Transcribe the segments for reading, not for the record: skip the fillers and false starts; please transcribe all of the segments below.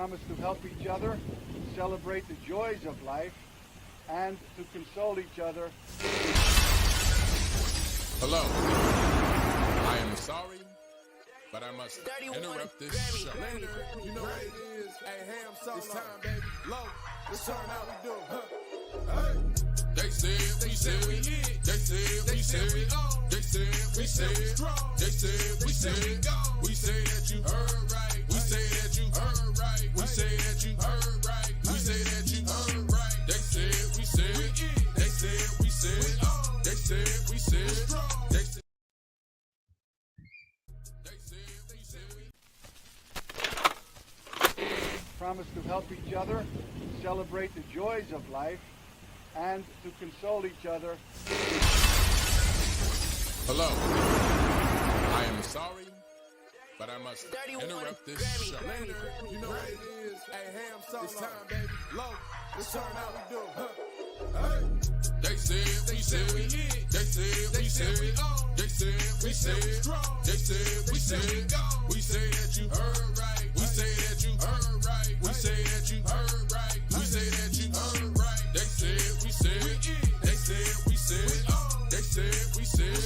promise to help each other, celebrate the joys of life, and to console each other. Hello. I am sorry, but I must interrupt this show. You know what it is. Hey, ham solo. It's time, baby. Low. Let's turn out we do. Hey. They said, we said, we lit. They said, we said, we on. They said, we said, they said, we said, we say that you heard right. We say that you heard right. We say that you heard right. We say that you heard right. They said, we said, they said, we said, they said, we said, they said. Promise to help each other, celebrate the joys of life, and to console each other. Hello. I am sorry, but I must interrupt this show. You know what it is. Hey, ham solo. It's time, baby. Low. Let's turn out we do. Hey. They said, we said, we lit. They said, we said, we on. They said, we said, they said, we said, we say that you heard right. We say that you heard right. We say that you heard right. We say that you heard right. They said, we said, they said, we said, they said, we said,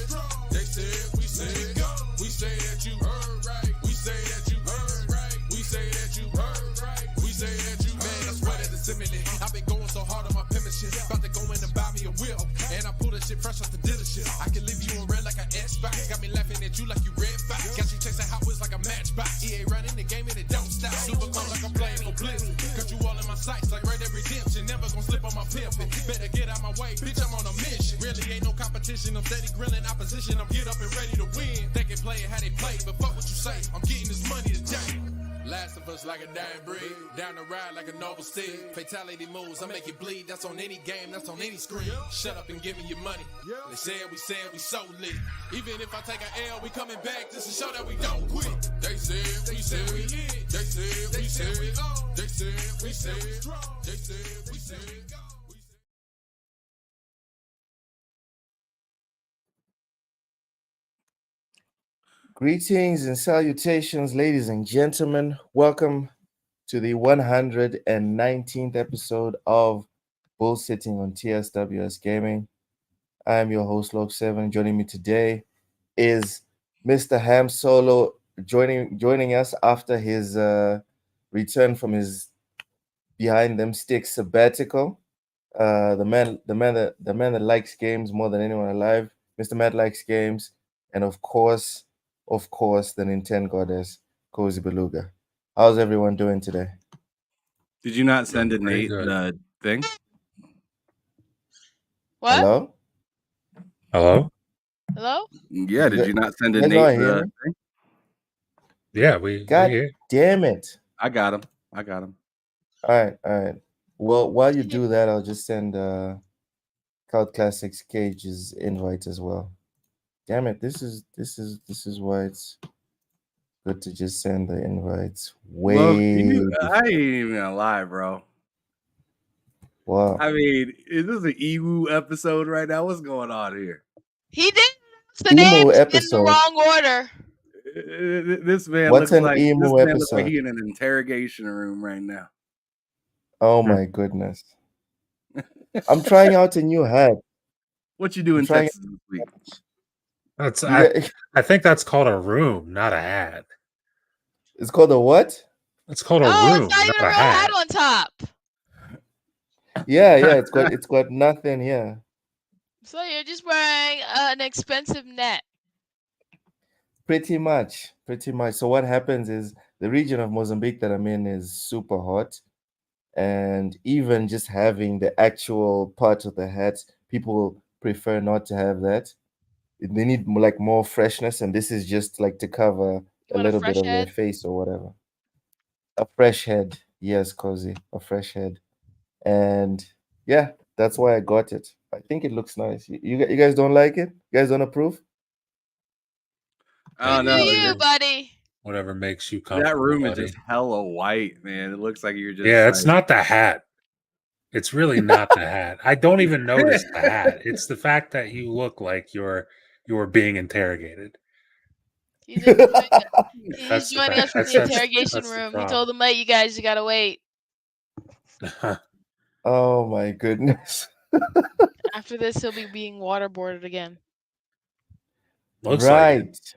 they said, we said, we say that you heard right. We say that you heard right. We say that you heard right. We say that you heard right. Man, I swear that it's imminent. I've been going so hard on my penmanship. About to go in and buy me a whip. And I pull that shit fresh off the dealership. I can leave you in red like an Xbox. Got me laughing at you like you red fox. Got you chasing Hot Wheels like a matchbox. EA running the game and it don't stop. Super cold like I'm playing for Blizzard. Got you all in my sights like Red Dead Redemption. Never gonna slip on my pimpin'. Better get out my way, bitch, I'm on a mission. Really ain't no competition. I'm steady grilling opposition. I'm get up and ready to win. They can play it how they play, but fuck what you say. I'm getting this money today. Last of us like a dying breed. Down the ride like a noble steed. Fatality moves, I make you bleed. That's on any game, that's on any screen. Shut up and give me your money. They said we so lit. Even if I take an L, we coming back just to show that we don't quit. They said, we said, we lit. They said, we said, we on. They said, we said, they said, we said. Greetings and salutations, ladies and gentlemen. Welcome to the 119th episode of BullSittin on TSWS Gaming. I am your host, Log7. Joining me today is Mr. Ham Solo, joining us after his return from his behind them sticks sabbatical. The man that likes games more than anyone alive. Mr. Matt likes games, and of course, the Nintendo goddess, Cozy Beluga. How's everyone doing today? Did you not send it, Nate, the thing? What? Hello? Hello? Yeah, did you not send it, You guys Nate, not hear the me? thing? Yeah, we God hear. damn it. I got him. All right. Well, while you do that, I'll just send Cloud Classics Cage's invite as well. Damn it, this is why it's good to just send the invites way. I ain't even gonna lie, bro. Wow. I mean, is this an Ewu episode right now? What's going on here? He did the Emo names episode. in the wrong order. This man What's looks an like emo this man looks like episode? he in an interrogation room right now. Oh my goodness. I'm trying out a new hat. What you do in trying- Texas this week? That's Yeah, I think that's called a room, not a hat. it's called a what? It's called a Oh, room, it's not even not a a real hat. hat on top. Yeah, it's got nothing here. So you're just wearing an expensive net. Pretty much. So what happens is the region of Mozambique that I'm in is super hot, and even just having the actual part of the hat, people prefer not to have that. They need more freshness, and this is just like to cover You a want a little bit fresh of their head? face or whatever. A fresh head, yes, Cozy, a fresh head, and yeah, that's why I got it. I think it looks nice. You guys don't like it? You guys don't approve? Oh You no, do you, buddy. Whatever makes you comfortable. that room is buddy. just hella white, man. It looks like you're just Yeah, it's not the hat. It's really not the hat. I don't even notice the hat. It's the fact that you look like you're being interrogated. He's just joining, he's That's the joining fact. us from That's the that's interrogation that's the room. He problem. told them, "Mate, you guys, you gotta wait. Oh my goodness. After this, he'll be being waterboarded again." Looks like it.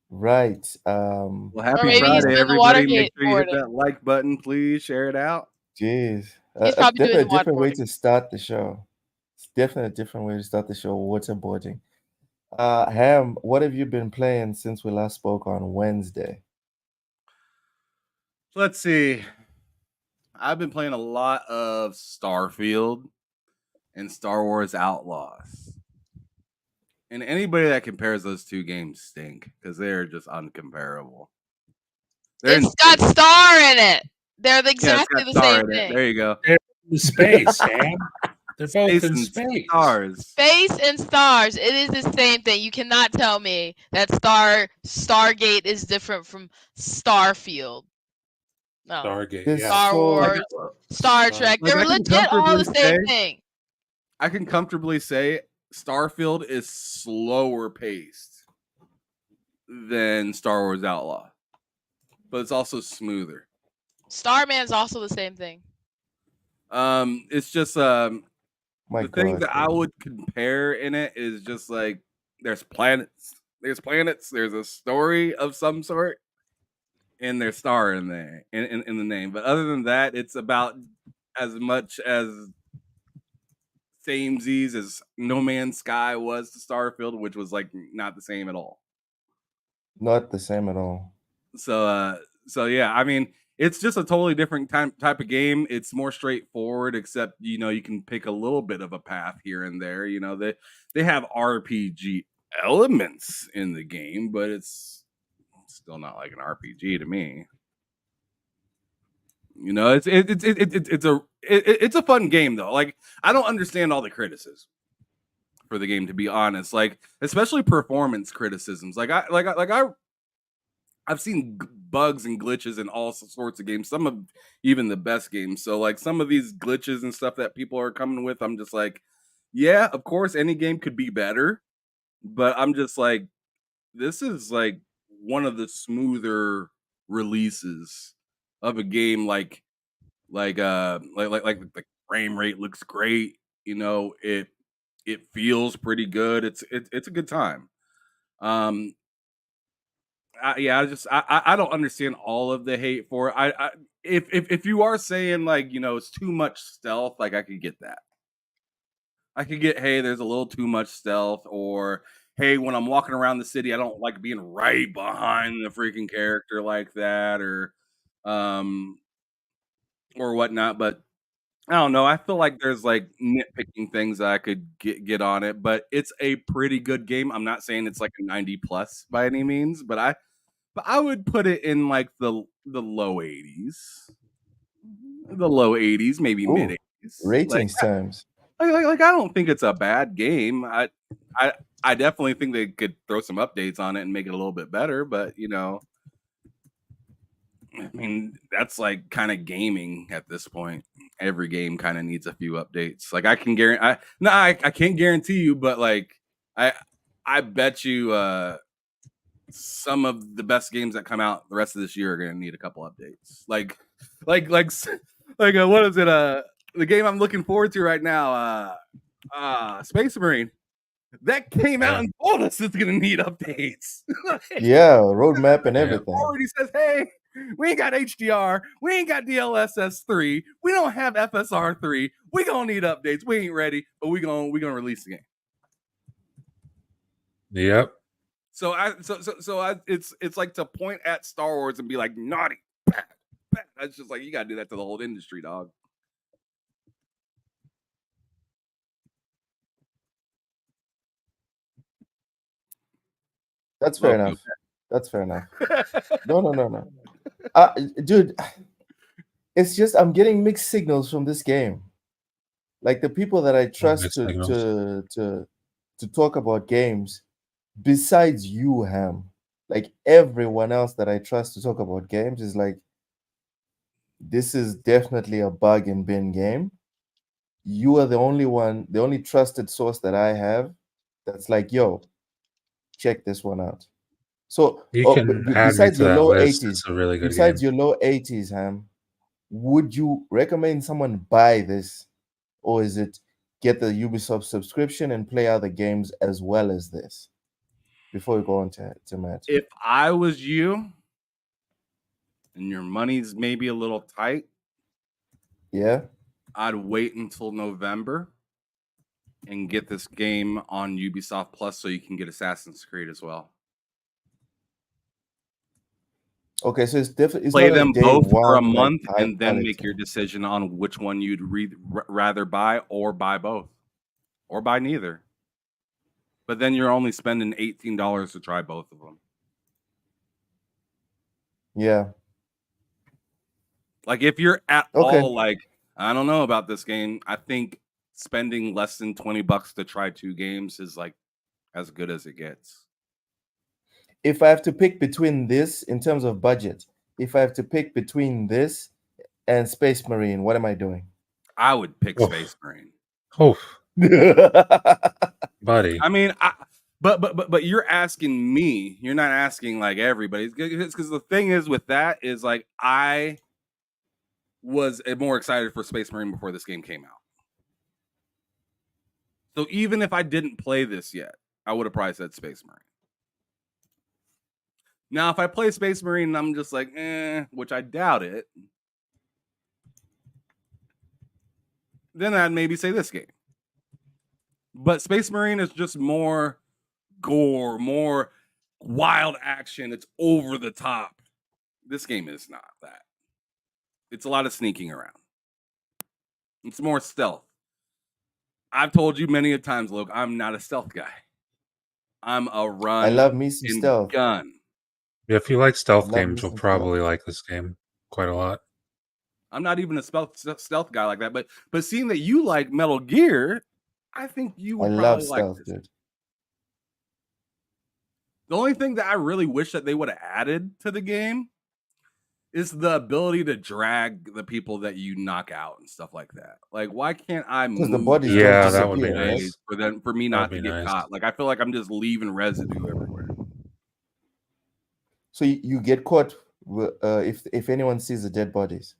Right. Well, Or happy maybe he's Friday, doing the everybody. Make Watergate sure you hit boarding. that like button, please. Share it out. Jeez. He's probably doing Definitely a the different way waterboarding. to start the show. It's definitely a different way to start the show. Waterboarding. Ham, what have you been playing since we last spoke on Wednesday? Let's see. I've been playing a lot of Starfield and Star Wars Outlaws. And anybody that compares those two games stink because they're just uncomparable. It's got Star in it. They're it's exactly got the Star same in it. thing. There you go. They're in space, Sam. They're both in and space. Stars. Space and stars. It is the same thing. You cannot tell me that Stargate is different from Starfield. No. Stargate. This Yeah. Star so Wars, Star Trek. Like, They're I can legit all the comfortably same say- thing. I can comfortably say Starfield is slower paced than Star Wars Outlaw, but it's also smoother. Starman's also the same thing. It's just my the God. thing that I would compare in it is just like there's planets, there's a story of some sort, and there's star in there in the name. But other than that, it's about as much as samesies as No Man's Sky was to Starfield, which was like not the same at all. Not the same at all. So yeah, I mean, it's just a totally different type of game. It's more straightforward, except you can pick a little bit of a path here and there. They have RPG elements in the game, but it's still not like an RPG to me. It's a fun game though. Like, I don't understand all the criticism for the game, to be honest. Like, especially performance criticisms. I've seen bugs and glitches in all sorts of games. Some of even the best games. So like some of these glitches and stuff that people are coming with, I'm just like, yeah, of course any game could be better, but I'm just like, this is like one of the smoother releases of a game. Like the frame rate looks great. It feels pretty good. It's a good time. I don't understand all of the hate for it. If you are saying like it's too much stealth, like I could get that. I could get, hey, there's a little too much stealth, or hey, when I'm walking around the city, I don't like being right behind the freaking character like that, or whatnot. But I don't know. I feel like there's like nitpicking things that I could get on it, but it's a pretty good game. I'm not saying it's like a 90 plus by any means, but I would put it in like the low 80s. The low 80s, maybe Ooh, mid 80s. Ratings terms. Like I don't think it's a bad game. I definitely think they could throw some updates on it and make it a little bit better, but I mean, that's like kind of gaming at this point. Every game kind of needs a few updates. Like I can guarantee I can't guarantee you, but like I bet you some of the best games that come out the rest of this year are going to need a couple updates. Like what is it? The game I'm looking forward to right now, Space Marine. That came out and told us it's going to need updates. Yeah, roadmap and everything. Already says, hey, we ain't got HDR, we ain't got DLSS 3, we don't have FSR 3. We gonna need updates. We ain't ready, but we gonna release the game. Yep. So it's like to point at Star Wars and be like naughty, bad. That's just like you gotta do that to the whole industry, dog. That's fair enough. That's fair enough. No. Dude, it's just I'm getting mixed signals from this game. Like the people that I trust to talk about games, besides you, Ham, like everyone else that I trust to talk about games is like, this is definitely a bug and bin game. You are the only trusted source that I have that's like, yo, check this one out. So You can add me besides to your that low list. 80s, It's a really good besides game. your low 80s, Ham, would you recommend someone buy this, or is it get the Ubisoft subscription and play other games as well as this? Before we go on to Matt. If I was you and your money's maybe a little tight, Yeah. I'd wait until November and get this game on Ubisoft Plus so you can get Assassin's Creed as well. Okay, so it's different. It's Play not a them day both for a one like month high and then quality. make your decision on which one you'd rather buy, or buy both, or buy neither. But then you're only spending $18 to try both of them. Yeah. Like, if you're at Okay. all like, I don't know about this game, I think spending less than $20 to try 2 games is like as good as it gets. If I have to pick between this in terms of budget, if I have to pick between this and Space Marine, what am I doing? I would pick Oof. Space Marine. Oh, buddy. I mean, but you're asking me. You're not asking like everybody. Because the thing is with that is like I was more excited for Space Marine before this game came out. So even if I didn't play this yet, I would have probably said Space Marine. Now, if I play Space Marine and I'm just like, which I doubt it, then I'd maybe say this game. But Space Marine is just more gore, more wild action. It's over the top. This game is not that. It's a lot of sneaking around. It's more stealth. I've told you many a times, Luke, I'm not a stealth guy. I'm a run I love me some and stealth. gun. If you like stealth Love me games, you'll some probably like this game quite a lot. I'm not even a stealth guy like that, but seeing that you like Metal Gear, I think you I would love probably like stealth, this. dude. The only thing that I really wish that they would have added to the game is the ability to drag the people that you knock out and stuff like that. Like, why can't I Because the move bodies in don't Yeah, that would be disappear, right? ways for me not That'd to be get nice. caught? Like, I feel like I'm just leaving residue everywhere. So you get caught if anyone sees the dead bodies.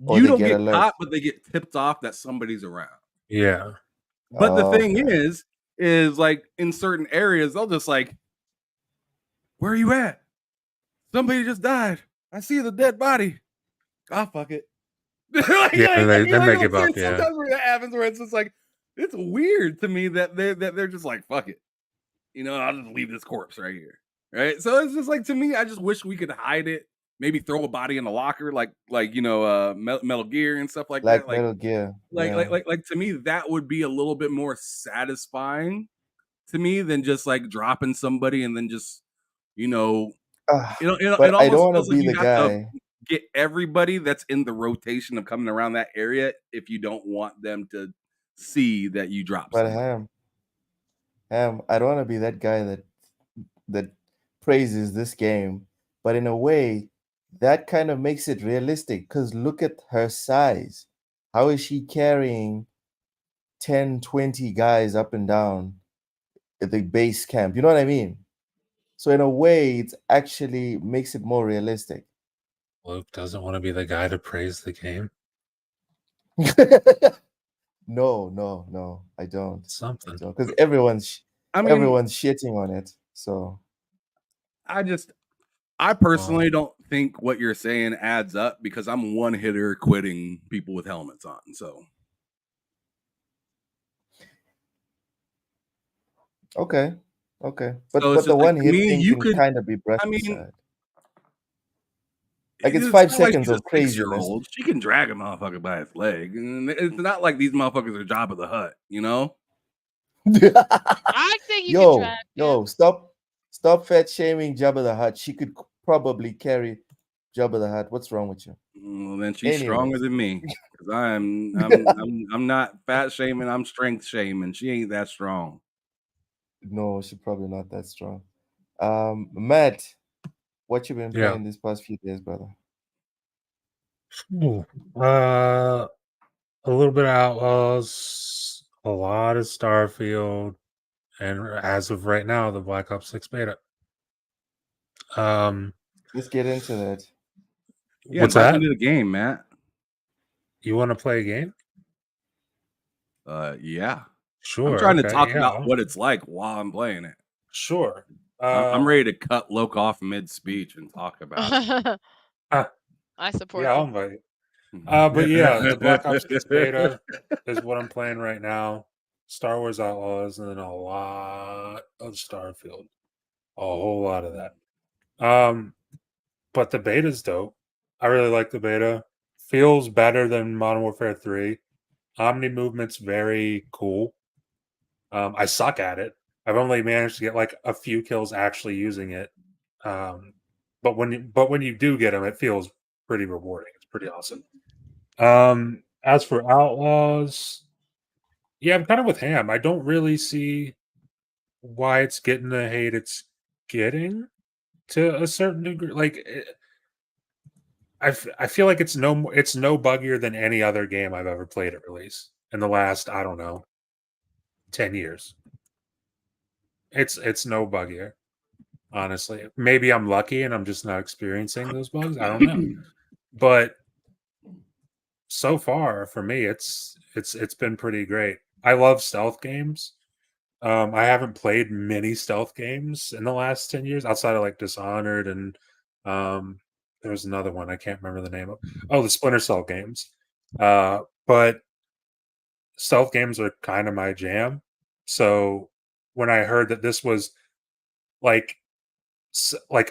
Or You they don't get get alerts. caught, but they get tipped off that somebody's around. Yeah. But the thing Okay. is like in certain areas, they'll just like, where are you at? Somebody just died. I see the dead body. Ah, fuck it. Yeah, then they give up. Yeah. Sometimes where that happens, where it's just like, it's weird to me that they're just like, fuck it. I'll just leave this corpse right here. Right. So it's just like, to me, I just wish we could hide it. Maybe throw a body in the locker, like Metal Gear and stuff like that. Like Metal Gear. Yeah. Like to me, that would be a little bit more satisfying to me than just like dropping somebody and then just, Ah, it but I almost don't want feels to like be you the have to guy. get everybody that's in the rotation of coming around that area if you don't want them to see that you drop But somebody. I don't want to be that guy that praises this game, but in a way, that kind of makes it realistic. Because look at her size. How is she carrying 10, 20 guys up and down at the base camp? You know what I mean? So in a way, it actually makes it more realistic. Luke doesn't want to be the guy to praise the game. No, I don't. Something. Because everyone's I mean, shitting on it. So I personally don't think what you're saying adds up because I'm one hitter quitting people with helmets on. So okay. But So it's the just one to hit me, thing you can could. kind of be brushed I mean, aside. Like it's it's 5 not like seconds she's a of craziness. 6-year-old. She can drag a motherfucker by its leg, and it's not like these motherfuckers are Jabba the Hutt, I think you can drag him. Stop fat shaming Jabba the Hutt. She could probably carry Jabba the Hutt. What's wrong with you? Well, then she's Anyways. stronger than me because I'm not fat shaming. I'm strength shaming. She ain't that strong. No, she's probably not that strong. Matt, what you been playing these past few days, brother? Ooh, a little bit of Outlaws, a lot of Starfield, and as of right now, the Black Ops 6 beta. Let's get into that. Yeah, What's invite that? me to the game, Matt. You want to play a game? Yeah. Sure. I'm trying to Okay. talk Yeah. about what it's like while I'm playing it. Sure. I'm ready to cut Loke off mid speech and talk about it. I support Yeah, I'll you. invite you. But yeah, the Black Ops 6 beta is what I'm playing right now. Star Wars Outlaws, and then a lot of Starfield. A whole lot of that. But the beta's dope. I really like the beta. Feels better than Modern Warfare 3. Omni movement's very cool. I suck at it. I've only managed to get like a few kills actually using it. But when you do get them, it feels pretty rewarding. It's pretty awesome. As for Outlaws, yeah, I'm kind of with Ham. I don't really see why it's getting the hate it's getting to a certain degree. Like, I feel like it's no buggier than any other game I've ever played at release in the last, I don't know, 10 years. It's no buggier, honestly. Maybe I'm lucky and I'm just not experiencing those bugs. I don't know. But so far for me it's been pretty great. I love stealth games. I haven't played many stealth games in the last 10 years outside of like Dishonored and there was another one I can't remember the name of. Oh, the Splinter Cell games. But stealth games are kind of my jam. So when I heard that this was like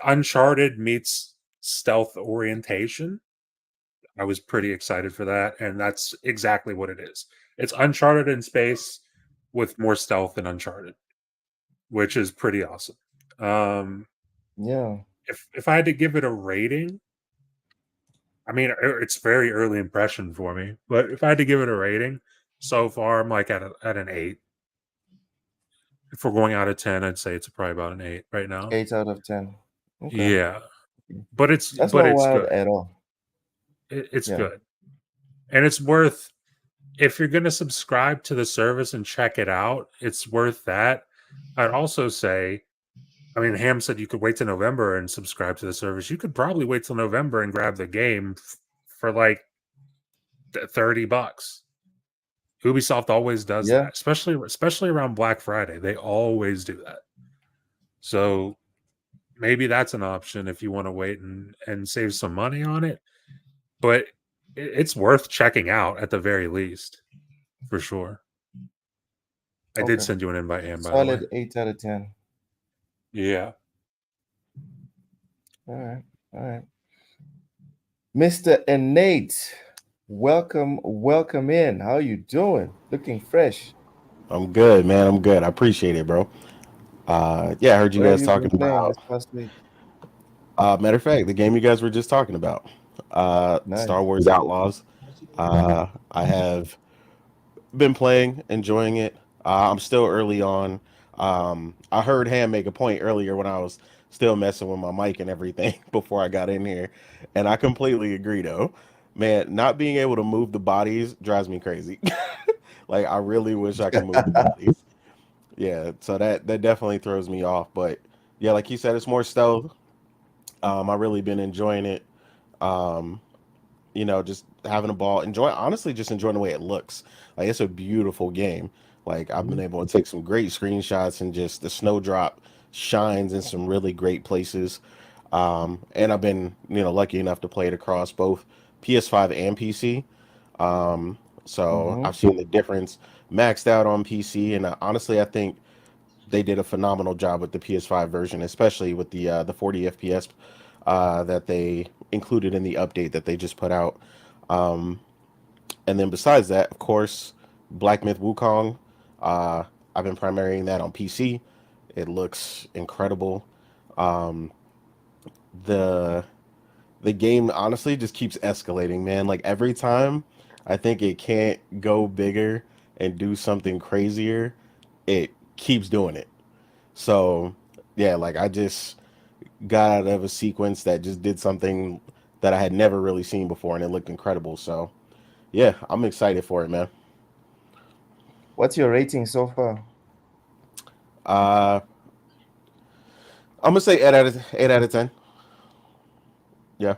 Uncharted meets stealth orientation, I was pretty excited for that, and that's exactly what it is. It's Uncharted in space with more stealth than Uncharted, which is pretty awesome. Yeah. If I had to give it a rating, I mean, it's very early impression for me, but if I had to give it a rating, so far I'm like at an 8. If we're going out of 10, I'd say it's probably about an 8 right now. 8 out of 10. Okay. Yeah, but it's That's not wild good. at all. It's Yeah. good, and it's worth. If you're going to subscribe to the service and check it out, it's worth that. I'd also say, I mean, Ham said you could wait till November and subscribe to the service. You could probably wait till November and grab the game for like $30. Ubisoft always does Yeah. that, especially around Black Friday. They always do that. So maybe that's an option if you want to wait and save some money on it. But it's worth checking out at the very least, for sure. I did send you an invite, Ham, by the way. Solid 8 out of 10. Yeah. All right. Mr. Innate, welcome in. How you doing? Looking fresh. I'm good, man. I'm good. I appreciate it, bro. Yeah, I heard you What have guys you talking been playing about. this past week? Matter of fact, the game you guys were just talking about, Nice. Star Wars Outlaws. I have been playing, enjoying it. I'm still early on. I heard Ham make a point earlier when I was still messing with my mic and everything before I got in here, and I completely agree. Though, man, not being able to move the bodies drives me crazy. Like, I really wish I could move the bodies. Yeah, so that definitely throws me off. But yeah, like you said, it's more stealth. I really been enjoying it. Um, just having a ball. Honestly, just enjoying the way it looks. Like, it's a beautiful game. Like, I've been able to take some great screenshots, and just the snowdrop shines in some really great places. And I've been, lucky enough to play it across both PS5 and PC. So Mm-hmm. I've seen the difference. Maxed out on PC, and honestly, I think they did a phenomenal job with the PS5 version, especially with the 40 FPS that they included in the update that they just put out. Um, and then besides that, of course, Black Myth Wukong. I've been primarying that on PC. It looks incredible. Um, the the game honestly just keeps escalating, man. Like, every time I think it can't go bigger and do something crazier, it keeps doing it. So yeah, like, I just got out of a sequence that just did something that I had never really seen before, and it looked incredible. So yeah, I'm excited for it, man. What's your rating so far? Uh, I'm gonna say 8 out of 10. Yeah.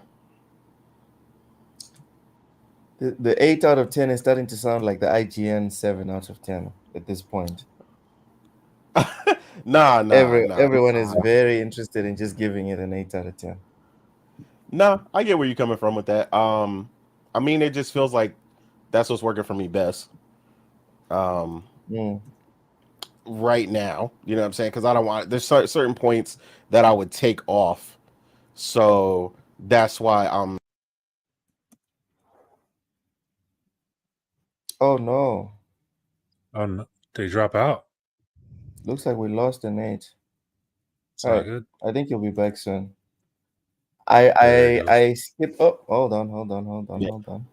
The 8 out of 10 is starting to sound like the IGN 7 out of 10 at this point. Nah. Everyone is very interested in just giving it an 8 out of 10. Nah, I get where you're coming from with that. I mean, it just feels like that's what's working for me best. Um, Mm. right now, you know what I'm saying? Because I don't want there's certain points that I would take off, so that's why I'm. Oh no. Oh, no. Did he drop out? Looks like we lost an 8. It's All not right. good. I think you'll be back soon. There he goes. I skipped. Oh, hold on. Yeah. Hold on.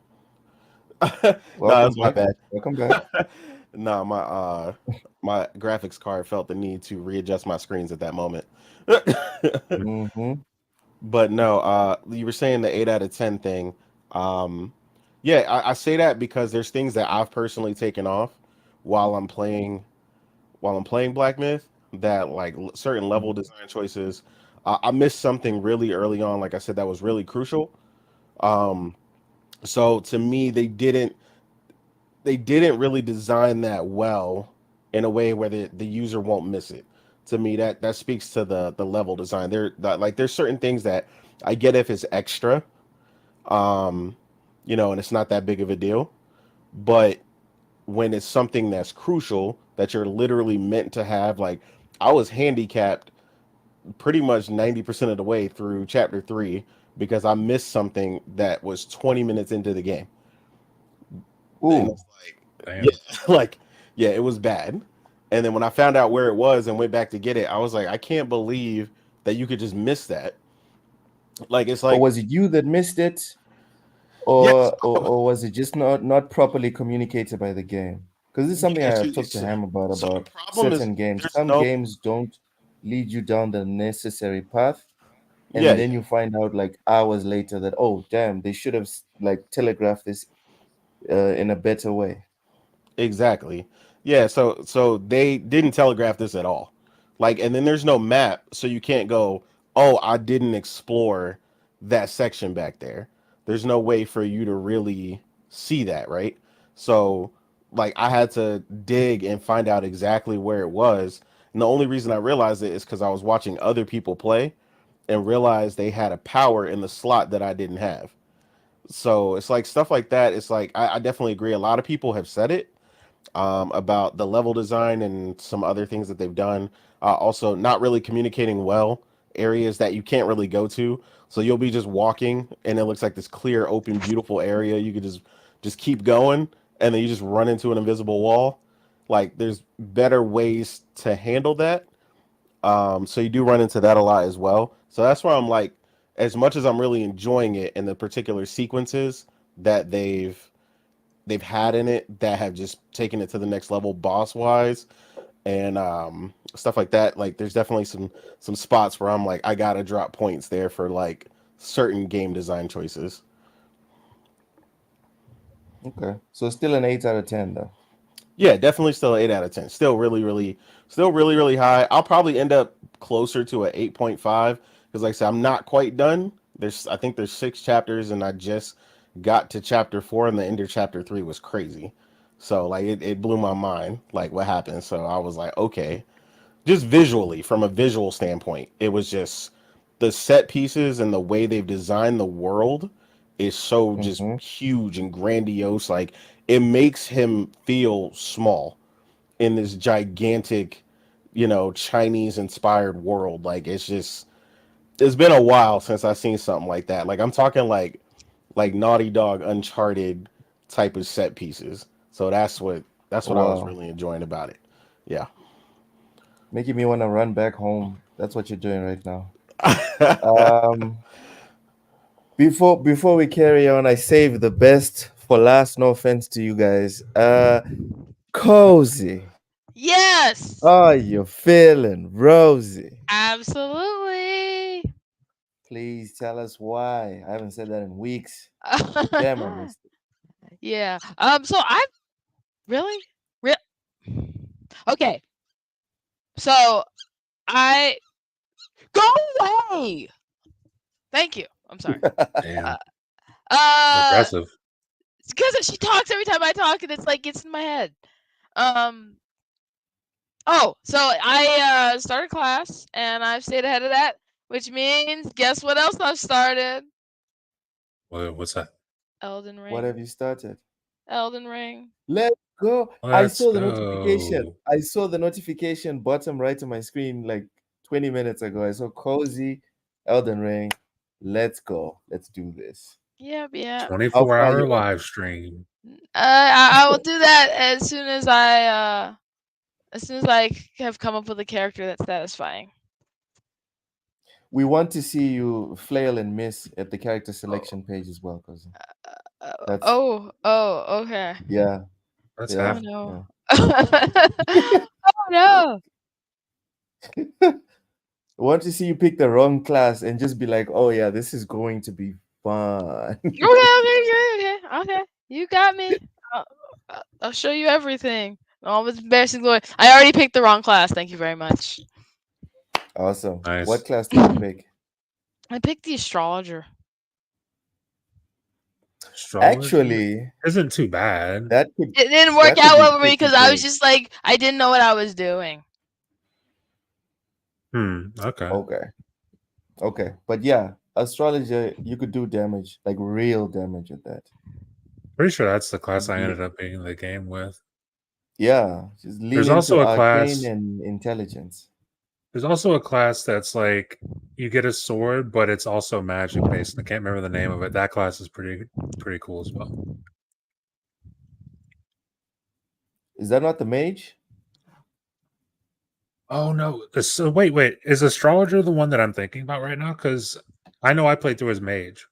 No, Welcome that's my back. bad. Welcome back. No, my graphics card felt the need to readjust my screens at that moment. Mm-hmm. But no, you were saying the 8 out of 10 thing. Um, yeah, I say that because there's things that I've personally taken off while I'm playing Black Myth that like certain level design choices. I missed something really early on, like I said, that was really crucial. Um, so to me, they didn't really design that well in a way where the user won't miss it. To me, that speaks to the level design. There's certain things that I get if it's extra, um, and it's not that big of a deal. But when it's something that's crucial that you're literally meant to have, like I was handicapped pretty much 90% of the way through chapter 3 because I missed something that was 20 minutes into the game. And Ooh. it's like, Damn. yeah, like, yeah, it was bad. And then when I found out where it was and went back to get it, I was like, I can't believe that you could just miss that. Like, it's Or like, was it you that missed it? yes, Or was it just not properly communicated by the game? Because this is something yeah. I have talked to Ham So the about problem is certain games. there's Some no, games don't lead you down the necessary path, yeah, and then yeah. you find out like hours later that, oh damn, they should have like telegraphed this in a better way. Exactly. Yeah, so they didn't telegraph this at all. Like, and then there's no map, so you can't go, "Oh, I didn't explore that section back there." There's no way for you to really see that, right? So, like I had to dig and find out exactly where it was. And the only reason I realized it is cuz I was watching other people play and realized they had a power in the slot that I didn't have. So, it's like stuff like that. It's like I definitely agree. A lot of people have said it about the level design and some other things that they've done. Also, not really communicating well areas that you can't really go to. So you'll be just walking, and it looks like this clear, open, beautiful area. You could just keep going, and then you just run into an invisible wall. Like there's better ways to handle that. So you do run into that a lot as well. So that's why I'm like, as much as I'm really enjoying it and the particular sequences that they've had in it that have just taken it to the next level boss wise and stuff like that, like there's definitely some spots where I'm like I gotta drop points there for like certain game design choices. Okay, so still an 8 out of 10 though. Yeah, definitely still 8 out of 10, still really high. I'll probably end up closer to a 8.5 because like I said, I'm not quite done. I think there's 6 chapters and I just got to chapter 4 and the end of chapter 3 was crazy. So like it blew my mind like what happened. So I was like, okay, just visually, from a visual standpoint, it was just the set pieces and the way they've designed the world is so just Mm-hmm. huge and grandiose. Like it makes him feel small in this gigantic, Chinese inspired world. Like it's been a while since I've seen something like that. Like I'm talking like Naughty Dog Uncharted type of set pieces. So that's what I was Wow, really enjoying about it. Yeah. making me want to run back home. That's what you're doing right now. Um, before we carry on, I saved the best for last. No offense to you guys. Cozy. Yes. Are you feeling rosy? Absolutely. Please tell us why. I haven't said that in weeks. Damn, I missed it. Yeah. So I really, real. Okay. So I go away. Thank you. I'm sorry. Damn, Uh, aggressive. it's because she talks every time I talk, and it's like gets in my head. Oh, so I started class, and I've stayed ahead of that, which means guess what else I've started? What's that? Elden Ring. What have you started? Elden Ring. Let's go. I Let's saw the notification. go. I saw the notification bottom right of my screen like 20 minutes ago. I saw Cozy, Elden Ring. Let's go. Let's do this. Yep, yeah. 24-hour live stream. I will do that as soon as I have come up with a character that's satisfying. We want to see you flail and miss at the character selection page as well, Cozy. That's okay. yeah. Let's Yeah. Oh have no. Oh no. I want to see you pick the wrong class and just be like, oh yeah, this is going to be fun. Okay. You got me. I'll show you everything. All this embarrassing glory. I already picked the wrong class. Thank you very much. Awesome. Nice. What class did you pick? I picked the astrologer. Astrology Actually, isn't too bad. that could It didn't work that could out be well for me pretty because I was good. just like I didn't know what I was doing. Okay. Okay. But yeah, astrologer, you could do damage, like real damage at that. Pretty sure that's the class I ended up being in the game with. Yeah, just lean There's into also a arcane class. and intelligence. There's also a class that's like you get a sword, but it's also magic based. I can't remember the name of it. That class is pretty cool as well. Is that not the mage? Oh no! So wait. Is astrologer the one that I'm thinking about right now? Because I know I played through as mage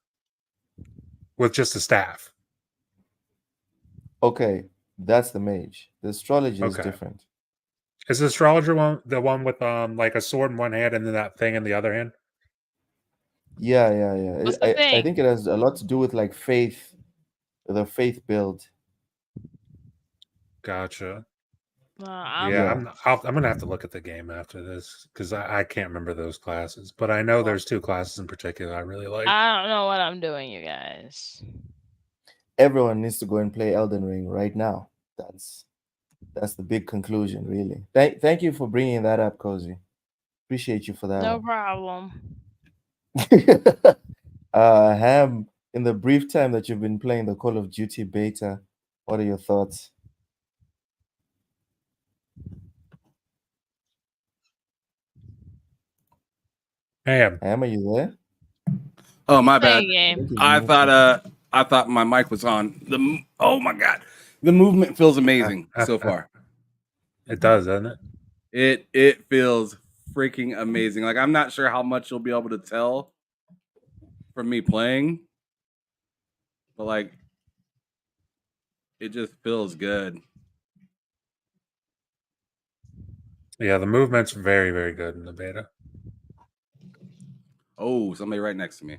with just a staff. Okay, that's the mage. The astrologer is Okay. different. Is the astrologer one the one with like a sword in one hand and then that thing in the other hand? Yeah. What's the I thing? think it has a lot to do with like faith, the faith build. Gotcha. I'm Yeah, I'm gonna have to look at the game after this because I can't remember those classes, but I know there's two classes in particular I really like. I don't know what I'm doing, you guys. Everyone needs to go and play Elden Ring right now. That's the big conclusion, really. Thank you for bringing that up, Cozy. Appreciate you for that No one. problem. Ham, in the brief time that you've been playing the Call of Duty beta, what are your thoughts? Ham, Ham, are you there? Oh, my bad. Playing game. I thought my mic was on. Oh my god, the movement feels amazing so far. it does, doesn't it? It feels freaking amazing. Like I'm not sure how much you'll be able to tell from me playing, but like it just feels good. Yeah, the movement's very, very good in the beta. Oh, somebody right next to me.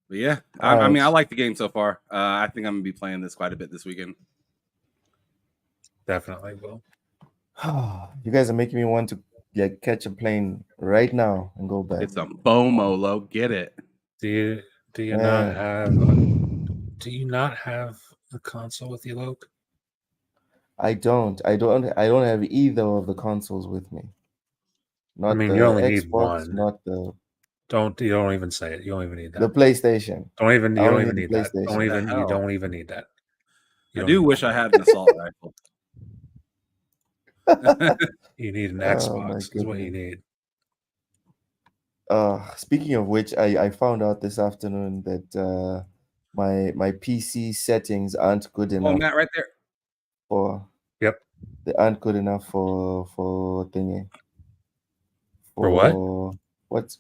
But yeah, All I mean, I right. like the game so far. I think I'm gonna be playing this quite a bit this weekend. Definitely will. You guys are making me want to catch a plane right now and go back. It's some FOMO, Lo. Get it? Do you Man. do you not have a console with you, Loke? I don't have either of the consoles with me. Not I mean, the you only Xbox, need one. not the You don't even say it. You don't even need that. the PlayStation. You don't only even need need the that. PlayStation. You don't even need that. I do wish I had an assault rifle. You need an Oh, my Xbox is what you goodness. need. Speaking of which, I found out this afternoon that my PC settings aren't good Oh, enough Matt, right there. for Yep. they aren't good enough for thingy. For what? What?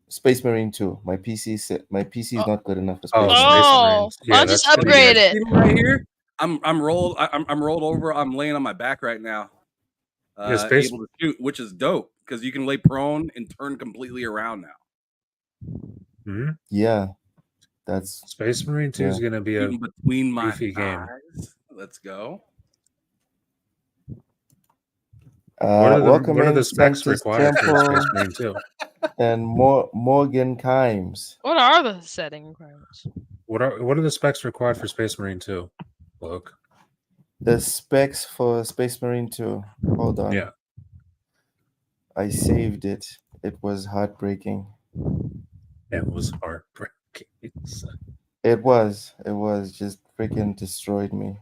Space Marine 2. My PC is not good enough for Space Marine. Space Oh, Marines. Yeah, I'll just that's gonna be upgrade good. it. See me right here. I'm rolled. I'm rolled over. I'm laying on my back right now. Yeah, Space- Able to shoot, which is dope because you can lay prone and turn completely around now. Mhm. Yeah, that's Space Marine 2 is gonna be a Shooting between my beefy game. thighs. Let's go. What are Welcome the in specs Sanctus required for Space Temple Marine 2? and Morgan Kimes. What are the setting requirements? What are the specs required for Space Marine 2? Look. The specs for Space Marine 2. Hold on. Yeah. I saved it. It was heartbreaking. It was heartbreaking. It was. It was just freaking destroyed me.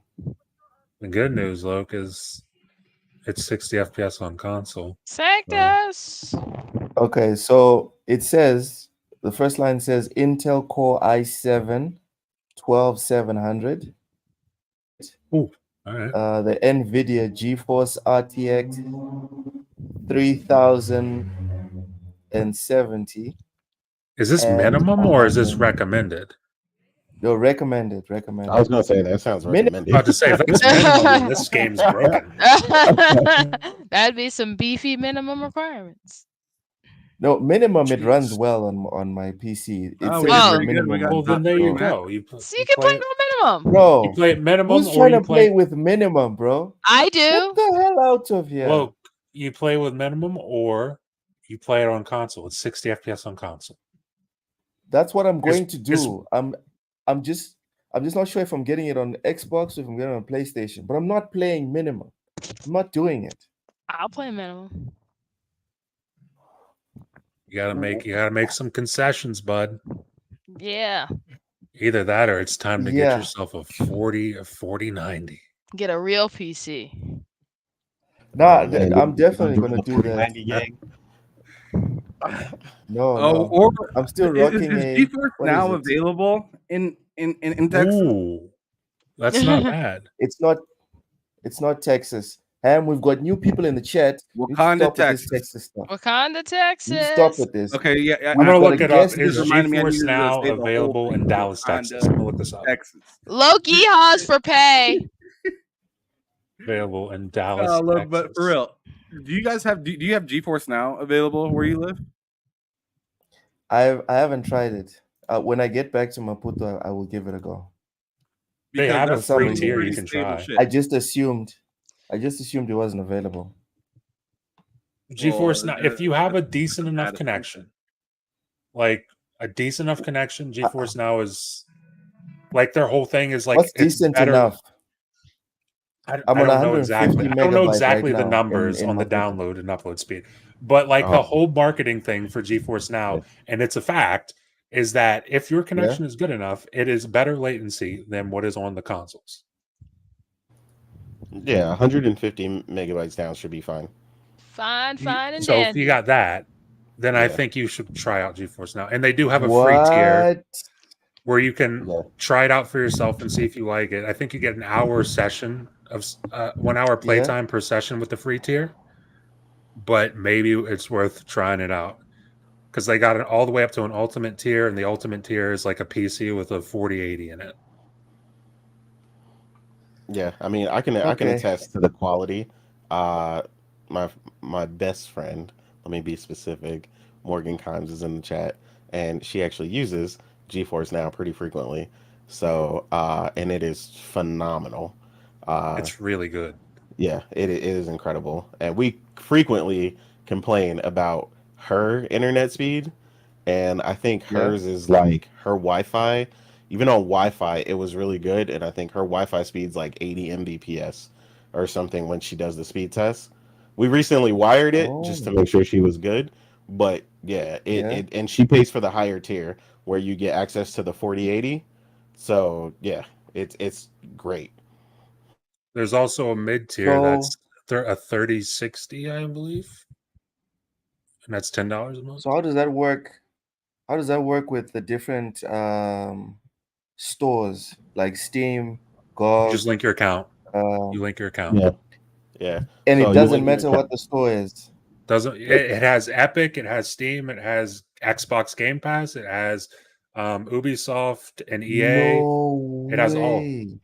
The good news, Luke, is it's 60 FPS on console. Sanctus. Okay, so it says the first line says Intel Core i7 12700. Ooh, all right. The NVIDIA GeForce RTX 3070. Is this and, minimum or is this recommended? You're recommended. I was gonna say that sounds Minimum. recommended. About to say if that's minimum, then this game's broken. That'd be some beefy minimum requirements. No, minimum. It runs Jeez. well on my PC. It Oh, says we did the pretty good. We minimum. got Well, then there Three you matches. go. So you can play it on minimum. Bro, You play it minimum, who's or trying you to play play. with minimum, bro? I Get do. the hell out of here. Well, you play with minimum, or you play it on console. It's 60 FPS on console. That's what I'm going It's- to do. I'm just not sure if I'm getting it on Xbox or if I'm getting it on PlayStation, but I'm not playing minimum. I'm not doing it. I'll play minimum. You gotta make some concessions, bud. Yeah. Either that or it's time to Yeah. get yourself a 4090. Get a real PC. Nah, man, I'm definitely gonna do that. 4090 gang. No, Oh, no. or I'm still is rocking a GeForce what now is it? available in Texas? Ooh, that's not bad. It's not Texas. Ham, we've got new people in the chat. You need to Wakanda, stop with Texas. this Texas stuff. Wakanda, You need Texas. to stop with this. Okay, yeah, I'm gonna got look a it up. guest Is this- Reminded me I GeForce needed to Now say the whole available thing. in Dallas, Wakanda, Texas? I'm gonna look this up. Texas. Loki Haas for pay. Available in Dallas, Oh, look, Texas. but for real, do you guys have? Do you have GeForce Now available where you live? I haven't tried it. When I get back to Maputo, I will give it a go. They have a that's free pretty- tier pretty you can stable try. shit. I just assumed it wasn't available. GeForce Now, if you have a that's decent enough bad. connection, like a decent enough connection, GeForce Now is like their whole thing is like What's it's decent better. enough? I'm on don't know 150 exactly. I don't know megabyte exactly right the now numbers in on the Maputo. download and upload speed, but like the whole marketing thing for GeForce Now, and it's a fact, is that if your connection is good enough, it is better latency than what is on the consoles. Yeah, 150 megabytes down should be fine. Fine, and So if dandy. you got that, then I Yeah. think you should try out GeForce Now, and they do have a free tier What? where you can try it out for yourself and see if you like it. I think you get an hour session of 1 hour playtime per session with the free tier, but maybe it's worth trying it out because they got it all the way up to an ultimate tier, and the ultimate tier is like a PC with a 4080 in it. Yeah, I mean, I can attest to the quality. My best friend, let me be specific, Morgan Kimes is in the chat, and she actually uses GeForce Now pretty frequently. So, and it is phenomenal. It's really good. Yeah, it is incredible, and we frequently complain about her internet speed, and I think hers is like her Wi-Fi. Even on Wi-Fi, it was really good, and I think her Wi-Fi speed's like 80 Mbps or something when she does the speed test. We recently wired it just to make sure she was good, but yeah, it and she pays for the higher tier where you get access to the 4080. So yeah, it's great. There's also a mid tier that's a 3060, I believe, and that's $10 a month. So how does that work? How does that work with the different stores like Steam, GOG? You just link your account. You link your account. Yeah. And So it you doesn't link your matter account. what the store is. Doesn't it has Epic, it has Steam, it has Xbox Game Pass, it has Ubisoft and EA. No It has all. way.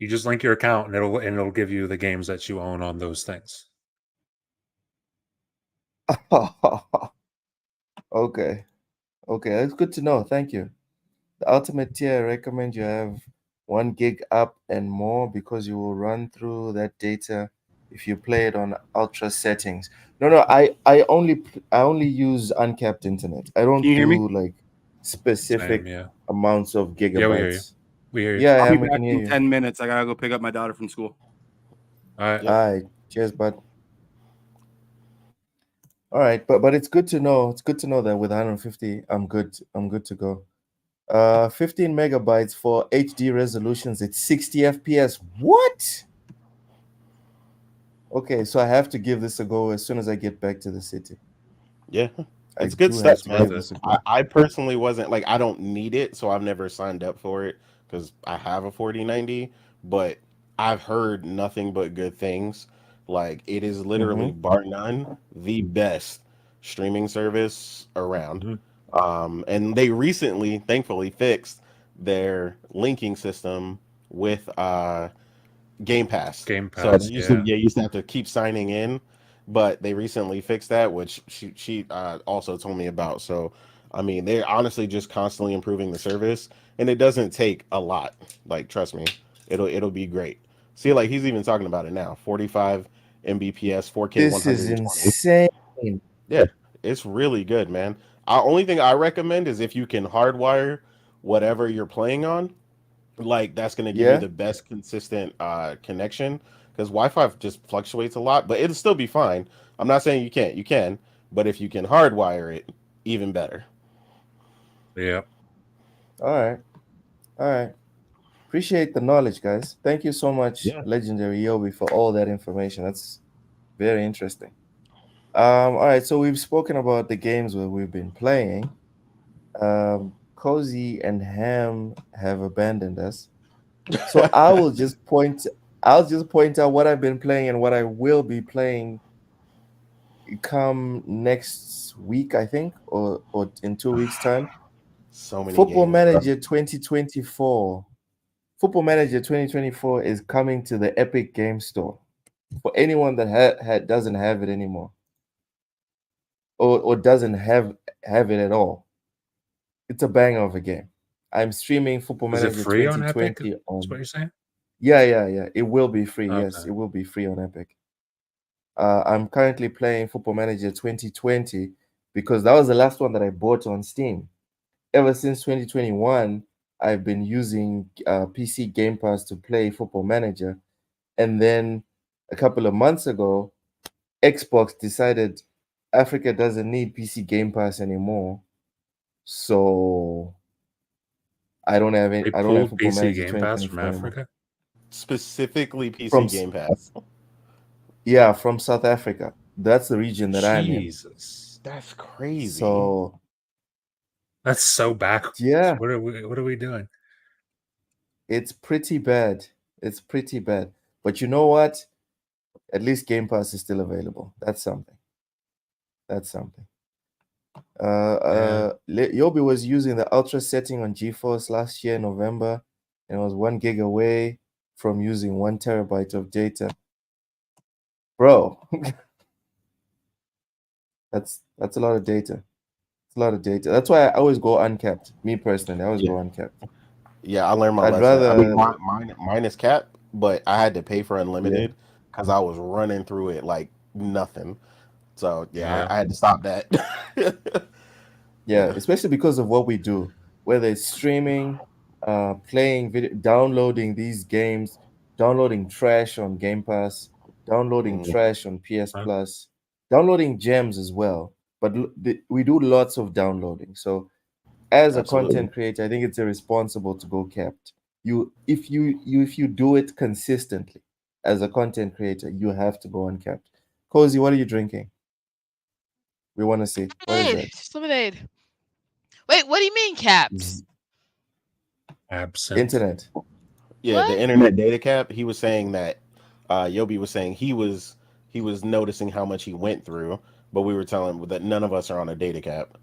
You just link your account and it'll give you the games that you own on those things. Okay. Okay, that's good to know. Thank you. The ultimate tier, I recommend you have 1 gig up and more because you will run through that data if you play it on ultra settings. No, I only use uncapped internet. I Can don't you hear me? do like Same, specific yeah. amounts of Yeah, we hear you. gigabytes. We hear you. Yeah, I'll be Ham, I back can hear in you. 10 minutes. I gotta go pick up my daughter from school. All right. Yep. All right, cheers, bud. All right, but it's good to know. It's good to know that with 150, I'm good. I'm good to go. 15 megabytes for HD resolutions. It's 60 FPS. What? Okay, so I have to give this a go as soon as I get back to the city. Yeah, I it's good do have stuff, It's to man. worth give it. this a I, go. I personally wasn't like I don't need it, so I've never signed up for it because I have a 4090. But I've heard nothing but good things. Like it is literally Mm-hmm. bar none the best streaming service around. Hmm. And they recently, thankfully, fixed their linking system with Game Pass. Game So they Pass, used to, yeah. yeah, you used to have to keep signing in, but they recently fixed that, which she also told me about. So I mean, they're honestly just constantly improving the service, and it doesn't take a lot. Like, trust me, it'll be great. See, like he's even talking about it now. 45 Mbps, 4K, This is 120. insane. Yeah, it's really good, man. Only thing I recommend is if you can hardwire whatever you're playing on, like that's going to give you Yeah, the best consistent connection because Wi-Fi just fluctuates a lot, but it'll still be fine. I'm not saying you can't, you can, but if you can hardwire it, even better. Yeah. all right, all right. Appreciate the knowledge, guys. Thank you so much, Yeah. Legendary Yobi, for all that information. That's very interesting. All right, so we've spoken about the games where we've been playing. Cozy and Ham have abandoned us. So I'll just point out what I've been playing and what I will be playing come next week, I think, or in 2 weeks' time. So many Football games, bro. Manager 2024. Football Manager 2024 is coming to the Epic Game Store for anyone that doesn't have it anymore, or doesn't have it at all. It's a banger of a game. I'm streaming Football Is it Manager free on Epic? 2020 That's what on. you're saying? Yeah. It will be free. Yes, Okay. it will be free on Epic. I'm currently playing Football Manager 2020 because that was the last one that I bought on Steam. Ever since 2021, I've been using PC Game Pass to play Football Manager. And then a couple of months ago, Xbox decided Africa doesn't need PC Game Pass anymore. So They I don't have pulled Football PC Manager Game Pass from 2024 anymore. Africa? Specifically From PC Game Pass. Yeah, from South Africa. That's the region that I'm in. Jesus. That's crazy. So That's so backwards. yeah, What are we doing? it's pretty bad. It's pretty bad. But you know what? At least Game Pass is still available. That's something. That's something. Yeah. Yobi was using the ultra setting on GeForce last year in November, and was 1 gig away from using 1 terabyte of data. Bro, that's a lot of data. It's a lot of data. That's why I always go uncapped. Me personally, I always Yeah. go uncapped. Yeah, I learned my I'd lesson. I mean, rather, mine is cap, but I had to pay for yeah. unlimited because I was running through it like nothing. So yeah, Yeah. I had to stop that. Yeah, especially because of what we do, whether it's streaming, playing video, downloading these games, downloading trash on Game Pass, downloading Mm, trash on PS Huh? Plus, downloading gems as well. But we do lots of downloading. So as a absolutely. content creator, I think it's irresponsible to go capped. If you do it consistently as a content creator, you have to go uncapped. Cozy, what are you drinking? We want to see. What is Lemonade. that? Just lemonade. Wait, what do you mean capped? Absinthe. Internet. Yeah, the What? internet data cap. He was saying that Yobi was saying he was noticing how much he went through, but we were telling him that none of us are on a data cap.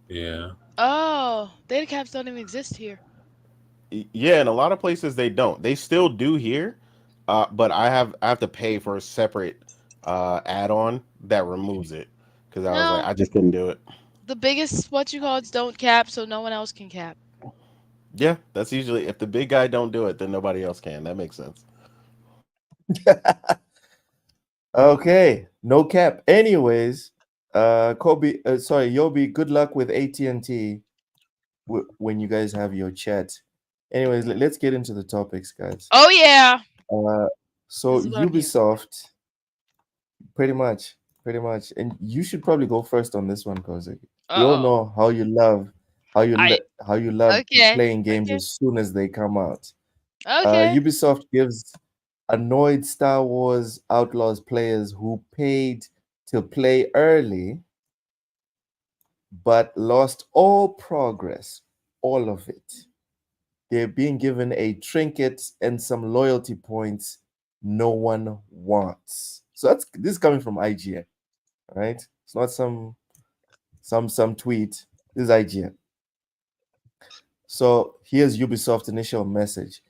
Yeah. Oh, data caps don't even exist here. Yeah, in a lot of places they don't. They still do here, but I have to pay for a separate add-on that removes it because I was like No, I just couldn't do it. the biggest what you call don't cap, so no one else can cap. Yeah, that's usually if the big guy don't do it, then nobody else can. That makes sense. Okay, no cap. Anyways, Kobe, sorry, Yobi, good luck with AT&T when you guys have your chat. Anyways, let's get into the topics, guys. Oh yeah, Uh, this so is about you. Ubisoft, pretty much, pretty much, and you should probably go first on this one, cause we all Uh oh. know how you love, I how you love okay. playing games Okay. as soon as they come out. Okay. Ubisoft gives annoyed Star Wars Outlaws players who paid to play early but lost all progress, all of it. They're being given a trinket and some loyalty points no one wants. So this is coming from IGN, right? It's not some tweet. This is IGN. So here's Ubisoft's initial message.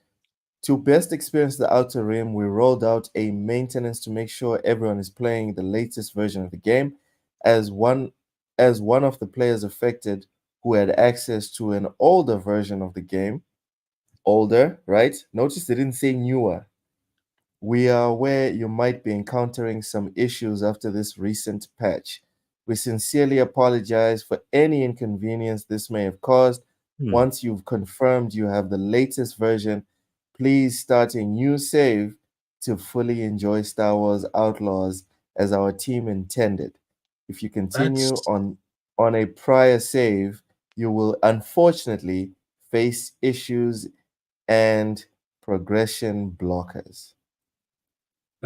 To best experience the Outer Rim, we rolled out a maintenance to make sure everyone is playing the latest version of the game. As one as one of the players affected who had access to an older version of the game, older, right? Notice they didn't say newer. We are aware you might be encountering some issues after this recent patch. We sincerely apologize for any inconvenience this may have caused. Hmm. Once you've confirmed you have the latest version, please start a new save to fully enjoy Star Wars Outlaws as our team intended. If you continue That's on a prior save, you will unfortunately face issues and progression blockers.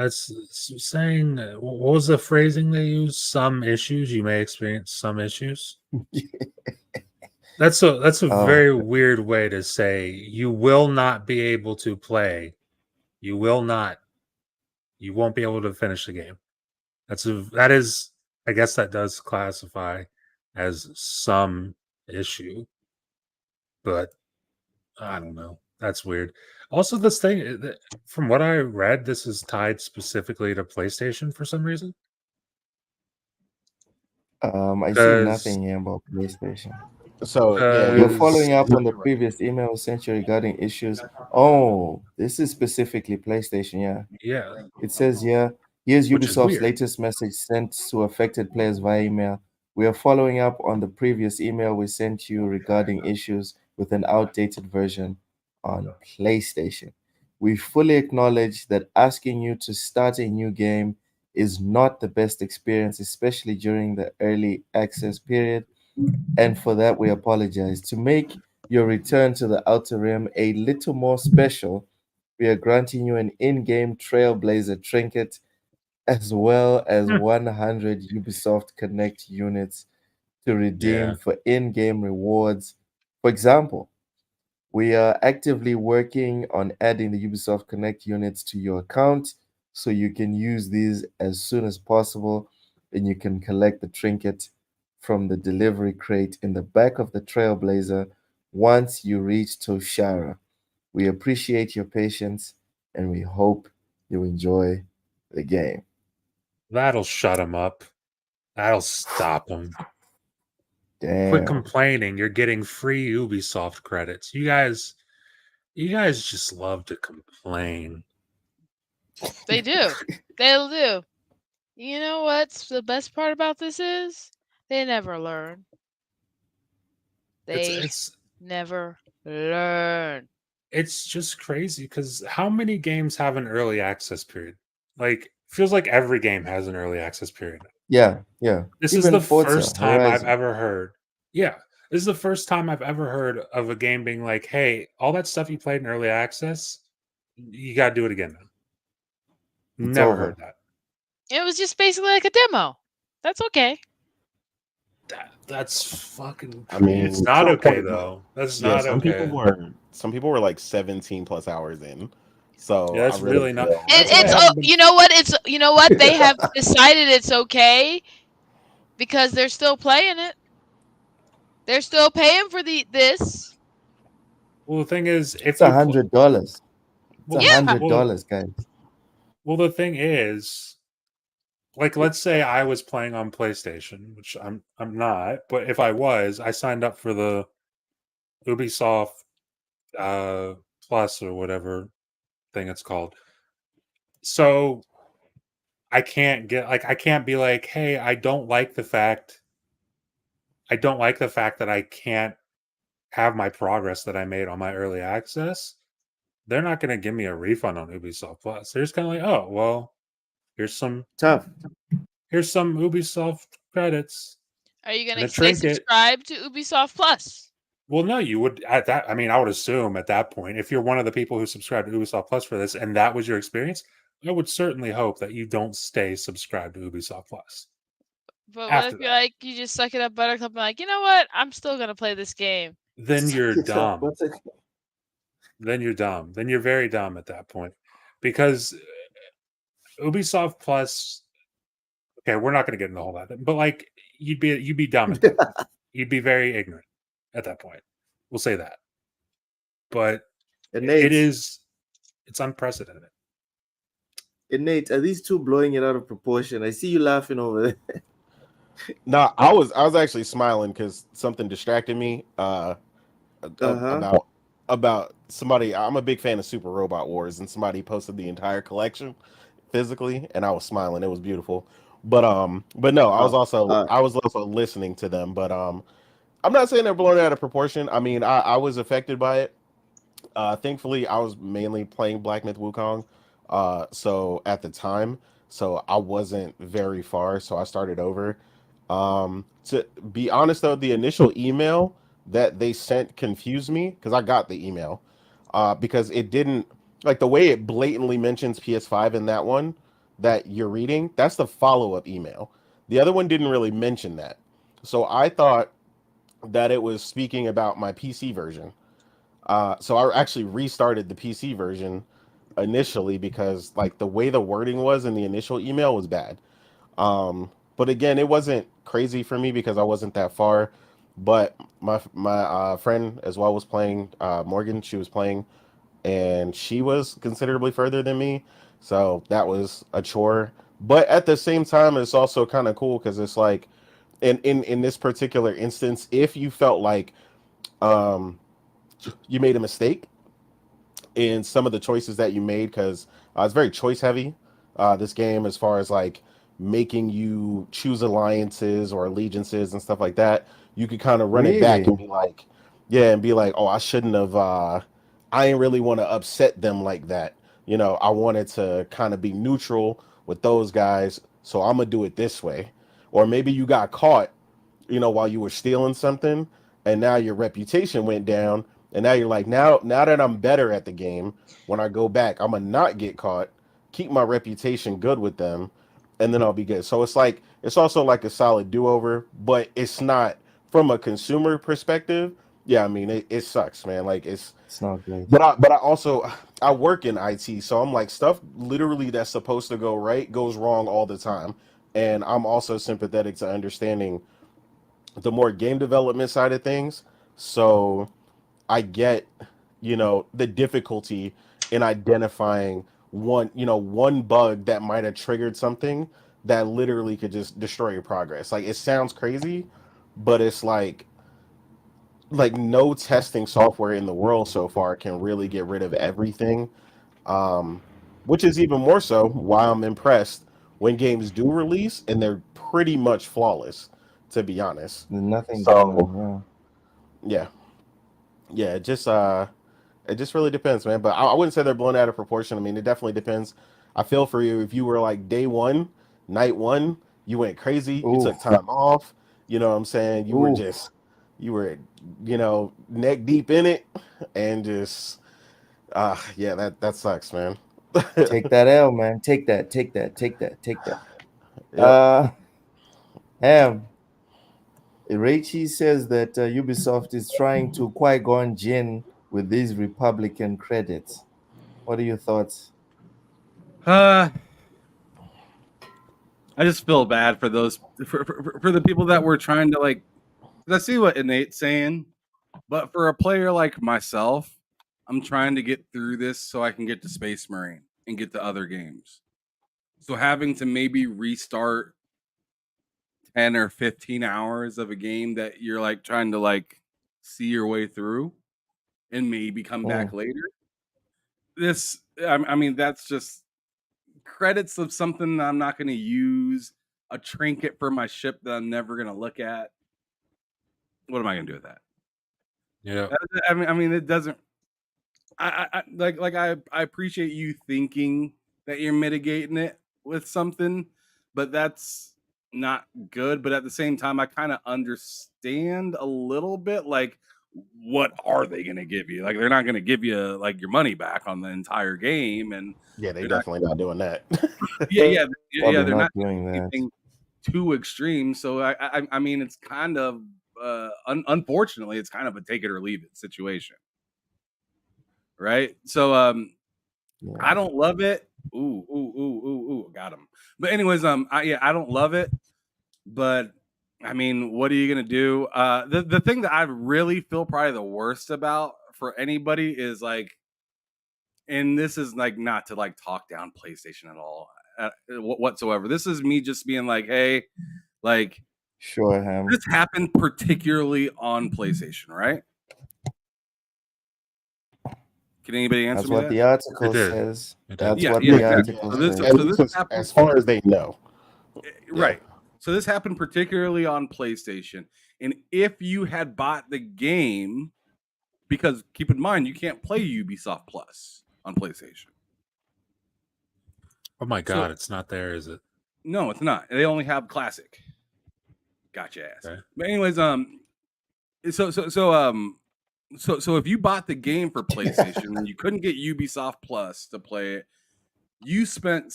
saying. What was the phrasing they used? Some issues you may experience. Some issues. That's a Oh, very weird way to say you will not be able to play. You will not. You won't be able to finish the game. That is. I guess that does classify as some issue, but I don't know. That's weird. Also, this thing, from what I read, this is tied specifically to PlayStation for some reason. I see Because nothing here about PlayStation. So yeah, We are because following up on the you're right. previous email sent you regarding issues. Oh, this is specifically PlayStation, yeah. yeah, It says here, here's which is Ubisoft's weird. latest message sent to affected players via email. We are following up on the previous email we sent you regarding issues with an outdated version on PlayStation. We fully acknowledge that asking you to start a new game is not the best experience, especially during the early access period, and for that we apologize. To make your return to the Outer Rim a little more special, we are granting you an in-game Trailblazer trinket as well as Hmm. 100 Ubisoft Connect units to redeem Yeah, for in-game rewards. For example, we are actively working on adding the Ubisoft Connect units to your account so you can use these as soon as possible and you can collect the trinket from the delivery crate in the back of the Trailblazer once you reach Toshara. We appreciate your patience and we hope you enjoy the game. that'll shut him up. That'll stop him. Quit Damn. complaining. You're getting free Ubisoft credits. You guys just love to complain. They do. They'll do. You know what's the best part about this is? They never learn. It's They it's never learn. it's just crazy because how many games have an early access period? Like, feels like every game has an early access period. Yeah, yeah. This is Even the Forza first time I've Horizon. ever heard. Yeah, this is the first time I've ever heard of a game being like, "Hey, all that stuff you played in early access, you got to do it again now." It's Never heard over. that. It was just basically like a demo. That's okay. That's fucking. I It's mean, not some okay point, though. That's yeah, not okay. some people were like 17 plus hours in. So Yeah, I that's really really not. feel That's why I It's haven't been. you know what? You know what? They have decided it's okay because they're still playing it. They're still paying for this. Well, the thing is, It's if a you play, hundred dollars. It's a well, Yeah. hundred well, dollars, guys. well, the thing is, like, let's say I was playing on PlayStation, which I'm not, but if I was, I signed up for the Ubisoft uh Plus or whatever thing it's called. So I can't be like, hey, I don't like the fact that I can't have my progress that I made on my early access. They're not going to give me a refund on Ubisoft Plus. They're just kind of like, oh, well, here's some Tough. Ubisoft credits Are you and gonna a stay trinket. subscribed to Ubisoft Plus? Well, no, you would at that. I mean, I would assume at that point, if you're one of the people who subscribe to Ubisoft Plus for this, and that was your experience, I would certainly hope that you don't stay subscribed to Ubisoft Plus. But what After if you're that. like, you just suck it up, Buttercup, and like, you know what? I'm still gonna play this game. Then you're It's a- dumb. what's it- Then you're dumb. Then you're very dumb at that point, because Ubisoft Plus. Okay, we're not going to get into all that, but like you'd be dumb at that point. You'd be very ignorant at that point. We'll say that. But And Nate, it's unprecedented. and Nate, are these two blowing it out of proportion? I see you laughing over there. No, I was actually smiling because something distracted me. Uh-huh. About somebody. I'm a big fan of Super Robot Wars, and somebody posted the entire collection physically, and I was smiling. It was beautiful. But no, I was also listening to them. But I'm not saying they're blown out of proportion. I mean, I was affected by it. Thankfully, I was mainly playing Black Myth Wukong, so at the time, so I wasn't very far, so I started over. To be honest, though, the initial email that they sent confused me because I got the email, because it didn't like the way it blatantly mentions PS5 in that one that you're reading. That's the follow-up email. The other one didn't really mention that, so I thought that it was speaking about my PC version. So I actually restarted the PC version initially because like the way the wording was in the initial email was bad. But again, it wasn't crazy for me because I wasn't that far. But my friend as well was playing. Morgan, she was playing, and she was considerably further than me, so that was a chore. But at the same time, it's also kind of cool because it's like, in this particular instance, if you felt like um you made a mistake in some of the choices that you made, because it's very choice heavy, this game, as far as like making you choose alliances or allegiances and stuff like that. You could kind of run it back Really? and be like, yeah, and be like, oh, I shouldn't have, I didn't really want to upset them like that. I wanted to kind of be neutral with those guys, so I'm gonna do it this way. Or maybe you got caught, while you were stealing something, and now your reputation went down, and now you're like, now that I'm better at the game, when I go back, I'm gonna not get caught, keep my reputation good with them, and then I'll be good. So it's also like a solid do-over, but it's not from a consumer perspective. Yeah, I mean it sucks, man. Like It's not great. but I also I work in IT, so I'm like, stuff literally that's supposed to go right goes wrong all the time. And I'm also sympathetic to understanding the more game development side of things. So I get, the difficulty in identifying one bug that might have triggered something that literally could just destroy your progress. Like, it sounds crazy, but it's like no testing software in the world so far can really get rid of everything. Um, which is even more so why I'm impressed when games do release and they're pretty much flawless, to be honest. There's nothing going So on. yeah, yeah, it just really depends, man. But I wouldn't say they're blown out of proportion. I mean, it definitely depends. I feel for you if you were like day one, night one, you went crazy, Yeah. you Oof. took time off. You know what I'm saying? Oof. You were, neck deep in it, and just, yeah, that sucks, man. Take that L, man. Take that. Take that. Take that. Take that. Yep. Ham. Reichi says that Ubisoft is trying to Qui-Gon Jinn with these Republican credits. What are your thoughts? I just feel bad for those for the people that were trying to like. 'Cause I see what Innate's saying, but for a player like myself, I'm trying to get through this so I can get to Space Marine and get to other games. So having to maybe restart 10 or 15 hours of a game that you're like trying to like see your way through and maybe come back later. I mean, that's just credits of something that I'm not going to use, a trinket for my ship that I'm never going to look at. What am I going to do with that? Yeah. I mean, it doesn't. I appreciate you thinking that you're mitigating it with something, but that's not good. But at the same time, I kind of understand a little bit. Like, what are they going to give you? Like, they're not going to give you like your money back on the entire game, and Yeah, they definitely not doing that. yeah. Probably They're not doing doing that. anything too extreme. So I mean, it's kind of unfortunately, it's kind of a take it or leave it situation, right? So Yeah. I don't love it. Ooh, got him. But anyways, I don't love it, but I mean, what are you gonna do? The thing that I really feel probably the worst about for anybody is like, and this is like not to like talk down PlayStation at all whatsoever. This is me just being like, hey, like, Sure, Ham. this happened particularly on PlayStation, right? Can anybody answer That's me what that? the article It did. says. It did. That's Yeah, what yeah, the exactly. article So this- says. At so least this happened- as far as they know. Right. So this happened particularly on PlayStation. And if you had bought the game, because keep in mind, you can't play Ubisoft Plus on PlayStation. Oh my God, it's not there, is it? No, it's not. They only have Classic. Gotcha ass. Okay. But anyways, so if you bought the game for PlayStation and you couldn't get Ubisoft Plus to play it, you spent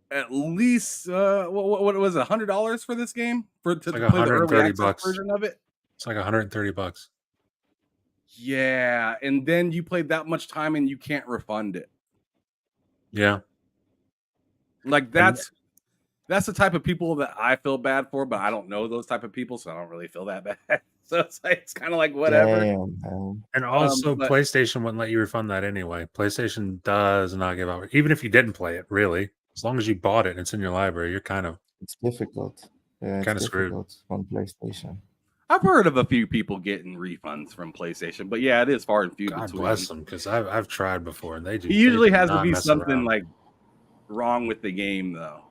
at least what was it, $100 for this game to like play the early access $130 version of it? It's like $130. Yeah, and then you played that much time and you can't refund it. Yeah. Like that's the type of people that I feel bad for, but I don't know those type of people, so I don't really feel that bad. So it's kind of like whatever. Damn, man. And also, but- PlayStation wouldn't let you refund that anyway. PlayStation does not give out, even if you didn't play it, really. As long as you bought it and it's in your library, you're kind of It's difficult. Yeah, it's Kinda screwed. difficult on PlayStation. I've heard of a few people getting refunds from PlayStation, but yeah, it is far and few God between. bless them, because I've tried before and they do. It usually they do has to not be mess something around. like wrong with the game, though.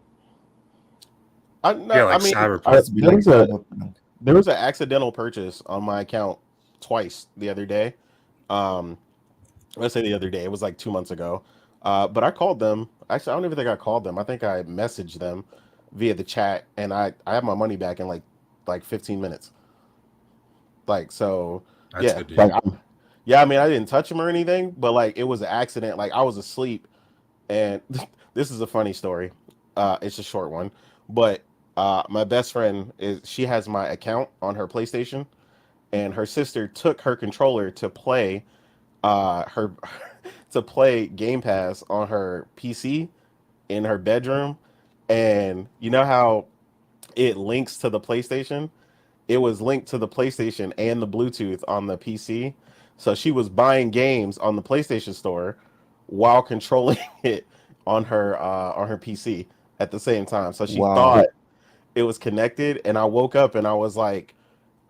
Yeah, like Cyberpunk. Let's be like Cyberpunk. There was an accidental purchase on my account twice the other day. Let's say the other day. It was like 2 months ago. But I called them. Actually, I don't even think I called them. I think I messaged them via the chat, and I have my money back in like 15 minutes. Like, so That's yeah, good to like hear. I mean, I didn't touch him or anything, but like it was an accident. Like I was asleep, and this is a funny story. It's a short one, but my best friend she has my account on her PlayStation, and her sister took her controller to play to play Game Pass on her PC in her bedroom, and you know how it links to the PlayStation? It was linked to the PlayStation and the Bluetooth on the PC. So she was buying games on the PlayStation Store while controlling it on her PC at the same time. So she thought it was connected, and I woke up and I was like,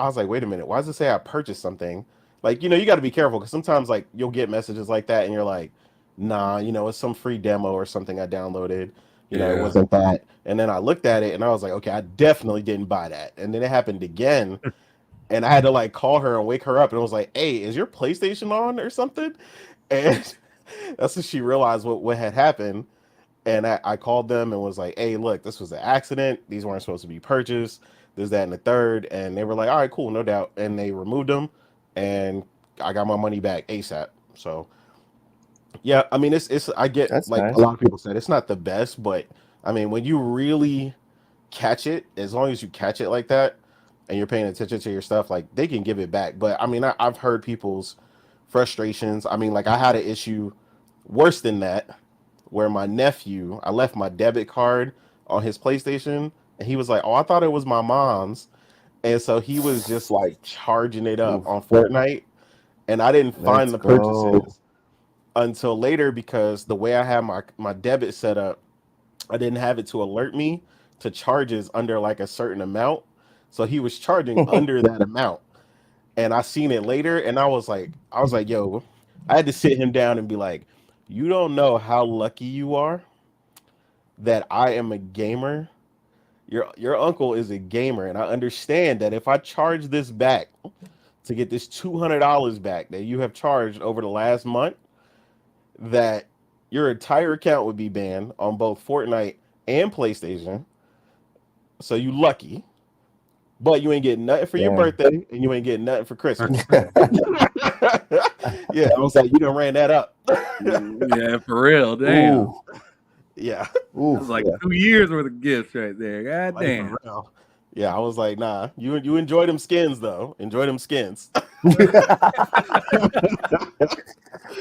wait a minute, why does it say I purchased something? Like, you know, you got to be careful because sometimes like you'll get messages like that and you're like, nah, you know, it's some free demo or something I downloaded. You know, it wasn't that. And then I looked at it and I was like, okay, I definitely didn't buy that. And then it happened again. And I had to like call her and wake her up, and it was like, hey, is your PlayStation on or something? And that's when she realized what had happened. And I called them and was like, hey, look, this was an accident. These weren't supposed to be purchased. There's that and the third. And they were like, all right, cool, no doubt. And they removed them, and I got my money back ASAP. So yeah, I mean, it's I get That's like nice. a lot of people said it's not the best, but I mean, when you really catch it, as long as you catch it like that and you're paying attention to your stuff, like they can give it back. But I mean, I've heard people's frustrations. I mean, like I had an issue worse than that where my nephew, I left my debit card on his PlayStation, and he was like, oh, I thought it was my mom's. And so he was just like charging it up on Fortnite, and I didn't find the purchases until later because the way I had my debit set up, I didn't have it to alert me to charges under like a certain amount. So he was charging under that amount. And I seen it later, and I was like, yo, I had to sit him down and be like, you don't know how lucky you are that I am a gamer. Your uncle is a gamer, and I understand that if I charge this back to get this $200 back that you have charged over the last month, that your entire account would be banned on both Fortnite and PlayStation. So you lucky, but you ain't getting nothing for your Yeah. birthday, and you ain't getting nothing for Christmas. Yeah, I was like, you done ran that up. Yeah, for real. Damn. Ooh, Yeah, ooh. That's like 2 years worth of gifts right there. God like damn. for real. Yeah, I was like, nah, you enjoy them skins though. Enjoy them skins.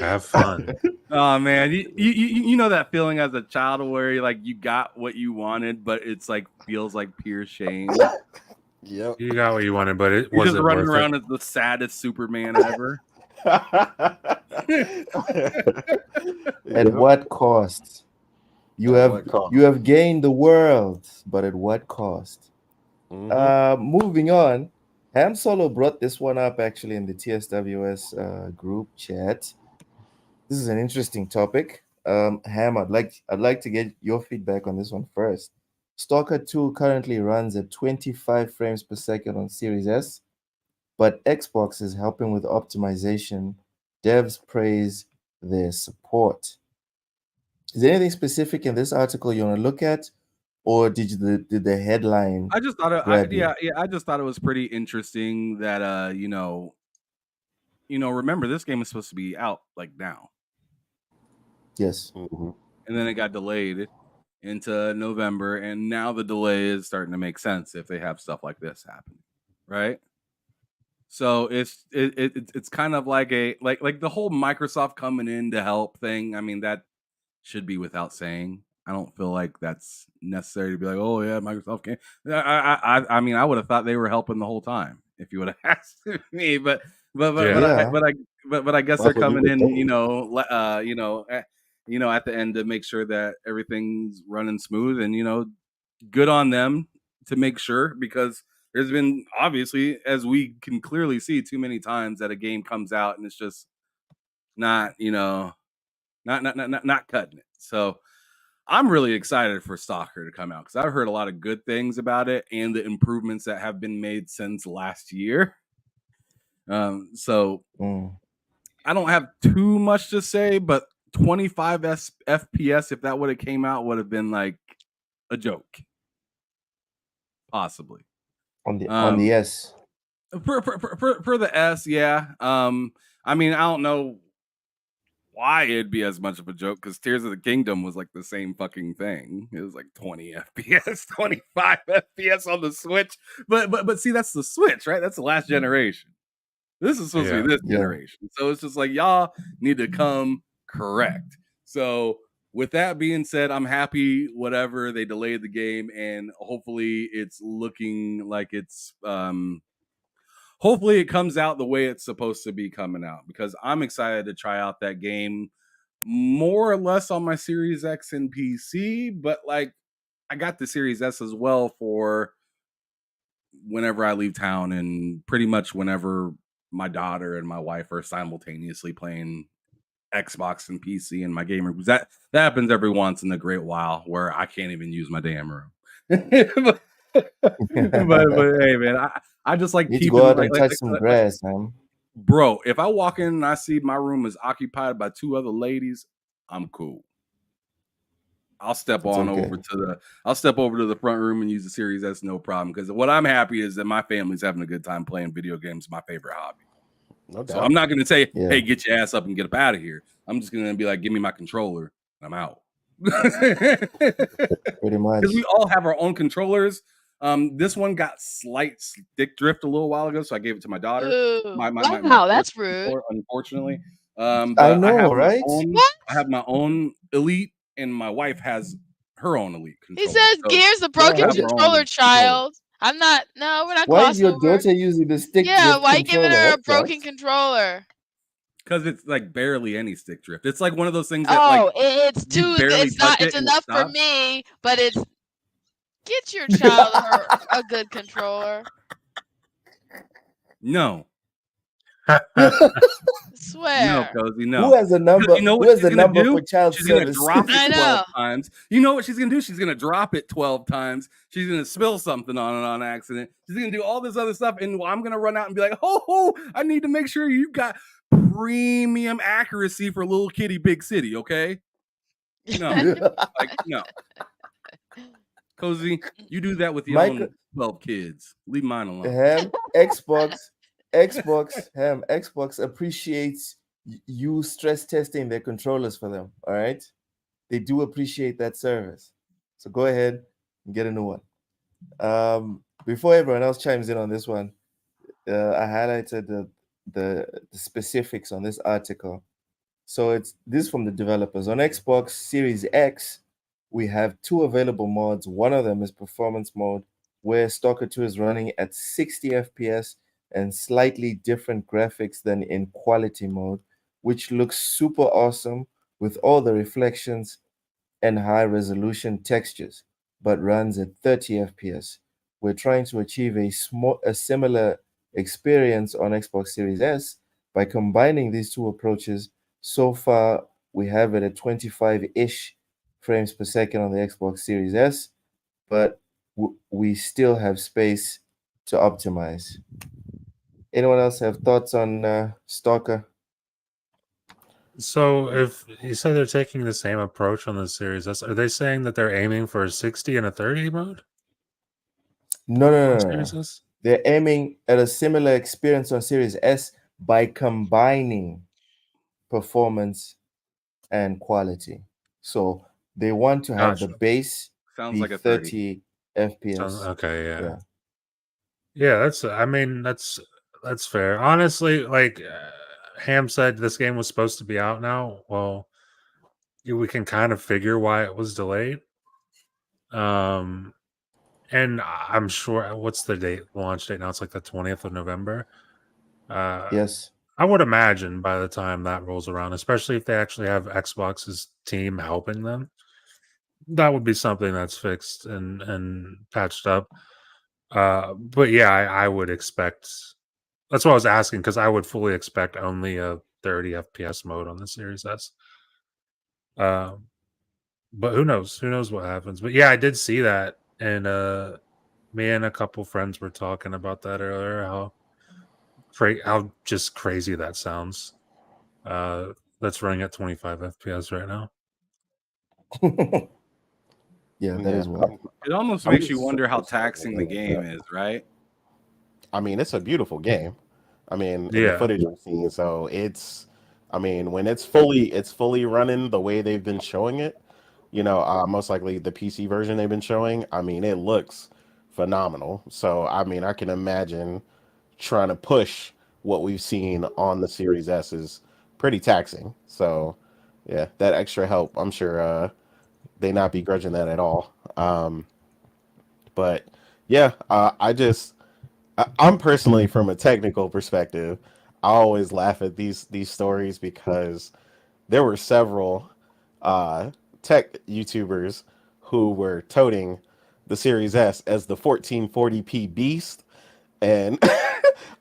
Have fun. Oh man, you know that feeling as a child where you got what you wanted, but it's like feels like pure shame. Yep. You got what you wanted, but it You're just wasn't running worth around it. as the saddest Superman ever. At what cost? You At have what cost? you have gained the world, but at what cost? Mhm. Moving on, Ham Solo brought this one up actually in the TSWS group chat. This is an interesting topic. Ham, I'd like to get your feedback on this one first. Stalker 2 currently runs at 25 frames per second on Series S, but Xbox is helping with optimization. Devs praise their support. Is there anything specific in this article you want to look at, or did the headline I just thought grab you? I just thought it was pretty interesting that remember this game is supposed to be out like now. Yes. Mhm. And then it got delayed into November, and now the delay is starting to make sense if they have stuff like this happen, right? So it's kind of like like the whole Microsoft coming in to help thing. I mean, that should be without saying. I don't feel like that's necessary to be like, oh yeah, Microsoft can. I mean, I would have thought they were helping the whole time if you would have asked me, Yeah. Yeah. but I guess they're That's what you coming would in, think. at the end to make sure that everything's running smooth, and good on them to make sure, because there's been, obviously, as we can clearly see, too many times that a game comes out and it's just not, not cutting it. So I'm really excited for Stalker to come out because I've heard a lot of good things about it and the improvements that have been made since last year. So Mm. I don't have too much to say, but 25 FPS, if that would have came out, would have been like a joke, possibly. On the Um, S. for the S, yeah. I mean, I don't know why it'd be as much of a joke because Tears of the Kingdom was like the same fucking thing. It was like 20 FPS, 25 FPS on the Switch. But see, that's the Switch, right? That's the last generation. This is supposed to be this Yeah. generation. So it's just like y'all need to come correct. So with that being said, I'm happy whatever they delayed the game, and hopefully it's looking like it's hopefully it comes out the way it's supposed to be coming out, because I'm excited to try out that game more or less on my Series X and PC, but like I got the Series S as well for whenever I leave town, and pretty much whenever my daughter and my wife are simultaneously playing Xbox and PC in my game room. That happens every once in a great while where I can't even use my damn room. but hey man, I just like Need to go keeping out and touch some grass, man. bro, if I walk in and I see my room is occupied by two other ladies, I'm cool. I'll step It's okay. over to the front room and use the Series S, no problem. Because what I'm happy is that my family's having a good time playing video games, my favorite hobby. No So doubt. I'm not gonna say, Yeah. hey, get your ass up and get up out of here. I'm just gonna be like, give me my controller, and I'm out. Pretty much. Because we all have our own controllers. This one got slight stick drift a little while ago, so I gave it to my daughter. Ooh, My wow, that's first rude. controller, unfortunately. I But know, right? What? I have my own Elite, and my wife has her own Elite He controller. says So Gear's the we all broken have our own controller, child. I'm not. No, we're not Why is crossing your over. daughter using the stick Yeah, drift why you giving controller? her a That broken sucks. controller? Because it's like barely any stick drift. It's like one of those things that Oh, like it's you too. barely It's not. touch It's it and it enough for stops. me, but it's. Get your child a good controller. No. Swear. Cozy, Who no. has a Because number? you know Who what has she's the gonna number do? for child She's gonna services? drop I it know. 12 times. You know what she's gonna do? She's gonna drop it 12 times. She's gonna spill something on it on accident. She's gonna do all this other stuff, and I'm gonna run out and be like, "Oh, I need to make sure you got premium accuracy for little kitty big city." Okay? No, like no, Cozy, you do that with your Micro own 12 kids. Leave mine alone. Ham Xbox appreciates you stress testing their controllers for them. All right, they do appreciate that service. So go ahead and get a new one. Before everyone else chimes in on this one, I highlighted the specifics on this article. So it's this from the developers. On Xbox Series X, we have two available mods. One of them is performance mode, where Stalker 2 is running at 60 FPS and slightly different graphics than in quality mode, which looks super awesome with all the reflections and high resolution textures, but runs at 30 FPS. We're trying to achieve a similar experience on Xbox Series S by combining these two approaches. So far, we have it at 25-ish frames per second on the Xbox Series S, but we still have space to optimize. Anyone else have thoughts on Stalker? So if you say they're taking the same approach on the Series S, are they saying that they're aiming for a 60 and a 30 mode No, no, on no, no, Series no. S? They're aiming at a similar experience on Series S by combining performance and quality. So they want to have the Gotcha. base Sounds be like a 30. 30 Sounds FPS. okay. Yeah. Yeah. Yeah. That's. I mean, that's fair. Honestly, like Ham said, this game was supposed to be out now. Well, we can kind of figure why it was delayed. And I'm sure what's the date launch date now? It's like the 20th of November. Yes. I would imagine by the time that rolls around, especially if they actually have Xbox's team helping them, that would be something that's fixed and patched up. But yeah, I would expect. That's what I was asking because I would fully expect only a 30 FPS mode on the Series S. But who knows? Who knows what happens? But yeah, I did see that, and me and a couple friends were talking about that earlier. How just crazy that sounds. That's running at 25 FPS right now. Yeah, that Yeah, is wild. It almost I'm makes you just wonder how super stoked taxing the with game that. is, right? I mean, it's a beautiful game. I mean, in the Yeah, footage I've seen, so I mean, when it's fully running the way they've been showing it, most likely the PC version they've been showing. I mean, it looks phenomenal. So, I mean, I can imagine trying to push what we've seen on the Series S is pretty taxing. So, yeah, that extra help, I'm sure they not begrudging that at all. But yeah, I'm personally from a technical perspective, I always laugh at these stories because there were several uh, tech YouTubers who were toting the Series S as the 1440p beast, and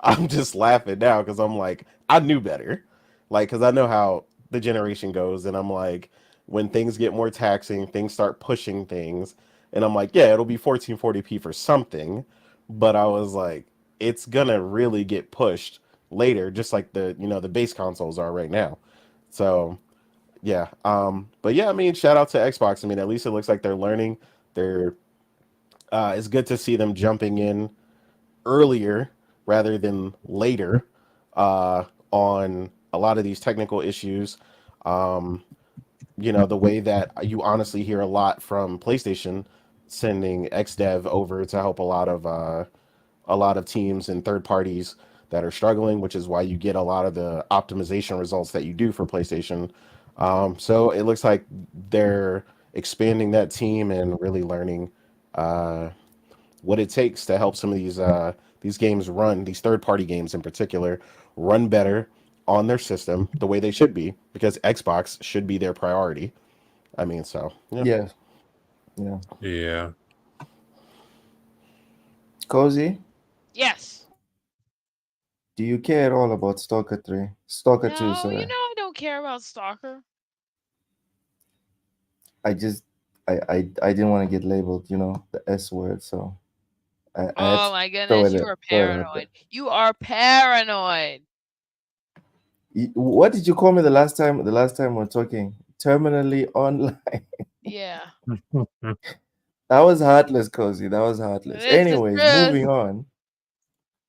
I'm just laughing now because I'm like, I knew better, like because I know how the generation goes, and I'm like, when things get more taxing, things start pushing things, and I'm like, yeah, it'll be 1440p for something, but I was like, it's gonna really get pushed later, just like the base consoles are right now. So yeah, but yeah, I mean, shout out to Xbox. I mean, at least it looks like they're learning. They're It's good to see them jumping in earlier rather than later on a lot of these technical issues. Um, the way that you honestly hear a lot from PlayStation sending XDev over to help a lot of teams and third parties that are struggling, which is why you get a lot of the optimization results that you do for PlayStation. So it looks like they're expanding that team and really learning uh, what it takes to help some of these games run, these third party games in particular, run better on their system the way they should be, because Xbox should be their priority. I mean, so yeah. Yeah. Yeah. yeah. Cozy? Yes. Do you care at all about Stalker 3? Stalker 2, No, sorry. I don't care about Stalker. I just I didn't want to get labeled, the S word, so I had Oh to my throw goodness, it you are throw it out there. paranoid. You are paranoid. What did you call me the last time? The last time we are talking, terminally online. Yeah, That was heartless, Cozy. That was heartless. it's the Anyways, truth. moving on.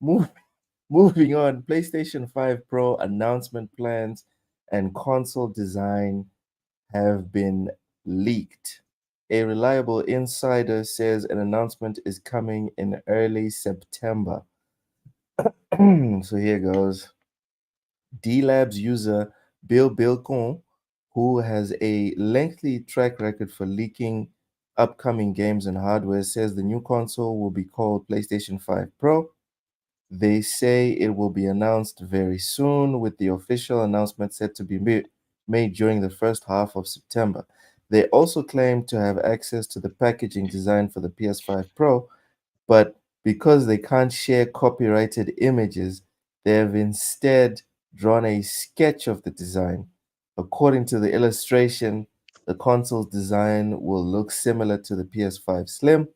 Move, moving on. PlayStation 5 Pro announcement plans and console design have been leaked. A reliable insider says an announcement is coming in early September. So here goes. D-Labs user Bill Bilcon, who has a lengthy track record for leaking upcoming games and hardware, says the new console will be called PlayStation 5 Pro. They say it will be announced very soon, with the official announcement set to be made during the first half of September. They also claim to have access to the packaging design for the PS5 Pro, but because they can't share copyrighted images, they have instead drawn a sketch of the design. According to the illustration, the console's design will look similar to the PS5 Slim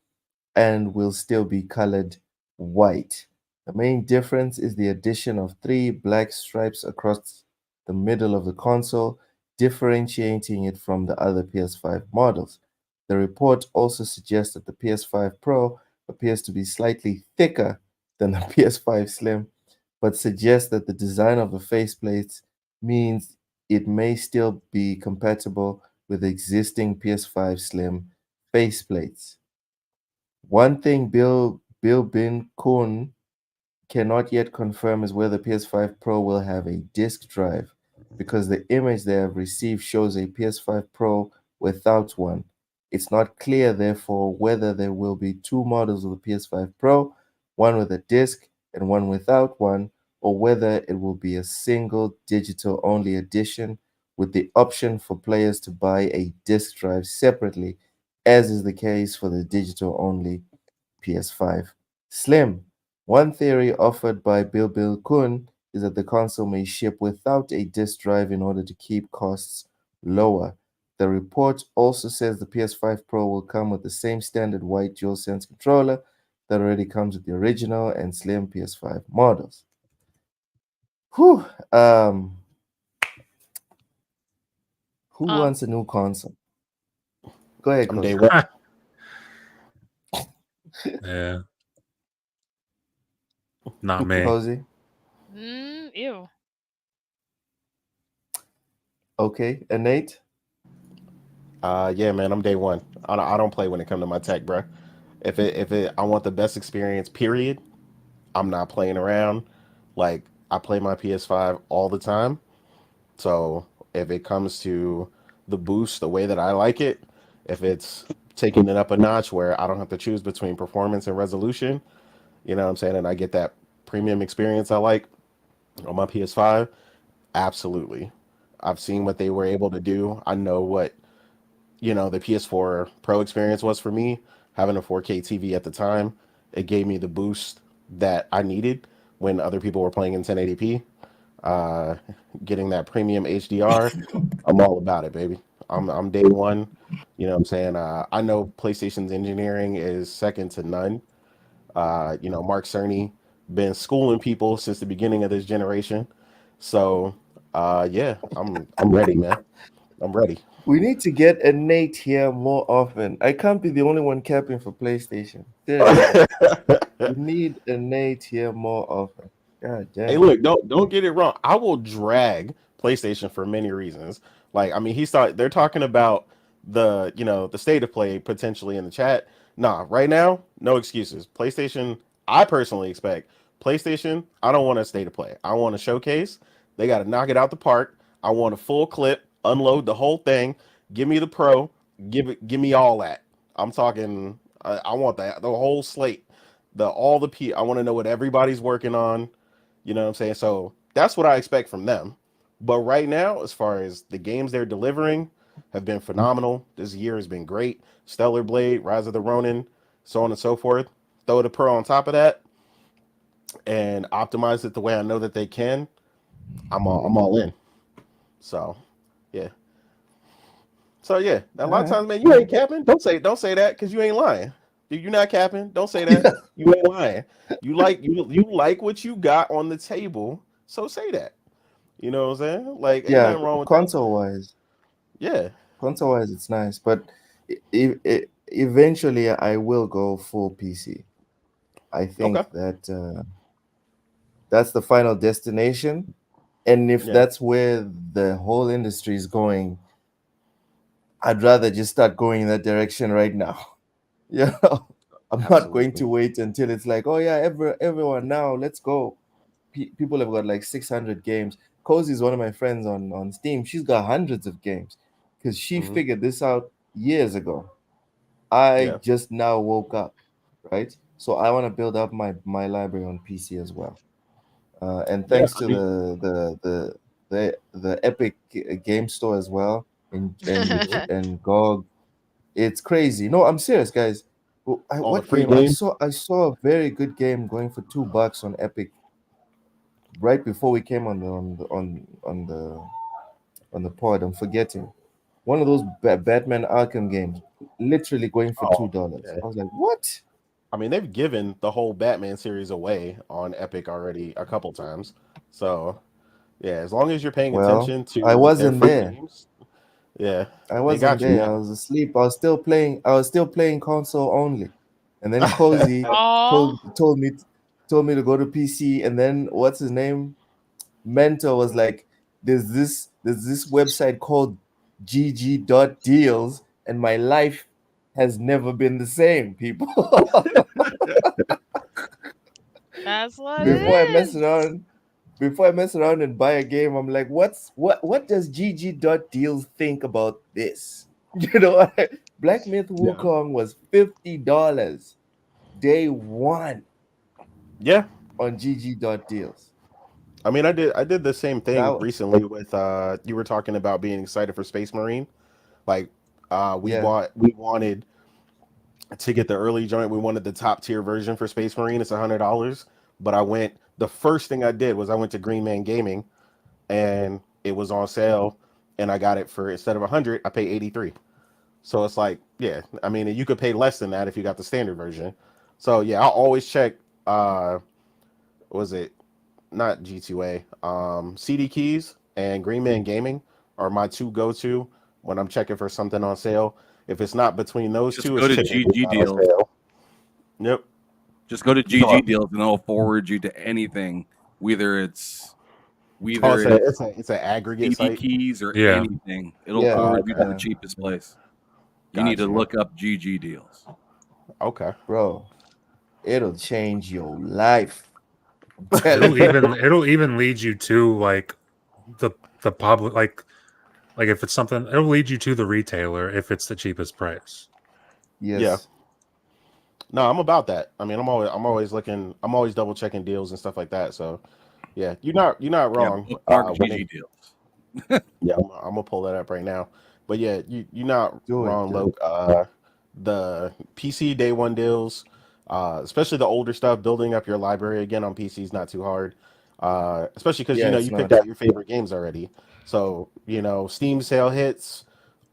and will still be colored white. The main difference is the addition of three black stripes across the middle of the console, differentiating it from the other PS5 models. The report also suggests that the PS5 Pro appears to be slightly thicker than the PS5 Slim, but suggests that the design of the faceplates means it may still be compatible with existing PS5 Slim faceplates. One thing Bill Bin Kun cannot yet confirm is whether PS5 Pro will have a disk drive, because the image they have received shows a PS5 Pro without one. It's not clear, therefore, whether there will be two models of the PS5 Pro, one with a disk and one without one, or whether it will be a single digital only edition with the option for players to buy a disk drive separately, as is the case for the digital only PS5 Slim. One theory offered by Bill Kun is that the console may ship without a disk drive in order to keep costs lower. The report also says the PS5 Pro will come with the same standard white DualSense controller that already comes with the original and Slim PS5 models. Whew. Who Um, wants a new console? Go ahead, I'm day Cozy. one. Yeah, not me. Cozy. ew. Okay. And Nate? Yeah, man, I'm day one. I don't play when it comes to my tech, bro. If it, I want the best experience. Period. I'm not playing around. Like I play my PS5 all the time. So if it comes to the boost, the way that I like it, if it's taking it up a notch where I don't have to choose between performance and resolution, you know what I'm saying, and I get that premium experience I like on my PS5, absolutely. I've seen what they were able to do. I know what, the PS4 Pro experience was for me. Having a 4K TV at the time, it gave me the boost that I needed when other people were playing in 1080p. Uh, Getting that premium HDR, I'm all about it, baby. I'm day one. You know what I'm saying? I know PlayStation's engineering is second to none. Mark Cerny been schooling people since the beginning of this generation. So, yeah, I'm ready, man. I'm ready. We need to get a Nate here more often. I can't be the only one capping for PlayStation. Seriously. We need a Nate here more often. God Hey, damn. look, don't get it wrong. I will drag PlayStation for many reasons. Like, I mean, they're talking about the state of play potentially in the chat. Nah, right now, no excuses. PlayStation, I personally expect PlayStation, I don't want a state of play. I want a showcase. They got to knock it out the park. I want a full clip, unload the whole thing. Give me the pro. Give me all that. I'm talking. I want that the whole slate. I want to know what everybody's working on. You know what I'm saying? So that's what I expect from them. But right now, as far as the games they're delivering, have been phenomenal. This year has been great. Stellar Blade, Rise of the Ronin, so on and so forth. Throw the Pro on top of that. and optimize it the way I know that they can, I'm all in. So yeah. So yeah, a All lot of right. times, man, you ain't capping. Don't say that because you ain't lying. You not capping. Don't say that. You ain't lying. You like what you got on the table. So say that. You know what I'm saying? Like ain't Yeah, nothing wrong with that. console wise, Yeah. it's nice, but eventually I will go full PC. I Okay. think that that's the final destination, and if Yeah. that's where the whole industry is going, I'd rather just start going in that direction right now. Yeah, I'm not going Absolutely. to wait until it's like, oh yeah, everyone now, let's go. People have got like 600 games. Cozy is one of my friends on Steam. She's got hundreds of games because she Hmm. figured this out years ago. I Yeah. just now woke up, right? So I want to build up my library on PC as well. And Yeah. thanks I to mean. the Epic Game Store as well, Mhm. and GOG, it's crazy. No, I'm serious, guys. All the What free game games. I saw a very good game going for $2 on Epic right before we came on the pod. I'm forgetting one of those Batman Arkham games, literally going for Oh $2. yeah. I was like, what? I mean, they've given the whole Batman series away on Epic already a couple times. So yeah, as long as you're paying Well, attention I to their wasn't free there. games, yeah, I they wasn't got you there. I now. was asleep. I was still playing. I was still playing console only. And then Cozy Oh, told me to go to PC. And then what's his name? Mentor was like, there's this website called GG.deals, and my life has never been the same, people. that's what it before I mess is. around, before I mess around and buy a game, I'm like, what does GG.deals think about this? You know, Black Myth Yeah, Wukong was $50 day one yeah. on GG.deals. I mean, I did the same thing That recently with you were talking about being excited for Space Marine. Like yeah, we wanted to get the early joint. We wanted the top tier version for Space Marine. It's $100. But I went the first thing I did was I went to Green Man Gaming and it was on sale and I got it for instead of 100, I pay 83. So it's like, yeah, I mean, you could pay less than that if you got the standard version. So yeah, I'll always check was it not G2A, CD Keys and Green Man Gaming are my two go-to when I'm checking for something on sale. If it's not between those Just two, go it's to typically GG not on deals. sale. Yep. Just go to So, GG deals and they'll forward you to anything, whether it's oh, whether it's it's an aggregate CD site. keys or Yeah. anything. It'll yeah, forward you to the Okay, cheapest place. You need to got you. look up GG deals. Okay. bro, it'll change your life. I'm telling It'll you. even lead you to like the the public like if it's something it'll lead you to the retailer if it's the cheapest price. Yeah. Yes, No, I'm about that. I mean, I'm always looking. I'm always double checking deals and stuff like that. So yeah, you're not Yeah, wrong. bookmark When GG it deals. Yeah, I'm gonna pull that up right now. But yeah, you're not do it, wrong, do it. Loke. The PC day one deals, especially the older stuff, building up your library again on PC is not too hard. Especially because Yeah, it's you picked not. out your favorite games already. So Steam sale hits,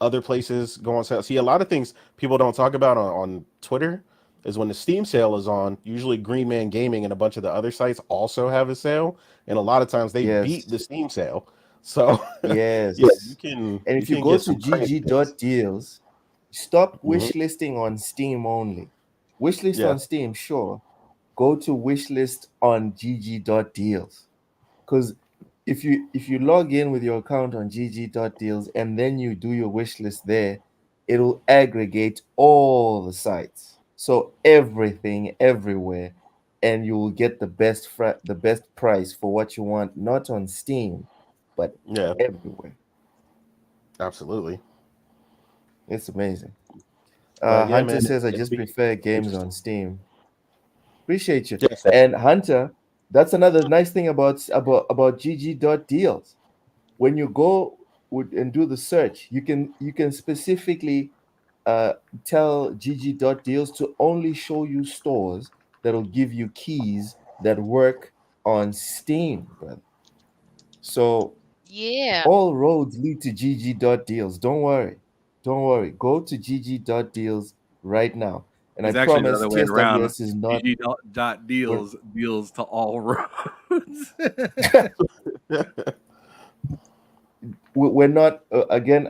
other places go on sale. See, a lot of things people don't talk about on Twitter is when the Steam sale is on. Usually, Green Man Gaming and a bunch of the other sites also have a sale, and a lot of times they beat Yes, the Steam sale. So yeah, yes. And you if you can go get to some crazy deals. GG.deals, stop Hmm. wish listing on Steam only. Wish list Yeah, on Steam, sure. Go to wish list on GG.deals. Because if you log in with your account on GG.deals and then you do your wish list there, it'll aggregate all the sites. So everything everywhere, and you will get the best price for what you want, not on Steam, but yeah, everywhere. absolutely. It's amazing. But yeah, Hunter man, says I it'll just be prefer it'll be games on interesting. Steam. Appreciate you. Yes. And Hunter, that's another nice thing about GG.deals. When you go and do the search, you can specifically uh, tell GG.deals to only show you stores that'll give you keys that work on Steam, brother. So Yeah. all roads lead to GG.deals. Don't worry. Don't worry. Go to GG.deals right now. And I It's actually the promise other way around. TSWS is not. GG we're- deals to all roads. we're not, again,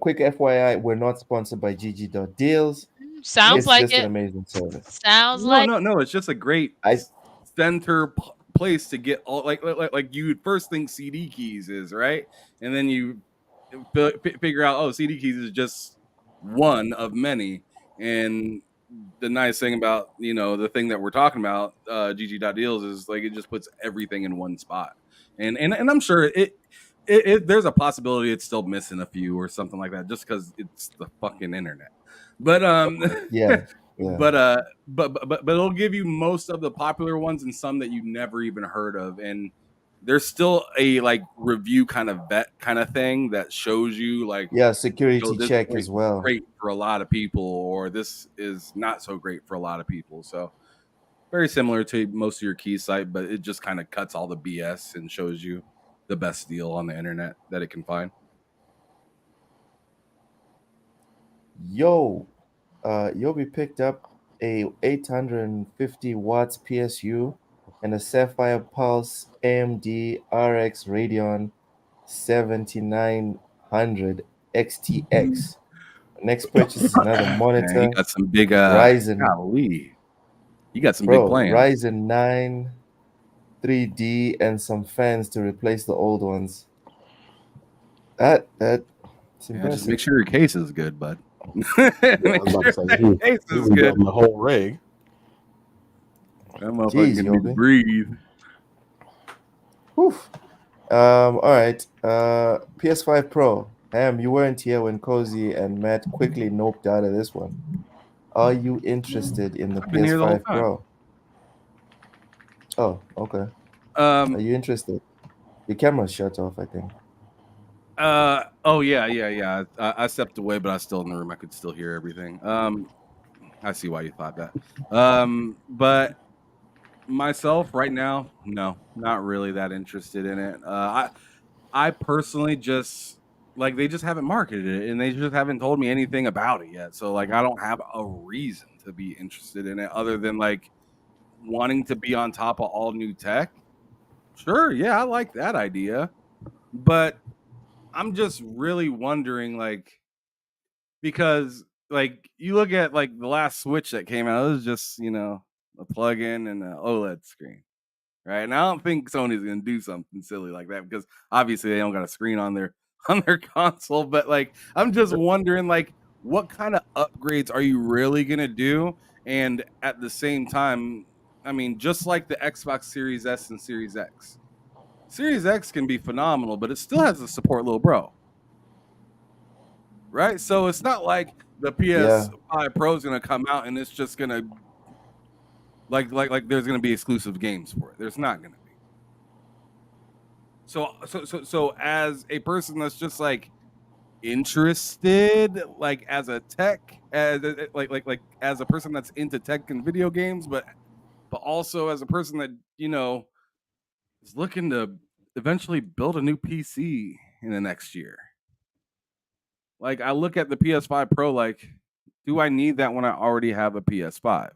quick FYI, we're not sponsored by GG.deals. Sounds It's like just an it. amazing service. Sounds No, like no, no. It's just a great I center place to get all like you would first think CD keys is right, and then you figure out CD keys is just one of many. And the nice thing about the thing that we're talking about, GG.deals, is like it just puts everything in one spot. And I'm sure there's a possibility it's still missing a few or something like that, just because it's the fucking internet. But yeah, yeah. but it'll give you most of the popular ones and some that you never even heard of. And there's still a like review kind of vet kind of thing that shows you like, Yeah, security this check is as well. great for a lot of people, or this is not so great for a lot of people. So very similar to most of your key site, but it just kind of cuts all the BS and shows you the best deal on the internet that it can find. Yo, Yobi picked up a 850 watts PSU and a Sapphire Pulse AMD RX Radeon 7900 XTX. Next purchase is another Man, monitor. you got some big Ryzen, golly. You got some big bro, plans. Ryzen 9 3D and some fans to replace the old ones. That's impressive. Just make sure your case is good, bud. I was about to say, he case is was good. building the whole rig. That motherfucker Jeez, can need to Yobi. breathe. Whew. All right. PS5 Pro. You weren't here when Cozy and Matt quickly noped out of this one. Are you interested in the I've been here the whole PS5 time. Pro? Oh, okay. Are Um. you interested? Your camera's shut off, I think. Oh yeah. I stepped away, but I was still in the room. I could still hear everything. I see why you thought that. But myself right now, no, not really that interested in it. I personally just like they just haven't marketed it and they just haven't told me anything about it yet. So like I don't have a reason to be interested in it other than like wanting to be on top of all new tech. Sure, yeah, I like that idea. But I'm just really wondering like because like you look at like the last Switch that came out, it was just, a plug-in and an OLED screen. Right. And I don't think Sony's gonna do something silly like that because obviously they don't got a screen on their on their console. But like I'm just wondering like what kind of upgrades are you really gonna do? And at the same time, I mean, just like the Xbox Series S and Series X. Series X can be phenomenal, but it still has to support little bro. Right? So it's not like the PS5 Pro is gonna come out and it's just gonna like there's gonna be exclusive games for it. There's not gonna be. So as a person that's just like interested, like as a tech, as like as a person that's into tech and video games, but also as a person that is looking to eventually build a new PC in the next year. Like I look at the PS5 Pro, like, do I need that when I already have a PS5?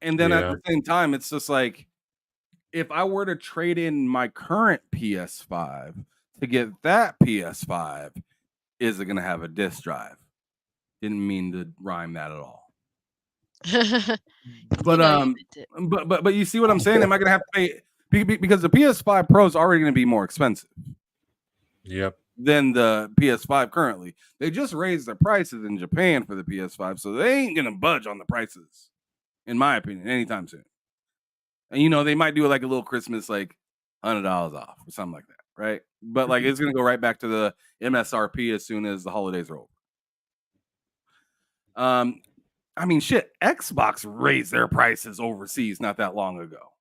And then at the same time, it's just like, if I were to trade in my current PS5 to get that PS5, is it going to have a disk drive? Didn't mean to rhyme that at all. But you see what I'm saying? Am I going to have to pay because the PS5 Pro is already going to be more expensive? Yep. Than the PS5 currently. They just raised their prices in Japan for the PS5, so they ain't going to budge on the prices, in my opinion, anytime soon. And they might do like a little Christmas like $100 off or something like that, right? But like it's gonna go right back to the MSRP as soon as the holidays are over. I mean, shit, Xbox raised their prices overseas not that long ago,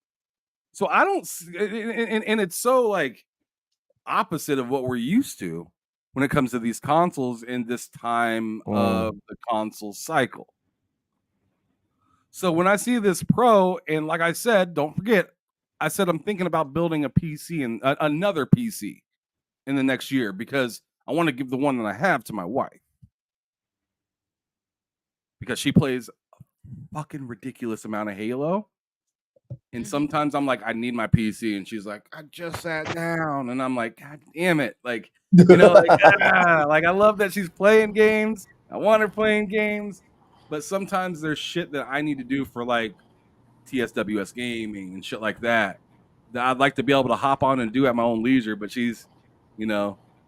so I don't, and it's so like opposite of what we're used to when it comes to these consoles in this time of the console cycle. So when I see this Pro, and like I said, don't forget, I said I'm thinking about building a PC and another PC in the next year because I want to give the one that I have to my wife because she plays a fucking ridiculous amount of Halo. And sometimes I'm like, I need my PC, and she's like, I just sat down, and I'm like, God damn it, like, like I love that she's playing games. I want her playing games, but sometimes there's shit that I need to do for like TSWS gaming and shit like that I'd like to be able to hop on and do at my own leisure. But she's,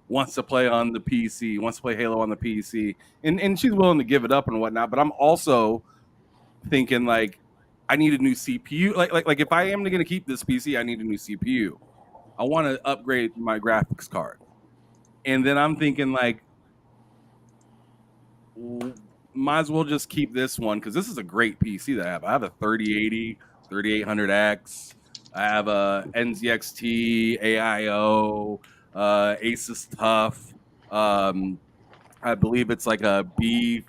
wants to play on the PC, wants to play Halo on the PC, and she's willing to give it up and whatnot. But I'm also thinking like I need a new CPU. Like if I am going to keep this PC, I need a new CPU. I want to upgrade my graphics card, and then I'm thinking like, might as well just keep this one because this is a great PC that I have. I have a 3080, 3800X. I have a NZXT, AIO, Asus TUF. I believe it's like a B50,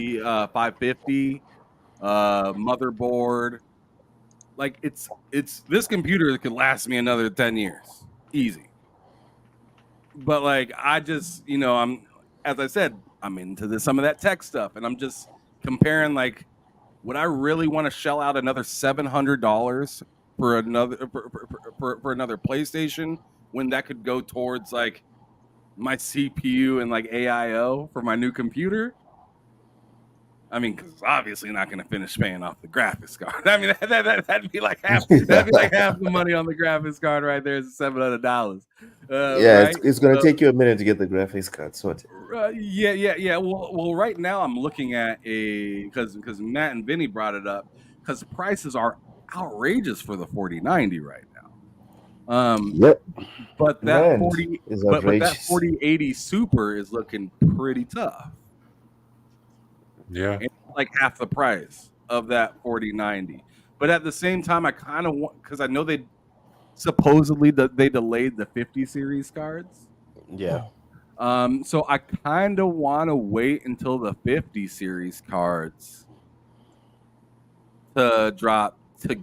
550 motherboard. Like it's this computer that could last me another 10 years, easy. But like I just, I'm, as I said, I'm into some of that tech stuff, and I'm just comparing like, would I really want to shell out another $700 for another for another PlayStation when that could go towards like my CPU and like AIO for my new computer? I mean, because it's obviously not going to finish paying off the graphics card. I mean, that'd be like half. That'd be like half the money on the graphics card right there is $700. Yeah, right? it's going to take you a minute to get the graphics card sorted. Yeah. Well, right now I'm looking at because Matt and Vinny brought it up because prices are outrageous for the 4090 right now. Yep. But that Man, 40, is but that outrageous. 4080 Super is looking pretty tough. Yeah. And it's like half the price of that 4090. But at the same time, I kind of want, because I know they supposedly they delayed the 50 series cards. Yeah. So I kind of want to wait until the 50 series cards to drop to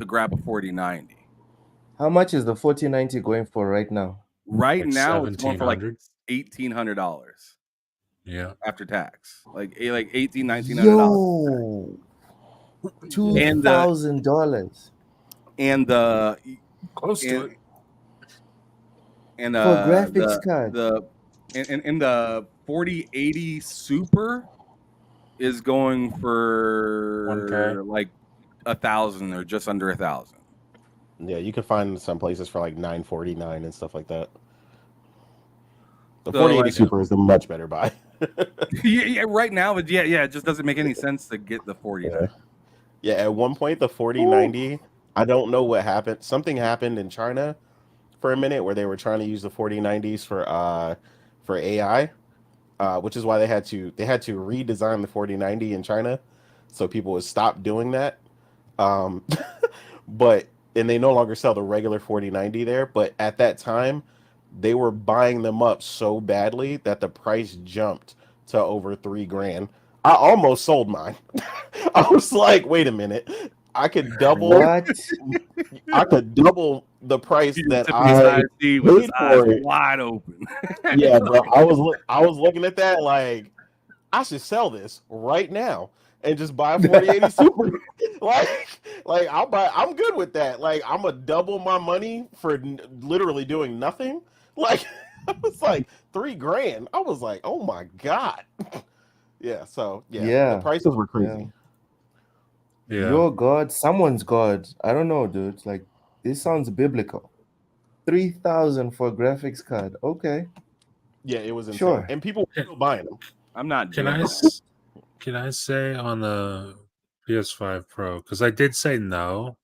grab a 4090. How much is the 4090 going for right now? Right Like now, it's going for like $1,700? $1,800. Yeah. After tax, like $1,800, $1,900. Yo, $2,000 And the Close to it. and for graphics card. the 4080 Super is going for 1K. like 1,000 or just under 1,000. Yeah, you can find some places for like $949 and stuff like that. The So, 4080 like, Super is a much better buy. yeah, right now, it just doesn't make any sense to get the 4090. Yeah, at one point the 4090, I don't know what happened. Something happened in China for a minute where they were trying to use the 4090s for AI, which is why they had to redesign the 4090 in China, so people would stop doing that. But they no longer sell the regular 4090 there. But at that time, they were buying them up so badly that the price jumped to over $3,000. I almost sold mine. I was like, wait a minute, I could double. What? I could double the price that I paid with his eyes for it. wide open. Yeah, bro. I was looking at that like I should sell this right now and just buy a 4080 Super. like I'm good with that. Like I'm gonna double my money for literally doing nothing. Like it was like $3,000. I was like, oh my god. Yeah. So Yeah. the prices were crazy. Yeah. Your God, someone's God. I don't know, dude. Like this sounds biblical. 3,000 for a graphics card. Okay. Yeah, it was insane. Sure. And people were still buying them. I'm not Can doing I that. can I say on the PS5 Pro, because I did say no,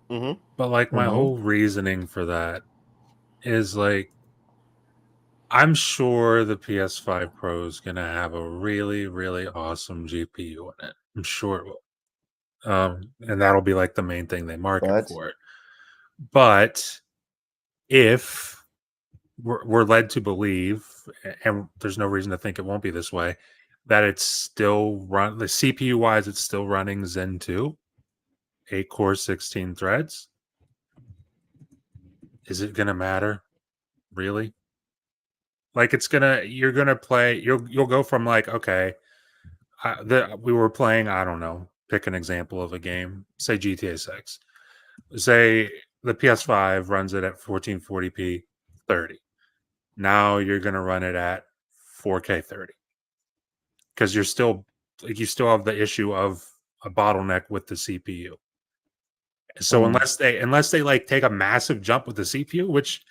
but like my whole reasoning for that is like I'm sure the PS5 Pro is gonna have a really, really awesome GPU in it. I'm sure it will. And that'll be like the main thing they market for it. But if we're led to believe, and there's no reason to think it won't be this way, that it's still the CPU wise, it's still running Zen 2, 8 core, 16 threads. Is it gonna matter? Really? Like you're gonna play. You'll go from like, okay, we were playing. I don't know. Pick an example of a game. Say GTA 6. Say the PS5 runs it at 1440p 30. Now you're gonna run it at 4K 30 because you still have the issue of a bottleneck with the CPU. So unless they like take a massive jump with the CPU, which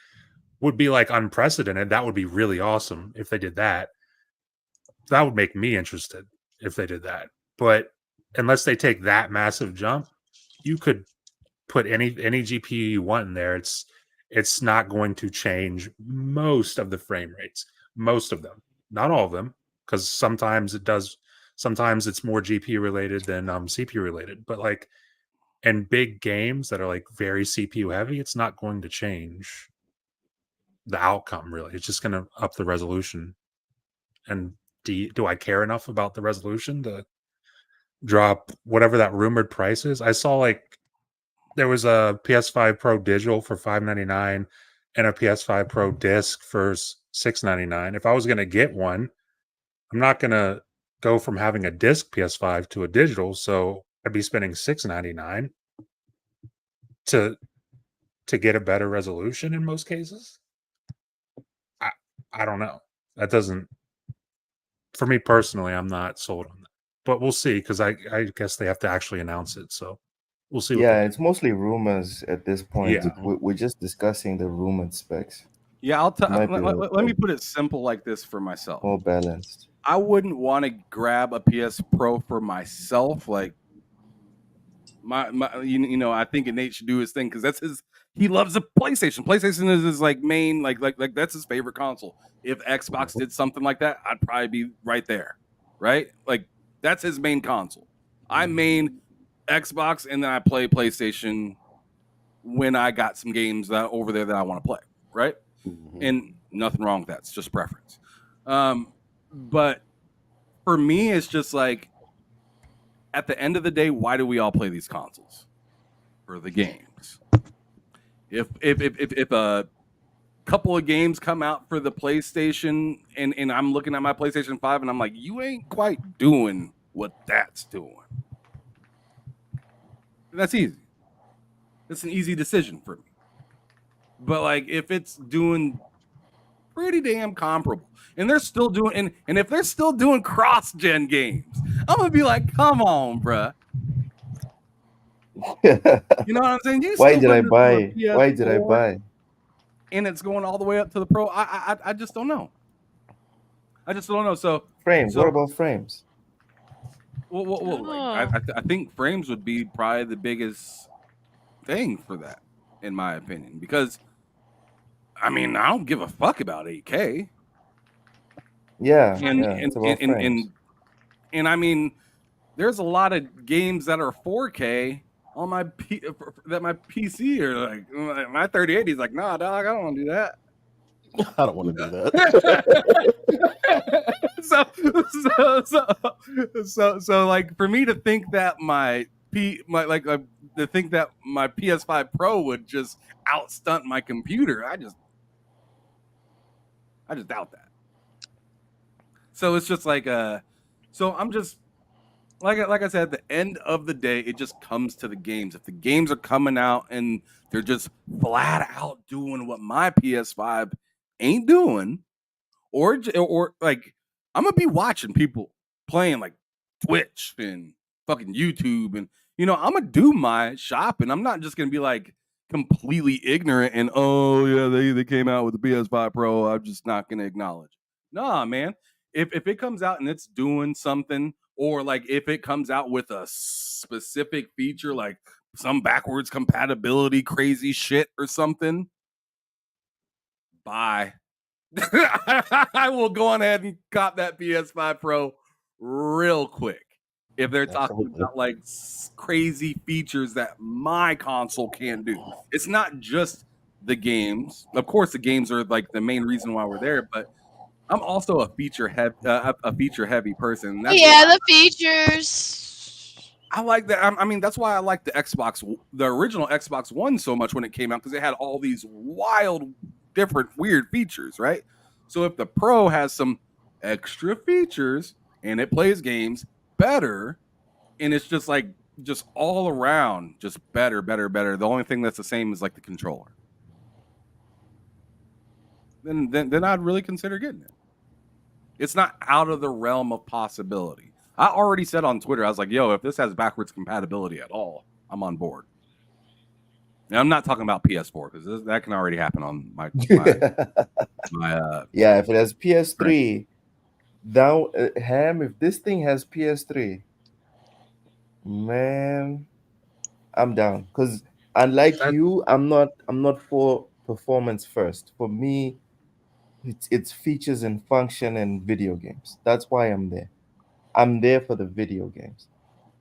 would be like unprecedented, that would be really awesome if they did that. That would make me interested if they did that. But unless they take that massive jump, you could put any GPU you want in there. It's not going to change most of the frame rates. Most of them, not all of them, because sometimes it does. Sometimes it's more GPU related than CPU related. But like in big games that are like very CPU heavy, it's not going to change the outcome really. It's just going to up the resolution. And do I care enough about the resolution to drop whatever that rumored price is? I saw like there was a PS5 Pro digital for $599 and a PS5 Pro disc for $699. If I was going to get one, I'm not going to go from having a disc PS5 to a digital, so I'd be spending $699 to get a better resolution in most cases. I don't know. That doesn't, for me personally, I'm not sold on that. But we'll see, because I guess they have to actually announce it. So we'll see. Yeah, it's mostly rumors at this point. Yeah. We're just discussing the rumored specs. Yeah, Might be let me put it simple like this for myself. more balanced. I wouldn't want to grab a PS Pro for myself. Like my I think Nate should do his thing because that's his. He loves the PlayStation. PlayStation is his like main like that's his favorite console. If Xbox did something like that, I'd probably be right there, right? Like that's his main console. I main Xbox and then I play PlayStation when I got some games that over there that I want to play, right? And nothing wrong with that. It's just preference. But for me, it's just like at the end of the day, why do we all play these consoles? For the games. If a couple of games come out for the PlayStation and I'm looking at my PlayStation 5 and I'm like, you ain't quite doing what that's doing. That's easy. That's an easy decision for me. But like if it's doing pretty damn comparable and they're still doing and if they're still doing cross-gen games, I'm gonna be like, come on, bruh. You know what I'm saying? Why did I buy? Why did I buy? And it's going all the way up to the Pro. I just don't know. I just don't know. So frames. What about frames? Well, like, I think frames would be probably the biggest thing for that, in my opinion, because I mean I don't give a fuck about 8K. Yeah, and I mean, there's a lot of games that are 4K on my that my PC are like my 3080 is like, nah, dog, I don't want to do that. I don't want to do that. so like for me to think that my PS5 Pro would just outstunt my computer, I just doubt that. So it's just like so I'm just like I said, at the end of the day, it just comes to the games. If the games are coming out and they're just flat out doing what my PS5 ain't doing, or like I'm gonna be watching people playing like Twitch and fucking YouTube, and I'm gonna do my shopping. I'm not just gonna be like completely ignorant and oh yeah, they came out with the PS5 Pro. I'm just not gonna acknowledge. Nah, man. If it comes out and it's doing something, or like if it comes out with a specific feature, like some backwards compatibility crazy shit or something, bye. I will go on ahead and cop that PS5 Pro real quick. If they're talking about like crazy features that my console can't do. It's not just the games. Of course, the games are like the main reason why we're there, but I'm also a feature heavy person. And that's Yeah, why the features. I like that. I mean, that's why I like the original Xbox One so much when it came out because it had all these wild, different, weird features, right? So if the Pro has some extra features and it plays games better, and it's just all around, just better, better, better. The only thing that's the same is like the controller. Then I'd really consider getting it. It's not out of the realm of possibility. I already said on Twitter, I was like, yo, if this has backwards compatibility at all, I'm on board. And I'm not talking about PS4 because that can already happen on my Yeah, if it has PS3, now Ham, if this thing has PS3, man, I'm down. Because unlike That you, I'm not for performance first. For me, it's features and function and video games. That's why I'm there. I'm there for the video games.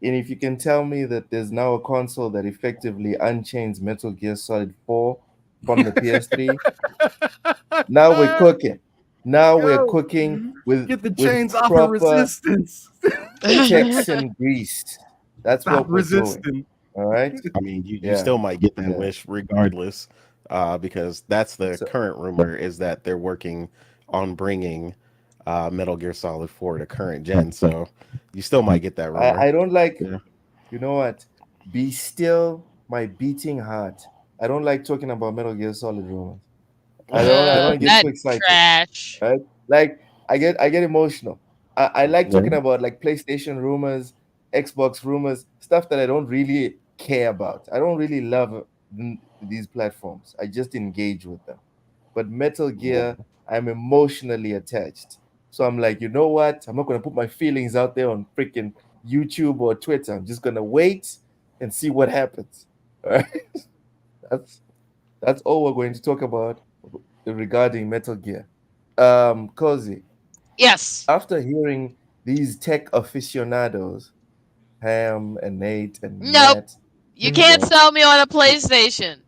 And if you can tell me that there's now a console that effectively unchains Metal Gear Solid 4 from the PS3, now we're cooking. Now we're Yo, cooking with get the with chains off of proper resistance. checks and grease. That's Stop what we're doing. resisting. All right. I mean, you Yeah. still might get that Yeah. wish regardless, because that's the So current rumor is that they're working on bringing Metal Gear Solid 4 to current gen. So you still might get that rumor. I don't like, Yeah. you know what? Be still my beating heart. I don't like talking about Metal Gear Solid rumors. I don't get That too excited. trash. Right? Like I get emotional. I like Yeah. talking about like PlayStation rumors, Xbox rumors, stuff that I don't really care about. I don't really love these platforms. I just engage with them. But Metal Gear, I'm emotionally attached. So I'm like, you know what? I'm not gonna put my feelings out there on freaking YouTube or Twitter. I'm just gonna wait and see what happens. All right? That's that's all we're going to talk about regarding Metal Gear. Cozy, Yes. after hearing these tech aficionados, Ham and Nate and Nope. Matt, You you can't know, sell me on a PlayStation.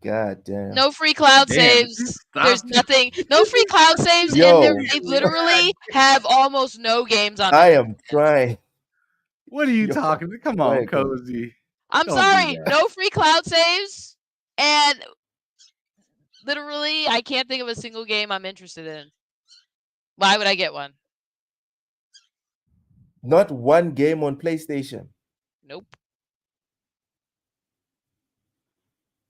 god damn. No free cloud Damn, did you saves. There's stop? nothing. No free cloud saves, and Yo, they literally have almost no games on I Metal am trying. What are you Yo, talking? Come go on, ahead, Cozy. Cozy. I'm Don't do sorry, that. no free cloud saves, and literally, I can't think of a single game I'm interested in. Why would I get one? Not one game on PlayStation. Nope.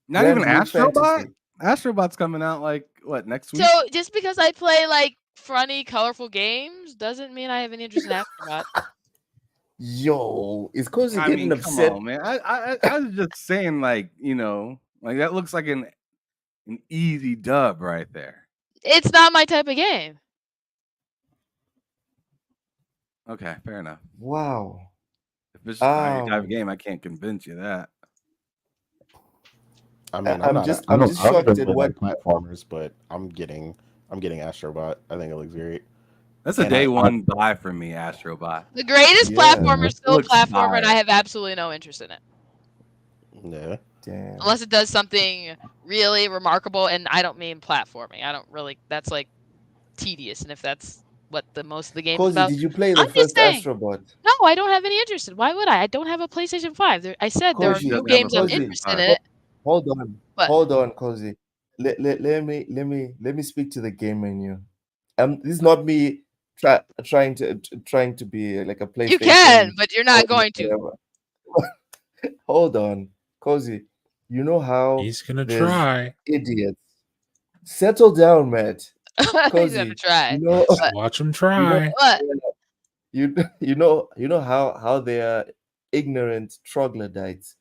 Not even Grand Blue Astrobot. Fantasy. Astrobot's coming out like what next So week? just because I play like funny, colorful games doesn't mean I have any interest in Astrobot. Yo, is Cozy I getting mean, come upset? on, man. I was just saying, like like that looks like an easy dub right there. It's not my type of game. Okay, fair enough. Wow. If it's just not your type of Um, game, I can't convince you that. I I, mean, I'm just I I'm just don't shocked even at really what. like platformers, but I'm getting Astrobot. I think it looks great. That's a And day I one buy for me, Astrobot. The greatest Yeah, platformer yeah, is It still a looks platformer, and I fire. have absolutely no interest in it. yeah. damn. Unless it does something really remarkable, and I don't mean platforming. I don't really. That's like tedious, and if that's what the most of the game is Cozy, about, did you play the I'm just first saying. Astrobot? No, I don't have any interest in. Why would I? I don't have a PlayStation 5. I said there Yeah, are she no Cozy, doesn't have a games I'm Cozy, interested PS5. in ho- it. hold on, But hold on, Cozy. Let me speak to the game menu. This is not me trying to be like a you can, PlayStation but you're or not going to. whatever. Hold on, Cozy. You know how he's gonna there's try. idiots. Settle down, Matt. He's gonna Cozy. try. You know, Just But watch him you know, try. what? you know how they are ignorant troglodytes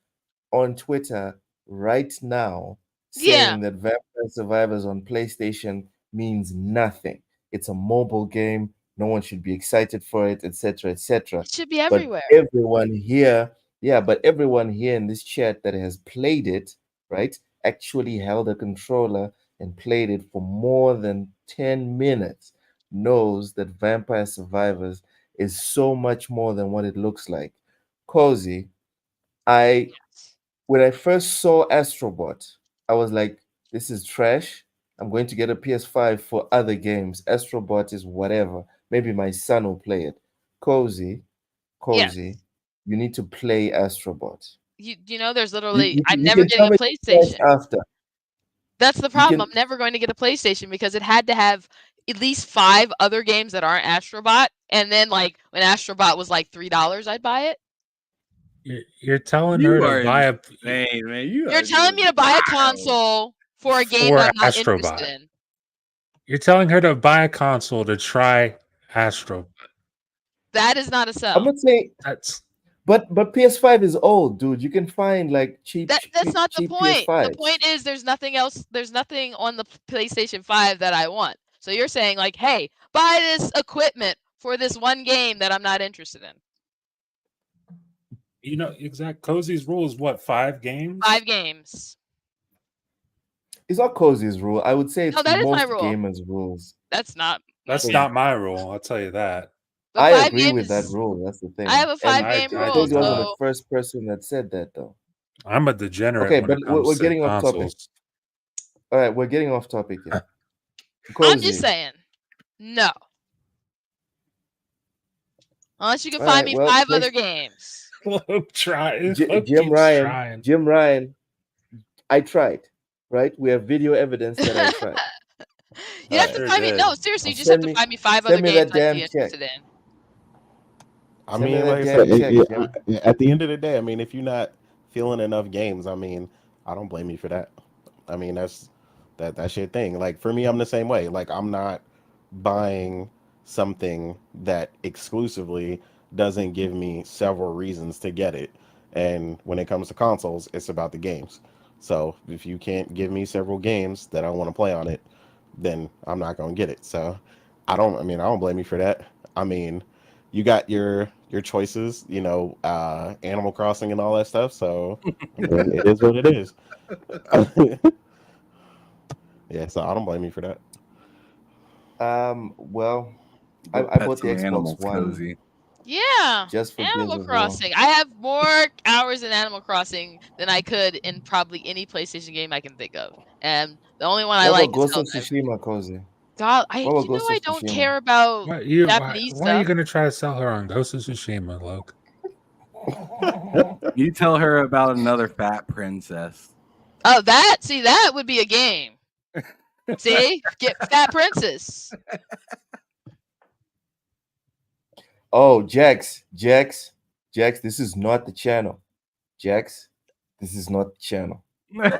on Twitter right now Yeah, saying that Vampire Survivors on PlayStation means nothing. It's a mobile game. No one should be excited for it, etc., etc. it should be But everywhere. everyone here, yeah, but everyone here in this chat that has played it, right, actually held a controller and played it for more than 10 minutes knows that Vampire Survivors is so much more than what it looks like. Cozy, I when I first saw Astrobot, I was like, this is trash. I'm going to get a PS5 for other games. Astrobot is whatever. Maybe my son will play it. Cozy, Yes. you need to play Astrobot. You know, there's You, literally you, I'm you never can getting tell a me the price PlayStation. after. That's the You problem. can. I'm never going to get a PlayStation because it had to have at least 5 other games that aren't Astrobot, and then like when Astrobot was like $3, I'd buy it. You're telling You her to are buy a insane, man. You're telling me to buy a console for a game for that I'm not Astrobot. interested in. You're telling her to buy a console to try Astro. That is not a I'm sell. not saying, That's but PS5 is old, dude. You can find like cheap That's not the point. The PS5s. point is there's nothing else. There's nothing on the PlayStation 5 that I want. So you're saying like, hey, buy this equipment for this one game that I'm not interested in. you know exact Cozy's rule is what 5 games? 5 games. It's not Cozy's rule. I would say it's No, that is my most rule. gamers' rules. That's not. That's So not my rule. I'll tell you that. But I 5 agree with that games. rule. That's the thing. I have a 5 And game I rule. do Cozy wasn't the So first person that said that, though. I'm a degenerate Okay, when but it we're comes to getting off topic. consoles. All right, we're getting off topic here. I'm just Cozy. saying, no. Unless you can All find right, me well, 5 other games. Look, try. Jim Keeps Ryan. trying. Jim Ryan. I tried. Right? We have video evidence that I tried. You have Alright. to find me. Sure No, did. seriously, you Now just have send to me- find me 5 send other me games that I'd be damn check. interested in. I Send me mean, that like I damn said, check, Jim. at the end of the day, I mean, if you're not feeling enough games, I mean, I don't blame you for that. I mean, that's your thing. Like for me, I'm the same way. Like I'm not buying something that exclusively doesn't give me several reasons to get it. And when it comes to consoles, it's about the games. So if you can't give me several games that I want to play on it, then I'm not going to get it. So I mean, I don't blame you for that. I mean, you got your choices, Animal Crossing and all that stuff. So I mean, it is what it is. Yeah, so I don't blame you for that. Well, Go I pet bought the some Xbox animals, One Cozy. Yeah, just for Gears Animal of War. Crossing. I have more hours in Animal Crossing than I could in probably any PlayStation game I can think of. And the only one I What like about is Ghost of Helldive. Tsushima, Cozy? God, What about you know Ghost I of don't Tsushima? care about Why Japanese are you stuff. gonna try to sell her on Ghost of Tsushima, Luke? You tell her about another fat princess. Oh, that would be a game. See, get Fat Princess. Oh, Jax, this is not the channel. Jax, this is not the channel.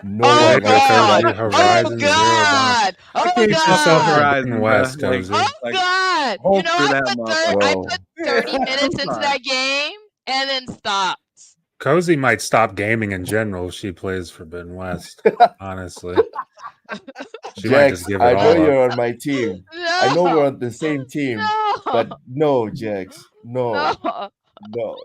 No Oh one has God! Cozy, Oh Horizon Zero Dawn. God! I Oh can't just sell God! Horizon, Forbidden bruh. West, Cozy. Oh God! You know, Holster I that put motherfucker. 30 minutes I'm into sorry. that game and then stopped. Cozy might stop gaming in general if she plays Forbidden West. Honestly, she might just Jax, give it I know all up. you're on my team. I know we're No, on the same team, no, but no, Jax, no, no.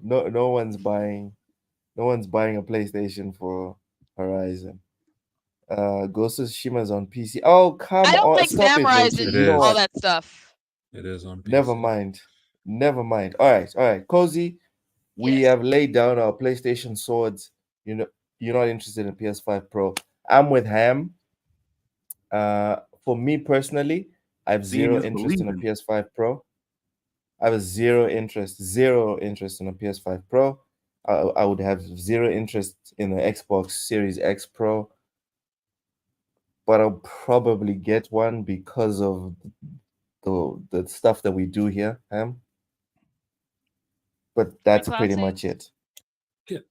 no one's buying a PlayStation for Horizon. Ghost of Tsushima's on PC. Oh, come I don't on, like stop it, samurais Richie. It and You know is. all what? that stuff. It is on PC. Never mind. All right, Cozy. We Yes. have laid down our PlayStation swords. You're not interested in PS5 Pro. I'm with Ham. For me personally, I have Seeing zero is interest in a believing. PS5 Pro. I have zero interest in a PS5 Pro. I would have zero interest in the Xbox Series X Pro, but I'll probably get one because of the stuff that we do here, Ham. But that's pretty Classy? much it.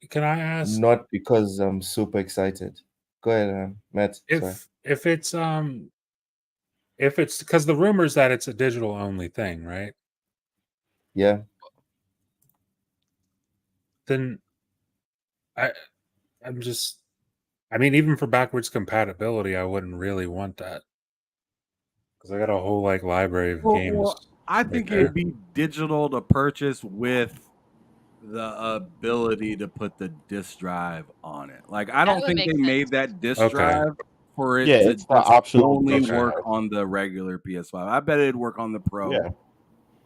Can I ask Not because I'm super excited. Go ahead, Matt. Sorry. if it's because the rumors that it's a digital only thing, right? Yeah. Then I mean, even for backwards compatibility, I wouldn't really want that because I got a whole library of games. Well, I right think there. it'd be digital to purchase with the ability to put the disk drive on it. Like I don't would think make they sense. made that disk Okay. drive for it Yeah, to it's the just optional only disk work drive. on the regular PS5. I bet it'd work on the Pro. Yeah.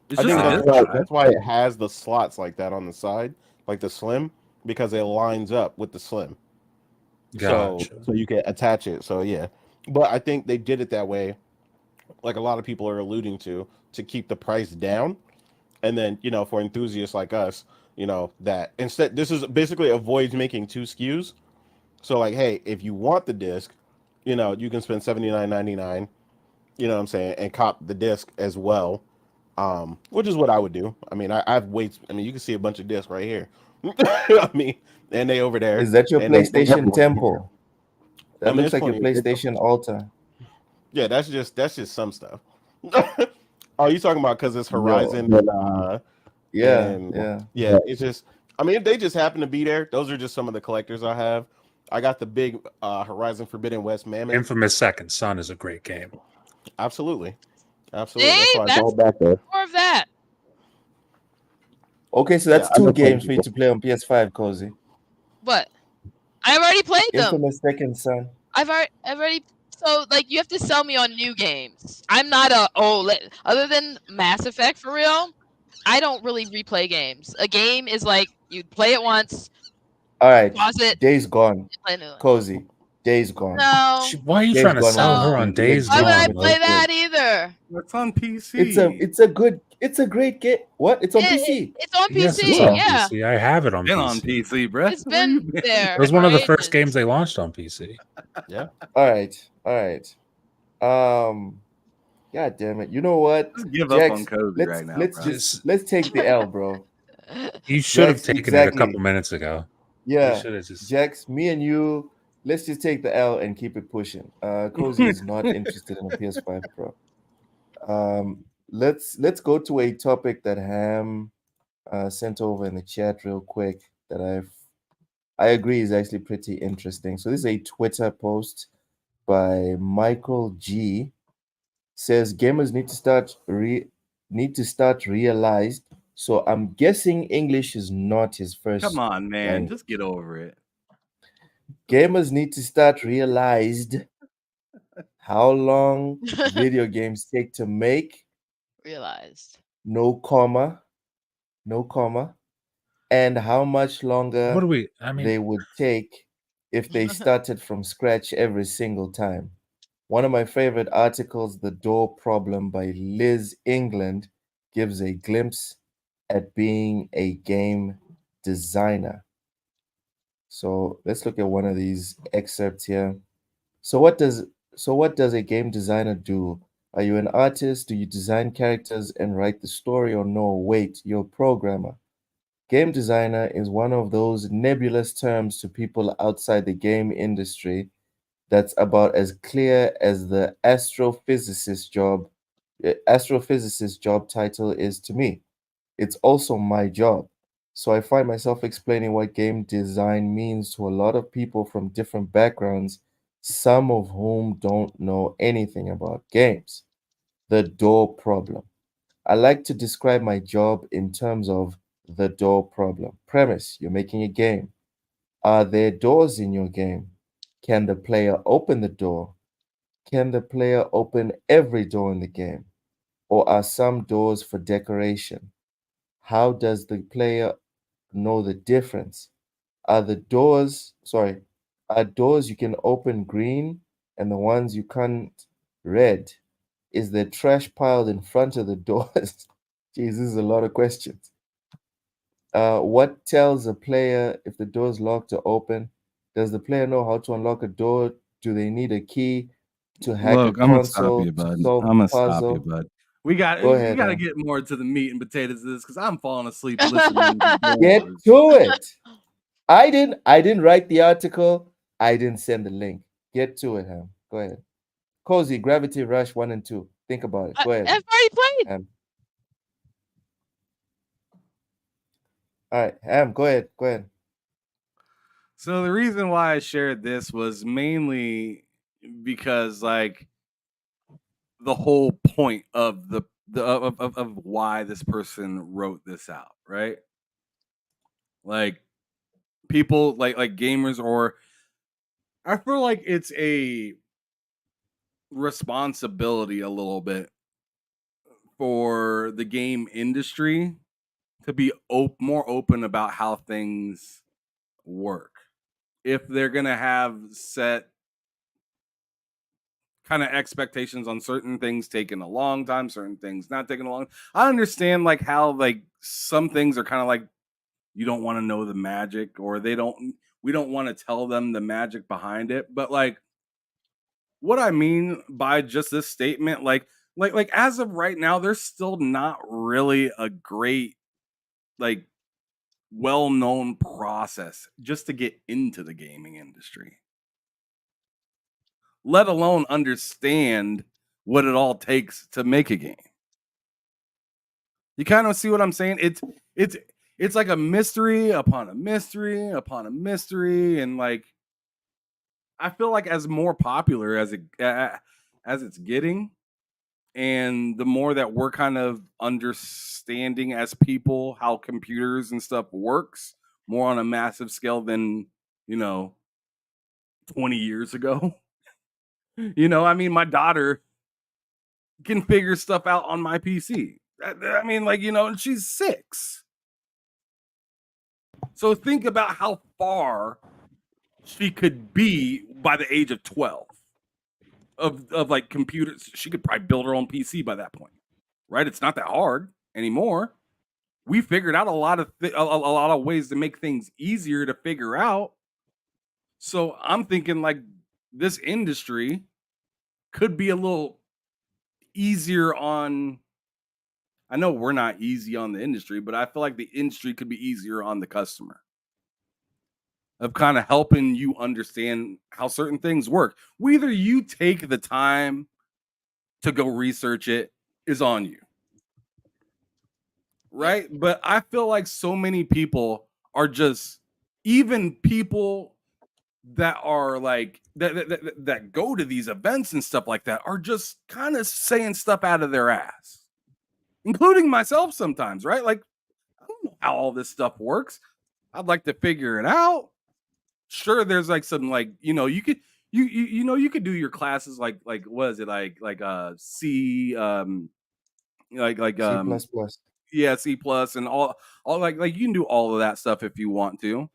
It's I just think a that's disk why, drive. that's why it has the slots like that on the side, like the Slim, because it lines up with the Slim. Gotcha. So you can attach it. So yeah, But I think they did it that way, like a lot of people are alluding to keep the price down. And then, for enthusiasts like us, that instead, this is basically avoids making two SKUs. So, like, hey, if you want the disc, you can spend $79.99, what I'm saying, and cop the disc as well. Which is what I would do. I mean, I've wait. I mean, you can see a bunch of discs right here. I mean, and they over there, Is that your and they, PlayStation Temple? I That mean, looks it's like your plenty. PlayStation altar. Yeah, that's just some stuff. Oh, you talking about because it's Yo. Horizon Yeah, and yeah. yeah, it's just. I mean, they just happen to be there. Those are just some of the collectors I have. I got the big Horizon Forbidden West Mammoth. Infamous Second Son is a great game. Absolutely, absolutely. That's See, why I go that's back there. more of that. Okay, so Yeah, that's I two know plenty games of for you people. to play on PS5, Cozy. What? I've already played them. Infamous Second Son. I've already. So like, you have to sell me on new games. I'm not other than Mass Effect for real. I don't really replay games. A game is like you play it once, All right, pause it, Days Gone. and play a new one. Cozy. Days Gone. No, Why are you Days trying to Gone sell was her on no. Days Why would I Gone, legitimately play Luke? good. that either? It's on It's a PC. it's a great game. What? It's on PC. It's on Yes, it's PC. Yeah. on Yeah, PC. I have it on Been on PC. PC, bruh. it's Where you been been? It there was for one of the first ages. games they launched on PC. Yeah, All right. All right. God damn it. You know what? Just give up on Jax, Cozy right now, bro. let's take the L, bro. You should have Jax, taken it a couple exactly. minutes ago. You Yeah. should have just. Jax, me and you, let's just take the L and keep it pushing. Cozy is not interested in a PS5 Pro. Let's go to a topic that Ham sent over in the chat real quick that I agree is actually pretty interesting. So this is a Twitter post by Michael G. Says gamers need to start realized. So I'm guessing English is not his first Come on, man. language. Just get over it. Gamers need to start realized how long video games take to make, Realized. no comma, no comma, and how much What longer do we? I mean, they would take if they started from scratch every single time. One of my favorite articles, The Door Problem by Liz England, gives a glimpse at being a game designer. So let's look at one of these excerpts here. So what does a game designer do? Are you an artist? Do you design characters and write the story, or no? Wait, you're a programmer. Game designer is one of those nebulous terms to people outside the game industry that's about as clear as the astrophysicist job title is to me. It's also my job. So I find myself explaining what game design means to a lot of people from different backgrounds, some of whom don't know anything about games. The door problem. I like to describe my job in terms of the door problem. Premise: you're making a game. Are there doors in your game? Can the player open the door? Can the player open every door in the game? Or are some doors for decoration? How does the player know the difference? Are the doors, sorry, are doors you can open green and the ones you can't red? Is there trash piled in front of the doors? Jeez, this is a lot of questions. What tells a player if the door is locked or open? Does the player know how to unlock a door? Do they need a key to hack a Look, I'm gonna stop console you, to bud. solve I'm a gonna stop you, puzzle? bud. We got Go we ahead, got to Ham. get more to the meat and potatoes of this because I'm falling asleep listening to Get doors. to it. I didn't write the article. I didn't send the link. Get to it, Ham. Go ahead. Cozy, Gravity Rush 1 and 2. Think about it. Go I've ahead, already played. Ham. All right, Ham, go ahead. Go ahead. So the reason why I shared this was mainly because like the whole point of of why this person wrote this out, right? Like people like gamers, or I feel like it's a responsibility a little bit for the game industry to be more open about how things work. If they're gonna have set kind of expectations on certain things taking a long time, certain things not taking a long. I understand like how like some things are kind of like you don't want to know the magic, or we don't want to tell them the magic behind it. But like what I mean by just this statement, like as of right now, there's still not really a great like well-known process just to get into the gaming industry, let alone understand what it all takes to make a game. You kind of see what I'm saying? It's like a mystery upon a mystery upon a mystery, and like I feel like as more popular as it's getting, and the more that we're kind of understanding as people how computers and stuff works more on a massive scale than 20 years ago. I mean, my daughter can figure stuff out on my PC. I mean, like, she's 6. So think about how far she could be by the age of 12 of like computers. She could probably build her own PC by that point, right? It's not that hard anymore. We figured out a lot of a lot of ways to make things easier to figure out. So I'm thinking like this industry could be a little easier on. I know we're not easy on the industry, but I feel like the industry could be easier on the customer, of kind of helping you understand how certain things work. Whether you take the time to go research it is on you. Right? But I feel like so many people are just, even people that are like that go to these events and stuff like that, are just kind of saying stuff out of their ass, including myself sometimes, right? Like, I don't know how all this stuff works. I'd like to figure it out. Sure, there's like some like you could you could do your classes like what is it like C C plus plus. yeah, C plus and all like you can do all of that stuff if you want to.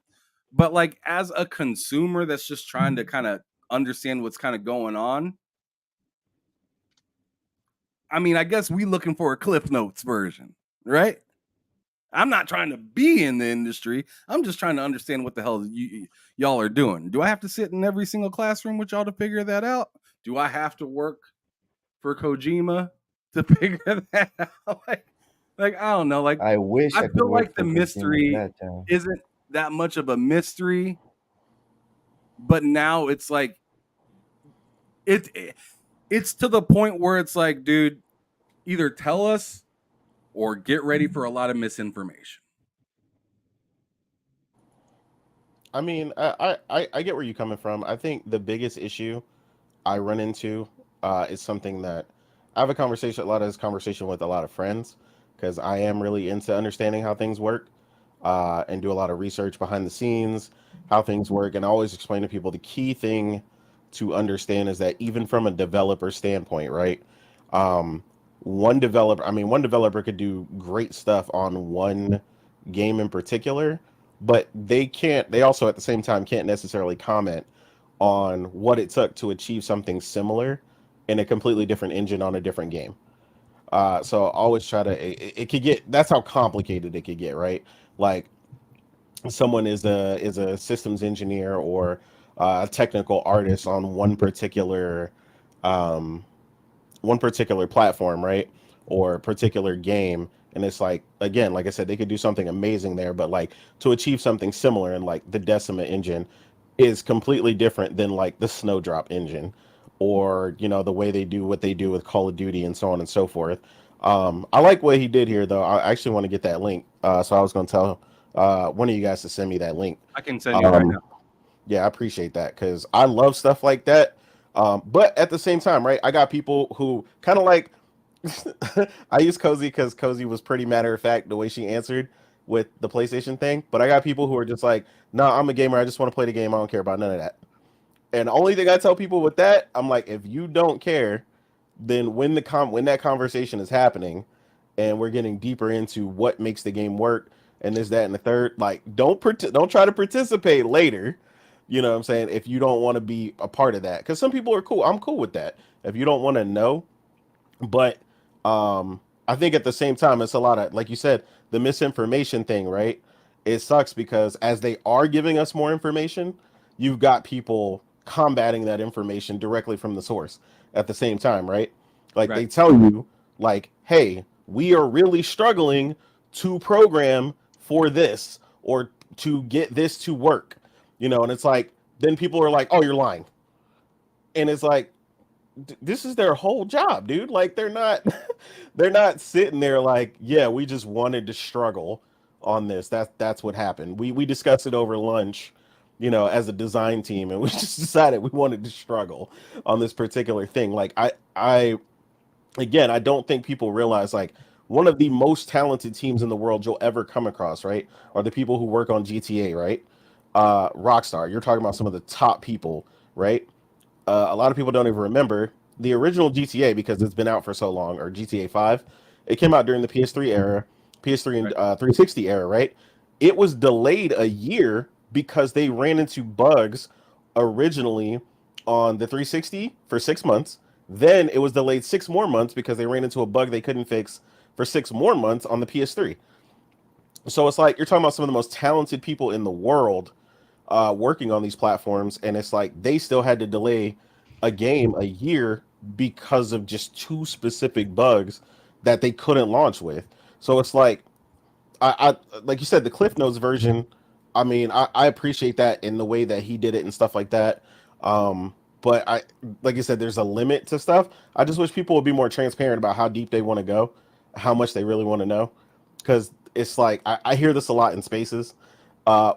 But like as a consumer that's just trying to kind of understand what's kind of going on, I mean, I guess we looking for a Cliff Notes version, right? I'm not trying to be in the industry. I'm just trying to understand what the hell y'all are doing. Do I have to sit in every single classroom with y'all to figure that out? Do I have to work for Kojima to figure that out? Like I don't know. Like I wish I could feel work like the for Kojima mystery that time. isn't that much of a mystery, but now it's like it's to the point where it's like, dude, either tell us or get ready for a lot of misinformation. I mean, I get where you're coming from. I think the biggest issue I run into is something that I have a lot of this conversation with a lot of friends, because I am really into understanding how things work, and do a lot of research behind the scenes, how things work. And I always explain to people the key thing to understand is that even from a developer standpoint, right? One developer could do great stuff on one game in particular, but they also at the same time can't necessarily comment on what it took to achieve something similar in a completely different engine on a different game. So I always try to, it could get, that's how complicated it could get, right? Like someone is a systems engineer or a technical artist on one particular platform, right? Or a particular game. And it's like, again, like I said, they could do something amazing there, but like to achieve something similar in like the Decima engine is completely different than like the Snowdrop engine, or, the way they do what they do with Call of Duty and so on and so forth. I like what he did here though. I actually want to get that link. So I was going to tell one of you guys to send me that link. I can send you right now. Yeah, I appreciate that, because I love stuff like that. But at the same time, right, I got people who kind of like, I use Cozy because Cozy was pretty matter of fact the way she answered with the PlayStation thing. But I got people who are just like, no, I'm a gamer. I just want to play the game. I don't care about none of that. And the only thing I tell people with that, I'm like, if you don't care, then when that conversation is happening and we're getting deeper into what makes the game work and this, that, and the third, like don't try to participate later. You know what I'm saying? If you don't want to be a part of that, because some people are cool. I'm cool with that. If you don't want to know, but I think at the same time, it's a lot of, like you said, the misinformation thing, right? It sucks because as they are giving us more information, you've got people combating that information directly from the source at the same time, right? Like they Right. tell you, like, hey, we are really struggling to program for this or to get this to work, and it's like, then people are like, oh, you're lying. And it's like, this is their whole job, dude. Like they're not they're not sitting there like, yeah, we just wanted to struggle on this. That's what happened. We discussed it over lunch, as a design team, and we just decided we wanted to struggle on this particular thing. Like I again, I don't think people realize like one of the most talented teams in the world you'll ever come across, right? Are the people who work on GTA, right? Rockstar. You're talking about some of the top people, right? A lot of people don't even remember the original GTA because it's been out for so long, or GTA 5. It came out during the PS3 era, PS3 and 360 era, right? It was delayed a year because they ran into bugs originally on the 360 for 6 months. Then it was delayed 6 more months because they ran into a bug they couldn't fix for 6 more months on the PS3. So it's like you're talking about some of the most talented people in the world working on these platforms, and it's like they still had to delay a game a year because of just two specific bugs that they couldn't launch with. So it's like, I like you said, the Cliff Notes version. I mean, I appreciate that in the way that he did it and stuff like that. But like you said, there's a limit to stuff. I just wish people would be more transparent about how deep they want to go, how much they really want to know, because it's like I hear this a lot in spaces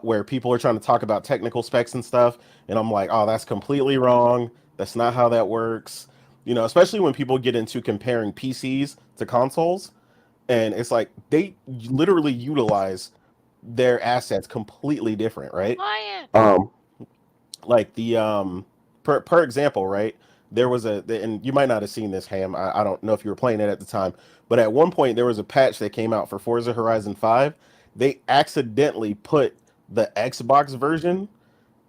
where people are trying to talk about technical specs and stuff, and I'm like, oh, that's completely wrong. That's not how that works. Especially when people get into comparing PCs to consoles, and it's like they literally utilize their assets completely different, right? Quiet. Like the per example, right? There was and you might not have seen this, Ham. I don't know if you were playing it at the time, but at one point there was a patch that came out for Forza Horizon 5. They accidentally put the Xbox version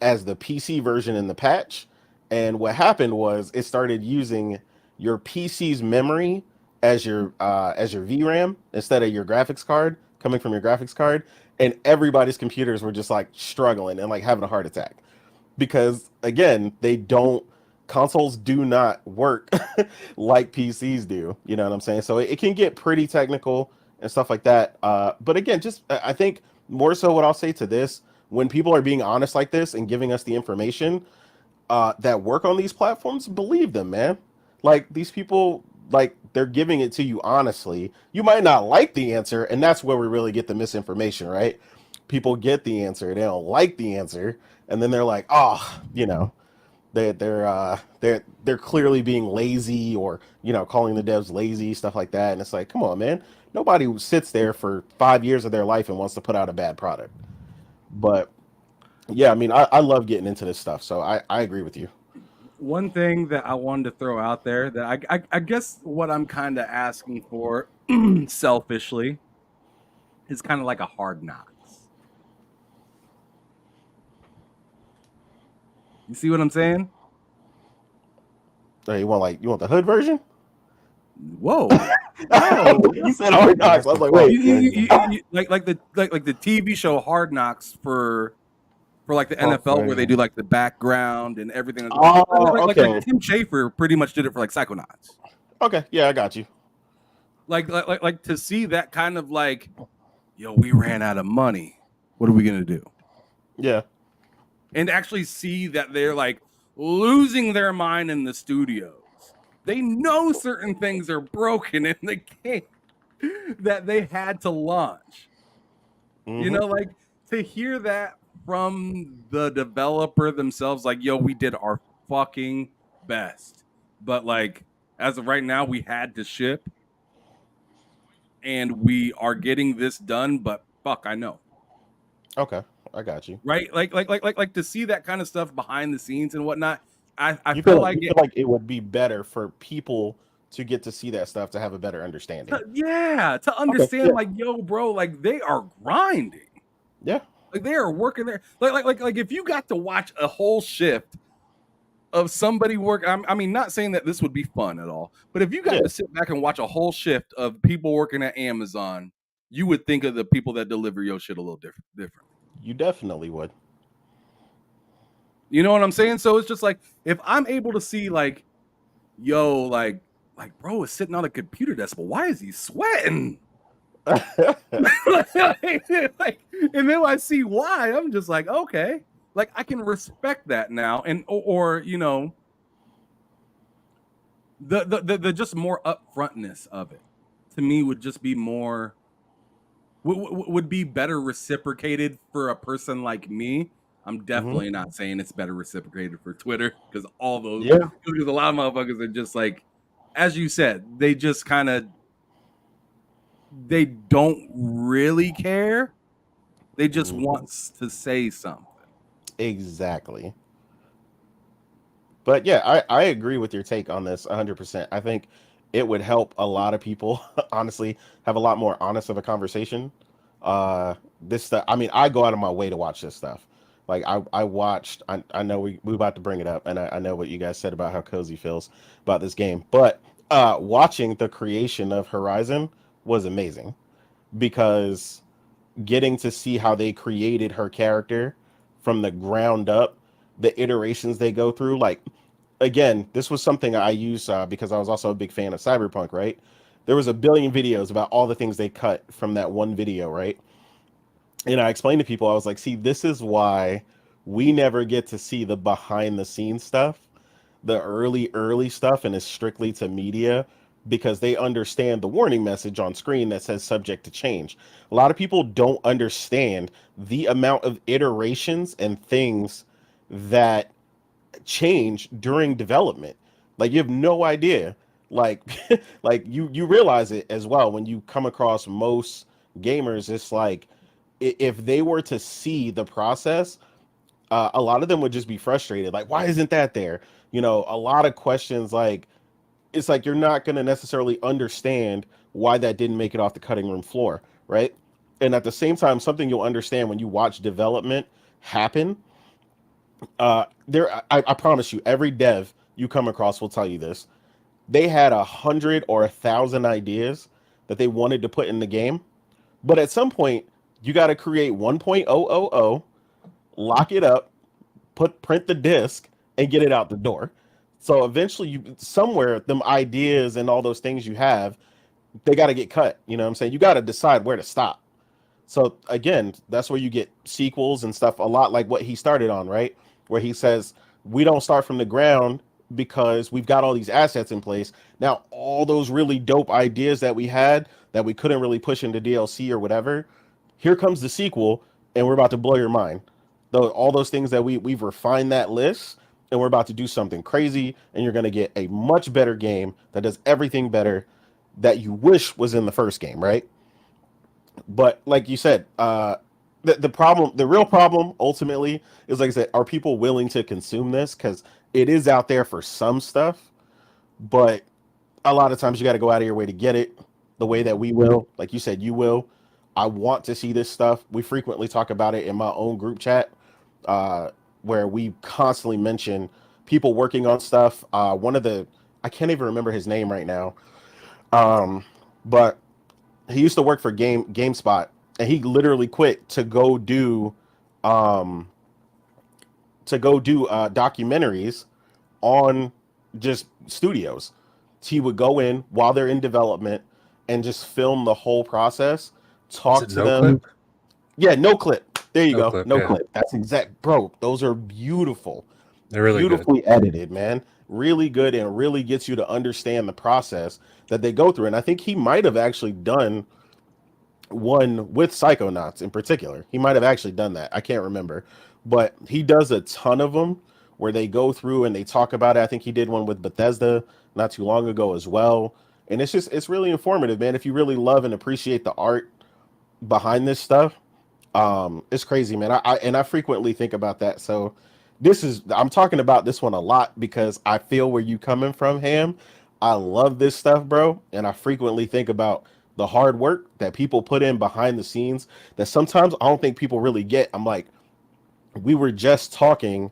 as the PC version in the patch, and what happened was it started using your PC's memory as your VRAM instead of your graphics card coming from your graphics card, and everybody's computers were just like struggling and like having a heart attack because again, consoles do not work like PCs do. You know what I'm saying? So it can get pretty technical and stuff like that. But again, just I think more so what I'll say to this, when people are being honest like this and giving us the information that work on these platforms, believe them, man. Like these people, like they're giving it to you honestly. You might not like the answer, and that's where we really get the misinformation, right? People get the answer, they don't like the answer, and then they're like, oh, they're clearly being lazy, or calling the devs lazy, stuff like that. And it's like, come on, man, nobody sits there for 5 years of their life and wants to put out a bad product. But yeah, I mean, I love getting into this stuff, so I agree with you. One thing that I wanted to throw out there that I guess what I'm kind of asking for selfishly is kind of like a Hard Knocks. You see what I'm saying? So you want the hood version? Whoa. You said Hard Knocks. I was like, wait. Like the TV show Hard Knocks for like the Fuck NFL, where they version. do like the background and everything. Oh, okay. Like Tim Schafer pretty much did it for like Psychonauts. Okay, yeah, I got you. Like to see that kind of like, yo, we ran out of money. What are we gonna do? Yeah. And actually see that they're like losing their mind in the studios. They know certain things are broken in the game that they had to launch. Mm-hmm. Like to hear that from the developer themselves, like, yo, we did our fucking best. But like, as of right now, we had to ship and we are getting this done, but fuck, I know. Okay, I got you. Right? Like to see that kind of stuff behind the scenes and whatnot. I You feel feel like you feel like it would be better for people to get to see that stuff to have a better understanding. to understand, yeah. like, yo, bro, like they are grinding. Yeah, Like they are working there. Like if you got to watch a whole shift of somebody work, I mean, not saying that this would be fun at all, but if you got Yeah. to sit back and watch a whole shift of people working at Amazon, you would think of the people that deliver your shit a little different. You definitely would. You know what I'm saying? So it's just like if I'm able to see like, yo, like bro is sitting on a computer desk, but why is he sweating? Like, and then I see why. I'm just like, okay, like I can respect that now, and or you know, the just more upfrontness of it to me would just be more would be better reciprocated for a person like me. I'm definitely not saying it's better reciprocated for Twitter because all those because a lot of motherfuckers are just like, as you said, they just kind of they don't really care. They just want to say something. Exactly. But yeah, I agree with your take on this 100%. I think it would help a lot of people, honestly, have a lot more honest of a conversation. This stuff, I mean, I go out of my way to watch this stuff. Like I watched, I know we about to bring it up, and I know what you guys said about how Cozy feels about this game, but watching the creation of Horizon was amazing because getting to see how they created her character from the ground up, the iterations they go through. Like, again, this was something I used because I was also a big fan of Cyberpunk, right? There was a billion videos about all the things they cut from that one video, right? And I explained to people, I was like, see, this is why we never get to see the behind the scenes stuff, the early stuff, and it's strictly to media because they understand the warning message on screen that says subject to change. A lot of people don't understand the amount of iterations and things that change during development. Like you have no idea. Like like you realize it as well when you come across most gamers. It's like if they were to see the process, a lot of them would just be frustrated. Like, why isn't that there? You know, a lot of questions. Like, it's like you're not going to necessarily understand why that didn't make it off the cutting room floor, right? And at the same time, something you'll understand when you watch development happen. I promise you, every dev you come across will tell you this. They had 100 or 1,000 ideas that they wanted to put in the game, but at some point, you got to create 1.000, lock it up, print the disc, and get it out the door. So eventually, you somewhere them ideas and all those things you have, they got to get cut. You know what I'm saying? You got to decide where to stop. So again, that's where you get sequels and stuff a lot like what he started on, right? Where he says, we don't start from the ground because we've got all these assets in place. Now, all those really dope ideas that we had that we couldn't really push into DLC or whatever, here comes the sequel, and we're about to blow your mind. Though all those things that we've refined that list, and we're about to do something crazy, and you're going to get a much better game that does everything better that you wish was in the first game, right? But like you said, the real problem ultimately is, like I said, are people willing to consume this? Because it is out there for some stuff, but a lot of times you got to go out of your way to get it the way that we will. Like you said, you will. I want to see this stuff. We frequently talk about it in my own group chat, where we constantly mention people working on stuff. I can't even remember his name right now, but he used to work for GameSpot, and he literally quit to go do documentaries on just studios. He would go in while they're in development and just film the whole process, talk to them. Clip? Yeah, no clip. There you No go. clip, No yeah. clip. That's exact, bro. Those are beautiful. They're really Beautifully edited, man. Really good, and really gets you to understand the process that they go through. And I think he might have actually done one with Psychonauts in particular. He might have actually done that. I can't remember. But he does a ton of them where they go through and they talk about it. I think he did one with Bethesda not too long ago as well. And it's really informative, man. If you really love and appreciate the art behind this stuff, it's crazy, man. I frequently think about that. So I'm talking about this one a lot because I feel where you coming from, Ham. I love this stuff, bro, and I frequently think about the hard work that people put in behind the scenes that sometimes I don't think people really get. I'm like, we were just talking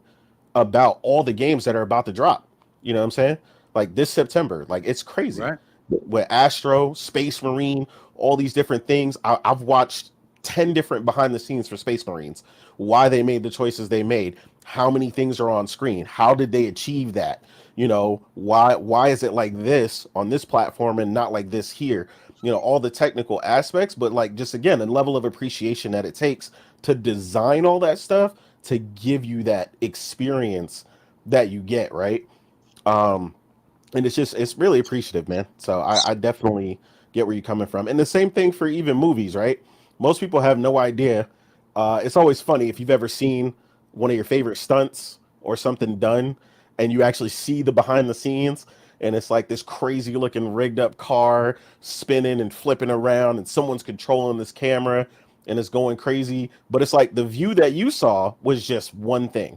about all the games that are about to drop. You know what I'm saying? Like this September, like it's crazy. Right. With Astro, Space Marine, all these different things. I've watched 10 different behind the scenes for Space Marines, why they made the choices they made, how many things are on screen, how did they achieve that? You know, why is it like this on this platform and not like this here? You know, all the technical aspects, but like just again, a level of appreciation that it takes to design all that stuff to give you that experience that you get, right? Um, and it's really appreciative, man. So I definitely get where you're coming from. And the same thing for even movies, right? Most people have no idea. It's always funny if you've ever seen one of your favorite stunts or something done, and you actually see the behind the scenes, and it's like this crazy looking rigged up car spinning and flipping around, and someone's controlling this camera, and it's going crazy. But it's like the view that you saw was just one thing,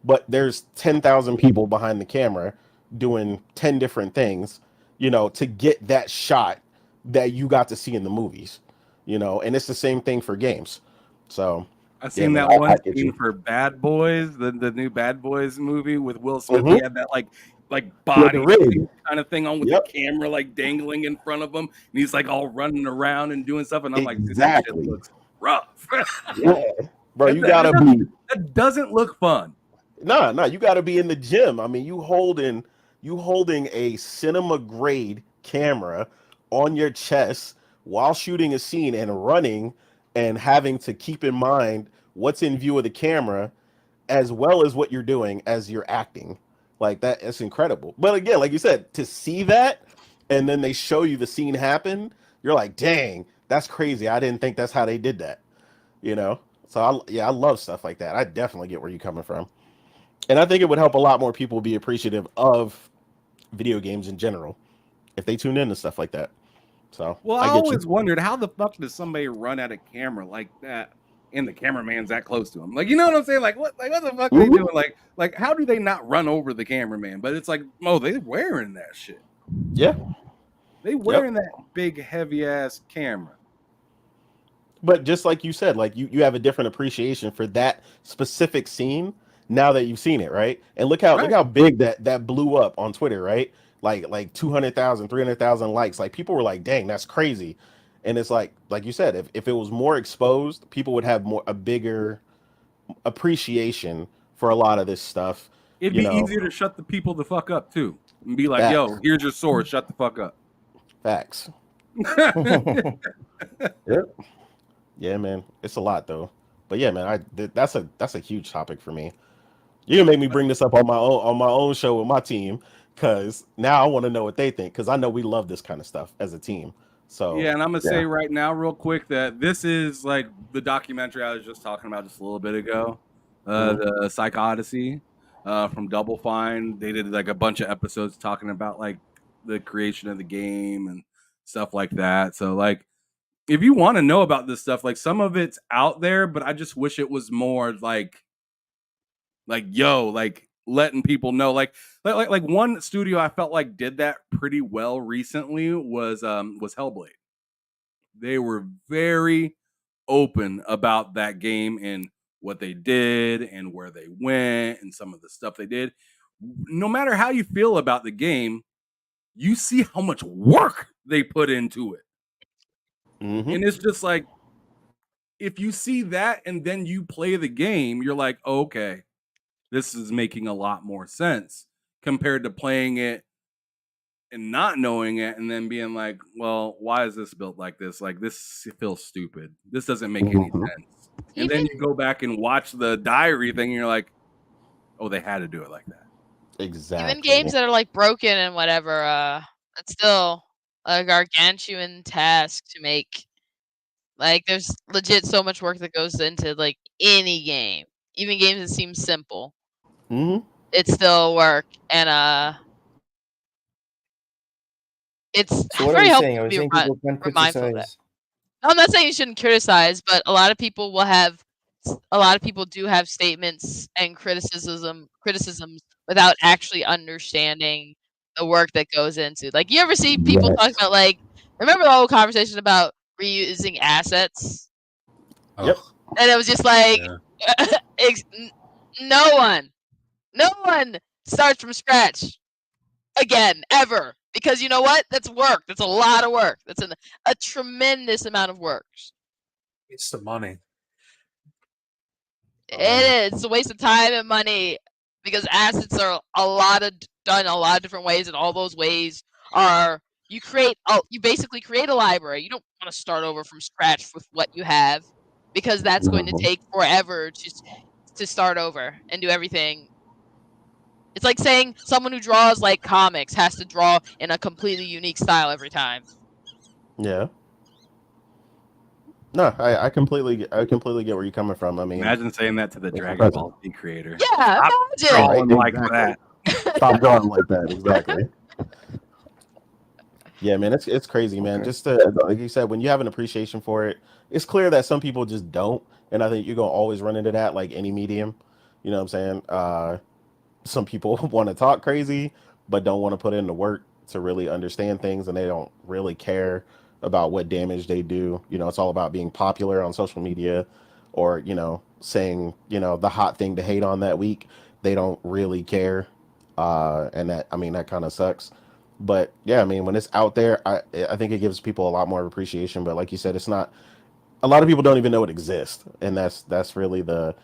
but there's 10,000 people behind the camera doing 10 different things, you know, to get that shot that you got to see in the movies, you know, and it's the same thing for games. So, I yeah, seen man, that one I get scene you. for Bad Boys, the new Bad Boys movie with Will Smith. He Mm-hmm. had that like With the body rig. kind of thing on with the Yep. camera like dangling in front of him, and he's like all running around and doing stuff. And I'm like, dude, that shit Exactly. looks rough. Yeah. Bro, that, you that, gotta doesn't, be that doesn't look fun. nah, you gotta be in the gym. I mean, you holding a cinema grade camera on your chest while shooting a scene and running and having to keep in mind what's in view of the camera as well as what you're doing as you're acting. Like that, it's incredible. But again, like you said, to see that and then they show you the scene happen, you're like, dang, that's crazy. I didn't think that's how they did that, you know? So I love stuff like that. I definitely get where you're coming from. And I think it would help a lot more people be appreciative of video games in general if they tune into stuff like that. So Well, I I get you. always wondered how the fuck does somebody run at a camera like that, and the cameraman's that close to him? Like, you know what I'm saying? Like what the fuck are they Mhm. doing? Like, how do they not run over the cameraman? But it's like, oh, they wearing that shit. Yeah. They Yep. wearing that big heavy ass camera. But just like you said, like you have a different appreciation for that specific scene now that you've seen it, right? And look Right. how big that blew up on Twitter, right? Like 200,000, 300,000 likes. Like people were like, "Dang, that's crazy." And it's like you said, if it was more exposed, people would have more a bigger appreciation for a lot of this stuff, It'd you be know. easier to shut the people the fuck up too. And be like, yo, Facts. here's your sword, shut the fuck up. Facts. Yeah, man. It's a lot though. But yeah, man, that's a huge topic for me. You can make me bring this up on my own show with my team because now I want to know what they think because I know we love this kind of stuff as a team. So Yeah, and I'm gonna yeah. say right now, real quick, that this is like the documentary I was just talking about just a little bit ago, Mhm. the Psych Odyssey, from Double Fine. They did like a bunch of episodes talking about like the creation of the game and stuff like that. So like, if you want to know about this stuff, like some of it's out there, but I just wish it was more like yo, like letting people know, like one studio I felt like did that pretty well recently was Hellblade. They were very open about that game and what they did and where they went and some of the stuff they did. No matter how you feel about the game, you see how much work they put into it. Mhm. And it's just like, if you see that and then you play the game, you're like, oh, okay, this is making a lot more sense compared to playing it and not knowing it and then being like, well, why is this built like this? Like, this feels stupid. This doesn't make any Mhm. sense. And then Even you go back and watch the diary thing and you're like, oh, they had to do it like that. even Exactly. games that are like broken and whatever, it's still a gargantuan task to make. Like there's legit so much work that goes into like any game. Even games that seem simple. Mhm. It's still work and it's So what are very we helpful saying? Are to we be saying people can mindful of that. criticize? I'm not saying you shouldn't criticize, but a lot of people will have a lot of people do have statements and criticisms without actually understanding the work that goes into. Like you ever see people talk Yes. about like Remember the whole conversation about reusing assets? Yep. And it was just like, Yeah. no one starts from scratch again, ever. Because you know what? That's work. That's a lot of work. That's a tremendous amount of work. It's the money. It is. It's a waste of time and money because assets are done a lot of different ways, and all those ways are you basically create a library. You don't want to start over from scratch with what you have because that's going to take forever to start over and do everything. It's like saying someone who draws like comics has to draw in a completely unique style every time. Yeah. No, I completely get where you're coming from. I mean, Imagine saying that to the Dragon impressive. Ball Z creator. Yeah, Stop imagine. drawing Right, like exactly. that. Stop drawing like that. Exactly. Yeah, man, it's crazy, man. Okay. Just like you said, when you have an appreciation for it, it's clear that some people just don't, and I think you're gonna always run into that, like any medium. You know what I'm saying? Some people want to talk crazy, but don't want to put in the work to really understand things, and they don't really care about what damage they do. You know, it's all about being popular on social media, or saying the hot thing to hate on that week. They don't really care, and that, I mean, that kind of sucks. But yeah, I mean, when it's out there, I think it gives people a lot more appreciation. But like you said, it's not, a lot of people don't even know it exists, and that's really the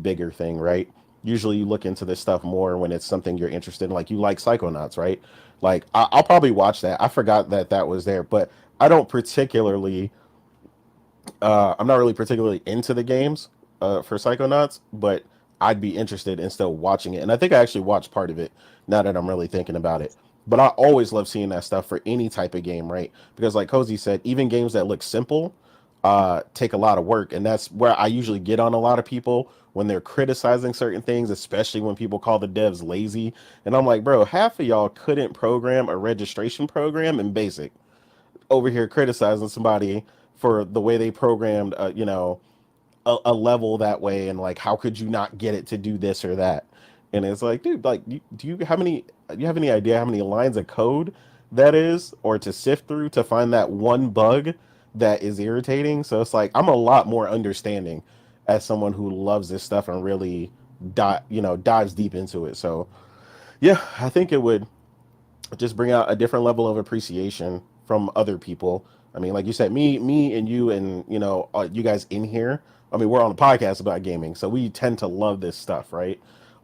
bigger thing, right? Usually you look into this stuff more when it's something you're interested in, like you like Psychonauts, right? Like I'll probably watch that. I forgot that was there, but I don't particularly I'm not really particularly into the games for Psychonauts, but I'd be interested in still watching it. And I think I actually watched part of it now that I'm really thinking about it. But I always love seeing that stuff for any type of game, right? Because like Cozy said, even games that look simple take a lot of work. And that's where I usually get on a lot of people when they're criticizing certain things, especially when people call the devs lazy. And I'm like, bro, half of y'all couldn't program a registration program in BASIC, over here criticizing somebody for the way they programmed, a level that way, and like, how could you not get it to do this or that? And it's like, dude, like, do you have any idea how many lines of code that is, or to sift through to find that one bug that is irritating? So it's like, I'm a lot more understanding as someone who loves this stuff and really dives deep into it. So yeah, I think it would just bring out a different level of appreciation from other people. I mean, like you said, me and you, and you guys in here. I mean, we're on a podcast about gaming, so we tend to love this stuff, right?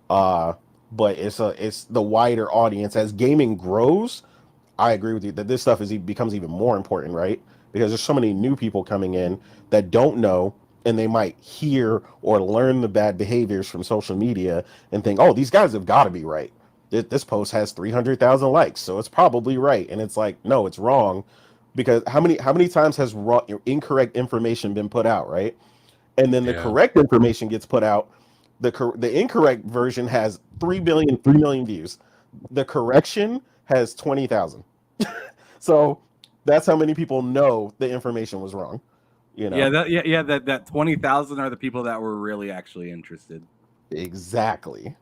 Uh, but it's the wider audience as gaming grows. I agree with you that this stuff becomes even more important, right? Because there's so many new people coming in that don't know, and they might hear or learn the bad behaviors from social media and think, "Oh, these guys have got to be right. This post has 300,000 likes, so it's probably right." And it's like, no, it's wrong, because how many times has incorrect information been put out, right? And then the Yeah. correct information gets put out. The incorrect version has 3 million views. The correction has 20,000. So that's how many people know the information was wrong. You Yeah, know that 20,000 are the people that were really actually interested. exactly.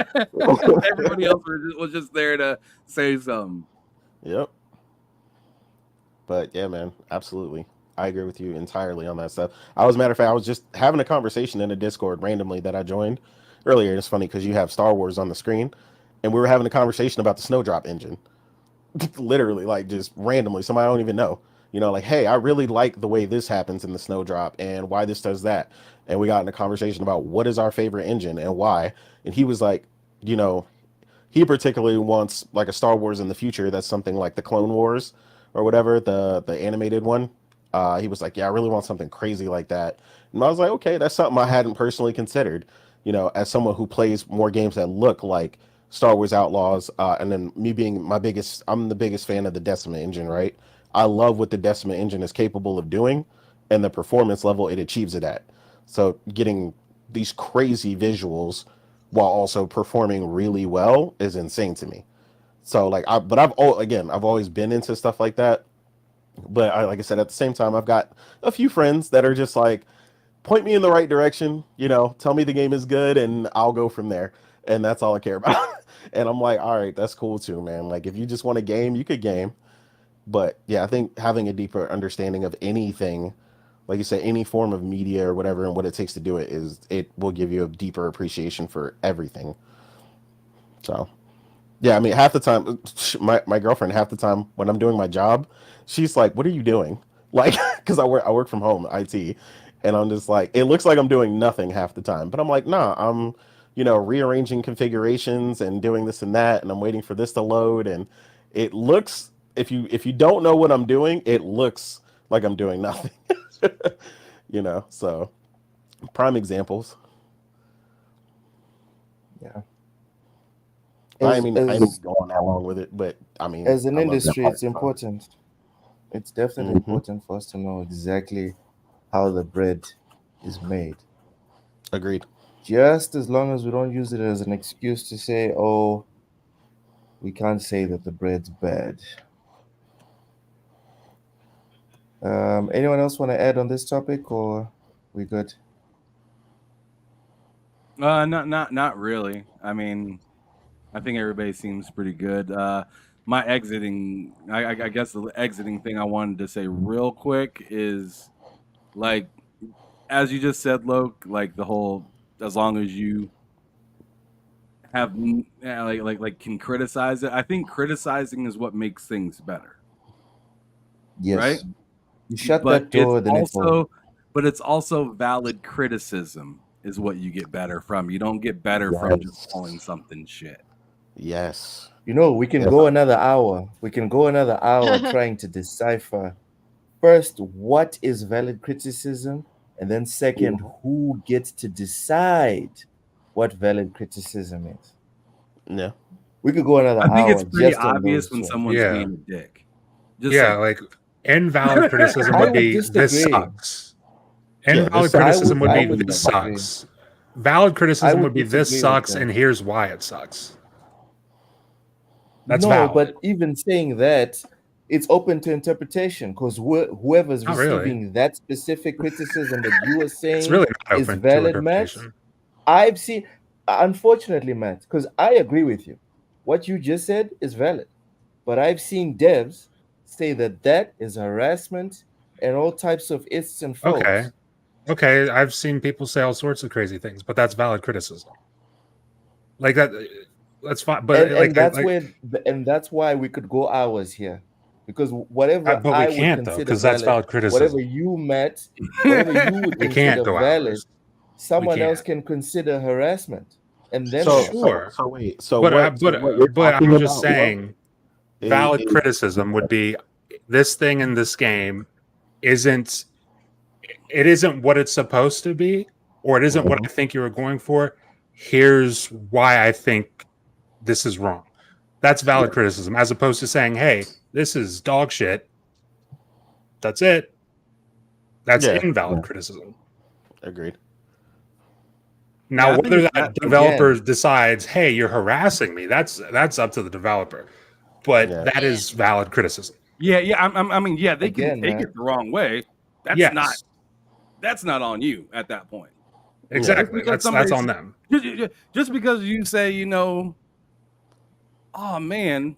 Everybody else was just there to say something. Yep. But yeah, man, absolutely. I agree with you entirely on that stuff. Matter of fact, I was just having a conversation in a Discord randomly that I joined earlier. It's funny because you have Star Wars on the screen, and we were having a conversation about the Snowdrop engine. Literally, like, just randomly, somebody I don't even know. Like, hey, I really like the way this happens in the Snowdrop and why this does that. And we got in a conversation about what is our favorite engine and why. And he was like, you know, he particularly wants like a Star Wars in the future that's something like the Clone Wars or whatever, the animated one. He was like, yeah, I really want something crazy like that. And I was like, okay, that's something I hadn't personally considered. As someone who plays more games that look like Star Wars Outlaws, and then me being I'm the biggest fan of the Decima engine, right? I love what the Decima engine is capable of doing and the performance level it achieves it at. So getting these crazy visuals while also performing really well is insane to me. So like, I've always been into stuff like that. But like I said, at the same time, I've got a few friends that are just like, point me in the right direction, tell me the game is good, and I'll go from there. And that's all I care about. And I'm like, all right, that's cool too, man. Like, if you just want a game, you could game. But yeah, I think having a deeper understanding of anything, like you said, any form of media or whatever, and what it takes to do it will give you a deeper appreciation for everything. So yeah, I mean, half the time, my girlfriend, half the time when I'm doing my job, she's like, "What are you doing?" Like, because I work from home, IT, and I'm just like, it looks like I'm doing nothing half the time, but I'm like, nah, I'm, rearranging configurations and doing this and that, and I'm waiting for this to load, and it looks, if you don't know what I'm doing, it looks like I'm doing nothing. So prime examples. Yeah. I As mean, I as ain't going that long with it, but I mean, as an I love that industry, part. it's important. It's definitely Hmm. important for us to know exactly how the bread is made. Agreed. Just as long as we don't use it as an excuse to say, oh, we can't say that the bread's bad. Anyone else want to add on this topic, or we good? Not really. I mean, I think everybody seems pretty good. My exiting, I guess the exiting thing I wanted to say real quick is like, as you just said, Loke, like the whole, as long as you have like can criticize it. I think criticizing is what makes things better, right? Yes. You shut But that door, then it will. it's also valid criticism is what you get better from. You don't get better from just calling Yes. something shit. Yes. We can Yes. go another hour. We can go another hour trying to decipher first what is valid criticism, and then second, who gets to decide what valid criticism is. Yeah. We could go another I think it's hour pretty just on obvious those when two. someone's Yeah. being a dick. Just Yeah, like like invalid criticism I would would be this disagree. sucks. Yeah. Invalid This I sucks. criticism would would I be would this disagree. sucks. Valid I criticism would would be this disagree with sucks that. and here's why it sucks. That's No, valid. but even saying that, it's open to interpretation because whoever's Not really. receiving that specific criticism that you are It's saying really not is open to valid, Matt. interpretation. I've seen, unfortunately, Matt, because I agree with you. What you just said is valid, but I've seen devs say that that is harassment and all types of ifs and Okay. faux. Okay. I've seen people say all sorts of crazy things, but that's valid criticism. Like that. That's fine. But And that's why we could go hours here, because whatever but we I would can't though, consider because that's valid, valid whatever criticism. you met, whatever you would We can't consider go valid, hours. We someone else can't. can consider harassment, and then So what? so Sure. so wait. So But what? So what you're but talking I'm just about, Lo, saying valid is criticism would be this thing in this game isn't it isn't what it's supposed to be, or it isn't what I Mhm. think you were going for. Here's why I think this is wrong. That's Yeah. valid criticism, as opposed to saying, "Hey, this is dog shit." That's it. That's Yeah. invalid Yeah. criticism. Agreed. yeah, Now, I think whether it's that that developer Again, decides, "Hey, you're harassing me," that's up to the developer. But Yeah. that is valid criticism. yeah. I mean, yeah, they can again, take Matt. it the wrong way. That's not Yes, that's not on you at that point. Yeah. Just exactly. because That's somebody's on them. just because you say, oh man,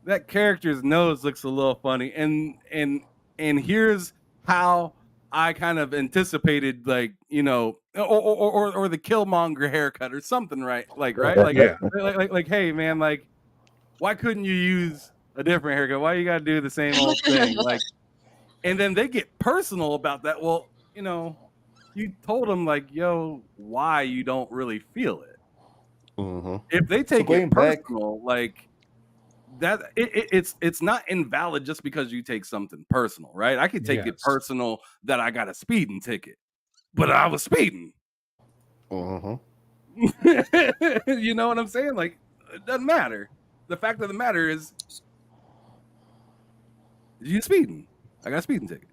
that character's nose looks a little funny, and here's how I kind of anticipated, like, or the Killmonger haircut or something, right? Like, right? Yeah. Like, hey man, like, why couldn't you use a different haircut? Why you gotta do the same old thing? Like, and then they get personal about that. Well, you told them, like, yo, why you don't really feel it. Hmm. If they So take it going back, personal, like that, it's not invalid just because you take something personal, right? I could take it Yes. personal that I got a speeding ticket, but I was speeding. Hmm. You know what I'm saying? Like, it doesn't matter. The fact of the matter is, you speeding. I got a speeding ticket.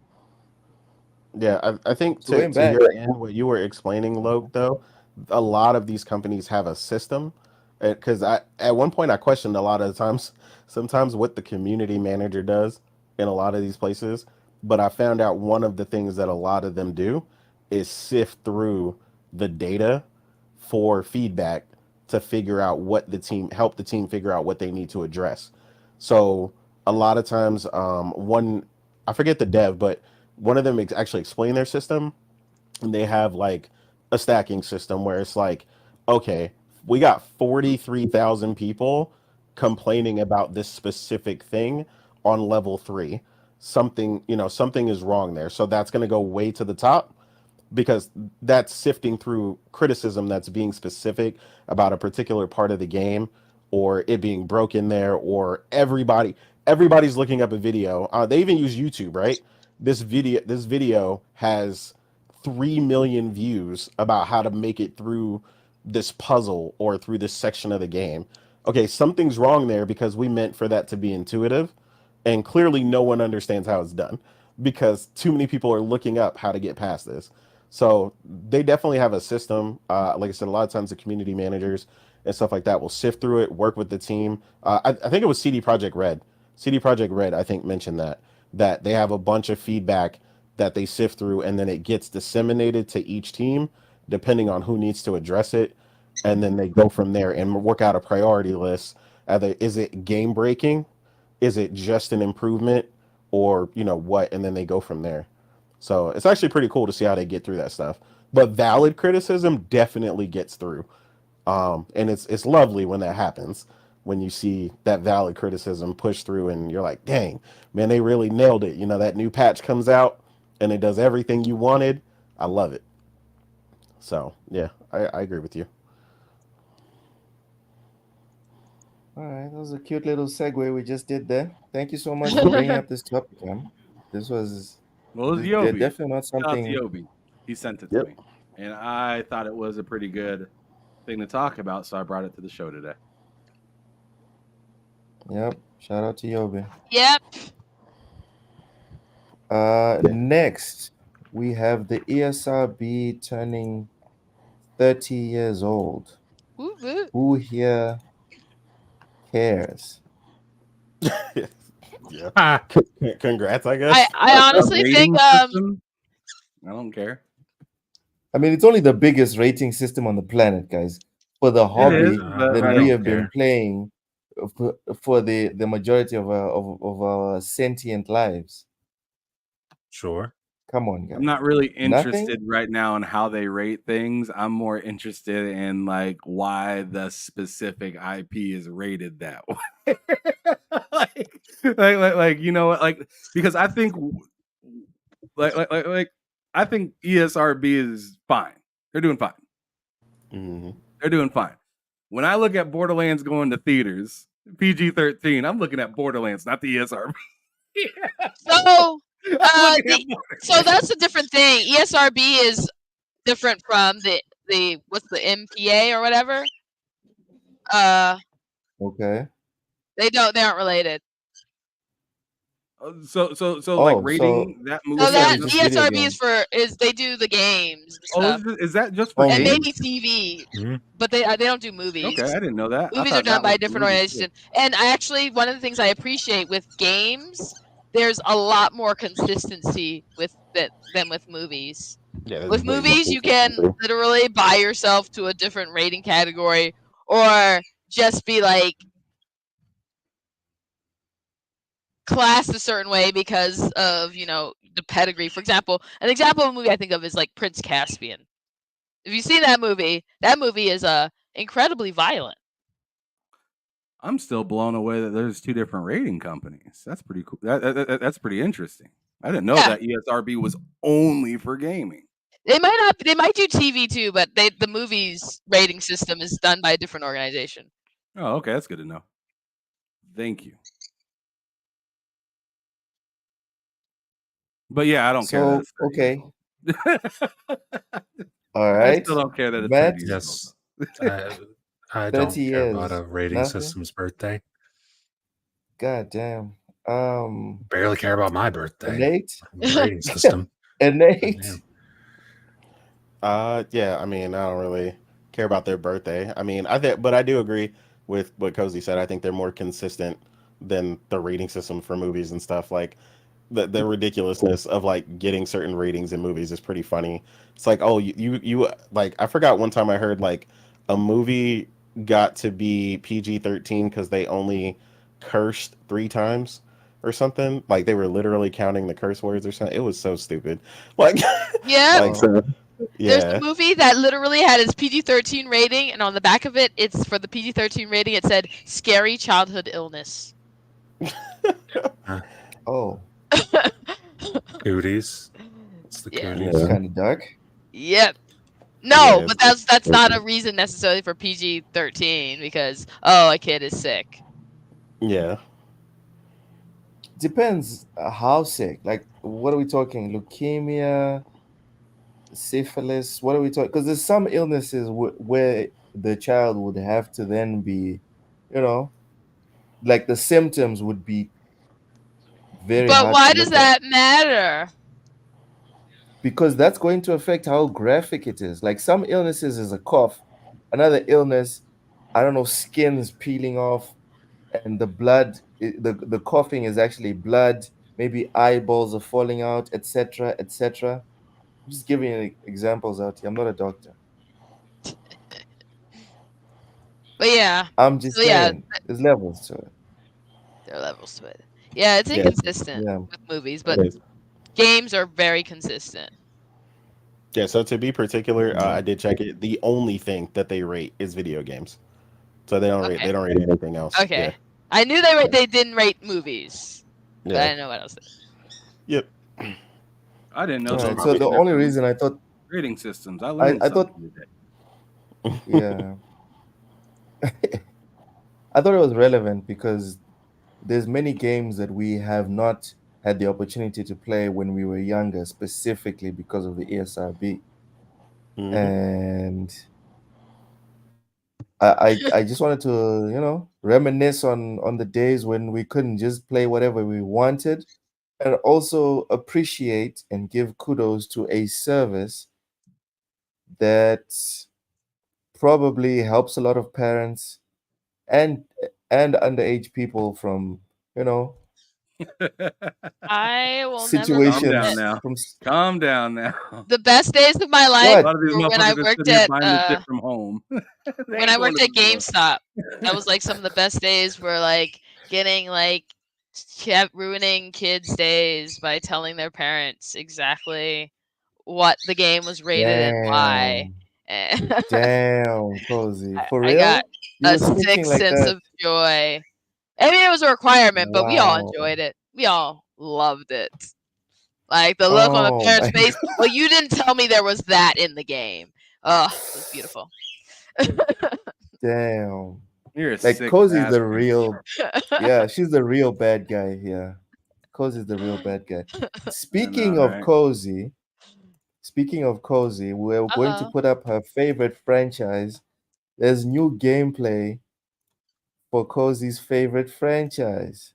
Yeah, I think so to going to back, your end, what you were explaining, Loke, though, a lot of these companies have a system. Because I at one point I questioned a lot of the times, sometimes what the community manager does in a lot of these places. But I found out one of the things that a lot of them do is sift through the data for feedback to figure out what the team help the team figure out what they need to address. So a lot of times, one, I forget the dev, but one of them actually explained their system, and they have like a stacking system where it's like, okay, we got 43,000 people complaining about this specific thing on level 3. Something, something is wrong there. So that's going to go way to the top, because that's sifting through criticism that's being specific about a particular part of the game, or it being broken there, or everybody's looking up a video. They even use YouTube, right? This video has 3 million views about how to make it through this puzzle or through this section of the game. Okay, something's wrong there, because we meant for that to be intuitive, and clearly no one understands how it's done, because too many people are looking up how to get past this. So they definitely have a system. Like I said, a lot of times the community managers and stuff like that will sift through it, work with the team. I think it was CD Project Red. CD Project Red, I think, mentioned that they have a bunch of feedback that they sift through, and then it gets disseminated to each team depending on who needs to address it, and then they go from there and work out a priority list. Either is it game breaking, is it just an improvement, or what, and then they go from there. So it's actually pretty cool to see how they get through that stuff. But valid criticism definitely gets through. And it's lovely when that happens, when you see that valid criticism push through, and you're like, dang, man, they really nailed it. That new patch comes out and it does everything you wanted. I love it. So yeah, I agree with you. All right, that was a cute little segue we just did there. Thank you so much for bringing up this topic, man. This was Well, it's they're Yobi. definitely not Shout out to something. Yobi. He sent it to Yep. me, and I thought it was a pretty good thing to talk about, so I brought it to the show today. Yep. Shout out to Yobi. Yep. Next we have the ESRB turning 30 years old. Woo woo. Who here cares? Yeah. Ah, Congrats, I guess. I honestly think System? I don't care. I mean, it's only the biggest rating system on the planet, guys. For the It hobby is, but that I we don't have been care. playing for the majority of our sentient lives. Sure. Come on, guys. I'm not really Nothing? interested right now in how they rate things. I'm more interested in like why the specific IP is rated that way. like you know what? Like, because I think like I think ESRB is fine. They're doing fine. Hmm. They're doing fine. When I look at Borderlands going to theaters, PG-13, I'm looking at Borderlands, not the ESRB. so. I'm looking at So that's a different thing. ESRB is different from the what's the MPA or whatever. Okay. They aren't related. So Oh, like so rating that movie. So this that is just video ESRB games. is they do the games and Oh, stuff. is that just for Oh, And games? maybe TV, Mhm. but they don't do movies. Okay, I didn't know that. I Movies are thought done that by was a different movies organization. too. And I actually, one of the things I appreciate with games, there's a lot more consistency than with movies. Yeah, there's With way more movies, you can consistency. literally buy yourself to a different rating category, or just be like classed a certain way because of the pedigree. For example, an example of a movie I think of is like Prince Caspian. If you've seen that movie is incredibly violent. I'm still blown away that there's two different rating companies. That's pretty cool. That's pretty interesting. I didn't know Yeah. that ESRB was only for gaming. They might do TV too, but the movies rating system is done by a different organization. Oh, okay, that's good to know. Thank you. But yeah, I don't care. So That it's 30 years okay. old. All I right. still don't care that it's Matt, 30 years old. Yes. I 30 don't care about years. a rating Nothing? system's birthday. God damn. Barely care about my birthday. Nate? Rating system. And Nate? Damn. Yeah, I mean, I don't really care about their birthday. I mean, but I do agree with what Cozy said. I think they're more consistent than the rating system for movies and stuff. Like the ridiculousness of like getting certain ratings in movies is pretty funny. It's like, oh, you like, I forgot one time I heard like a movie got to be PG-13 because they only cursed 3 times. or something. Like they were literally counting the curse words or something. It was so stupid. Like, Yeah, like so, there's yeah, a movie that literally had its PG-13 rating, and on the back of it, it's for the PG-13 rating. It said "scary childhood illness." Oh, Cooties. It's the Yeah. that's cooties. kind of dark. Yep. yeah. No, It's, but that's not a reason necessarily for PG-13 because a kid is sick. yeah. Depends how sick. Like, what are we talking? Leukemia, syphilis? What are we talking? Because there's some illnesses where the child would have to then be, you know, like the symptoms would be very But hard why to does look at that matter? because that's going to affect how graphic it is. Like some illnesses is a cough, another illness, I don't know, skin is peeling off, and the blood, the coughing is actually blood. Maybe eyeballs are falling out, etc., etc. I'm just giving you examples out here. I'm not a doctor. But yeah. I'm So just yeah, saying there's levels to it. there are levels to it. Yeah, it's Yeah, inconsistent Yeah. with movies, it but is. games are very consistent. Yeah, so to be particular, Yeah. I did check it. The only thing that they rate is video games. So Okay. they don't rate anything else. Yeah. Okay. I knew they didn't rate movies, but I Yeah. didn't know what else. Yep. I didn't know All there right. were So two the only different reason I thought rating systems. I I, learned I thought something today. yeah I thought it was relevant because there's many games that we have not had the opportunity to play when we were younger, specifically because of the ESRB. Hmm. And I just wanted to, reminisce on the days when we couldn't just play whatever we wanted, and also appreciate and give kudos to a service that probably helps a lot of parents and and underage people from, you know, I will never Calm down forget situations now. from Calm down now. the best days of my life A what? lot of these were when I motherfuckers are worked sitting here at buying this shit from home. They when ain't I going worked to at the store. GameStop. That was like some of the best days. Were like getting like kept ruining kids' days by telling their parents exactly what the game was rated and why. Damn. And Damn, Cozy. For I got real? You a were sick snitching like sense that? of joy. I mean, it was a requirement, but we all Wow. enjoyed it. We all loved it. Like the look on the Oh parents' my face. Well, you didn't tell me there was that in the game. Ugh, it was beautiful. damn. You're a Like sick Cozy's the bastard. real, yeah, she's the real bad guy here. Cozy's the real bad guy. I know, Speaking of right? Cozy, speaking of Cozy, we're going to Uh-oh. put up her favorite franchise. There's new gameplay for Cozy's favorite franchise.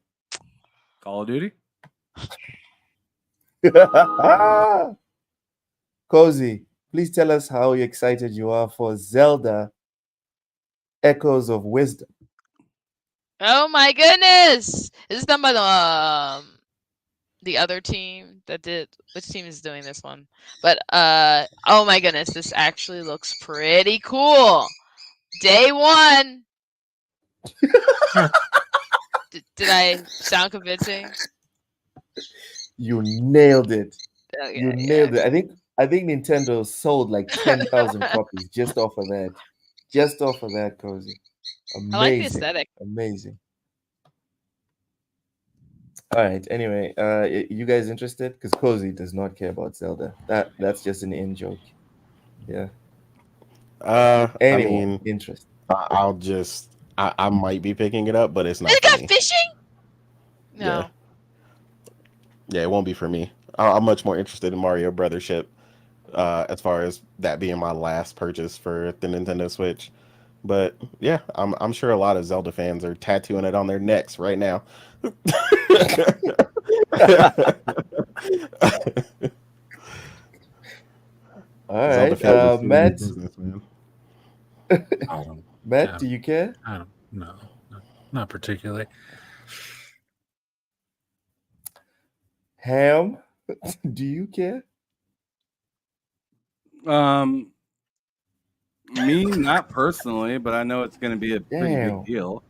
Call of Duty? Cozy, please tell us how excited you are for Zelda Echoes of Wisdom. Oh my goodness! Is this done by the other team that did? Which team is doing this one? But oh my goodness, this actually looks pretty cool. Day one. Did I sound convincing? You nailed it. Okay, You yeah. nailed it. I think Nintendo sold like 10,000 copies just off of that. Just off of that, Cozy. I like the Amazing. aesthetic. Amazing. All right. Anyway, you guys interested? Because Cozy does not care about Zelda. That's just an in joke. Yeah. I Anyone mean, interested? I'll just, I might be picking it up, but it's not It for got me. fishing? Yeah. No. Yeah, it won't be for me. I'm much more interested in Mario Brothership, as far as that being my last purchase for the Nintendo Switch. But yeah, I'm sure a lot of Zelda fans are tattooing it on their necks right now. All Zelda right. fans are serious Matt, business, man. I don't. Matt, Yeah, do you care? I don't. No, not particularly. Ham, do you care? Me, not personally, but I know it's going to be a pretty big Damn. deal.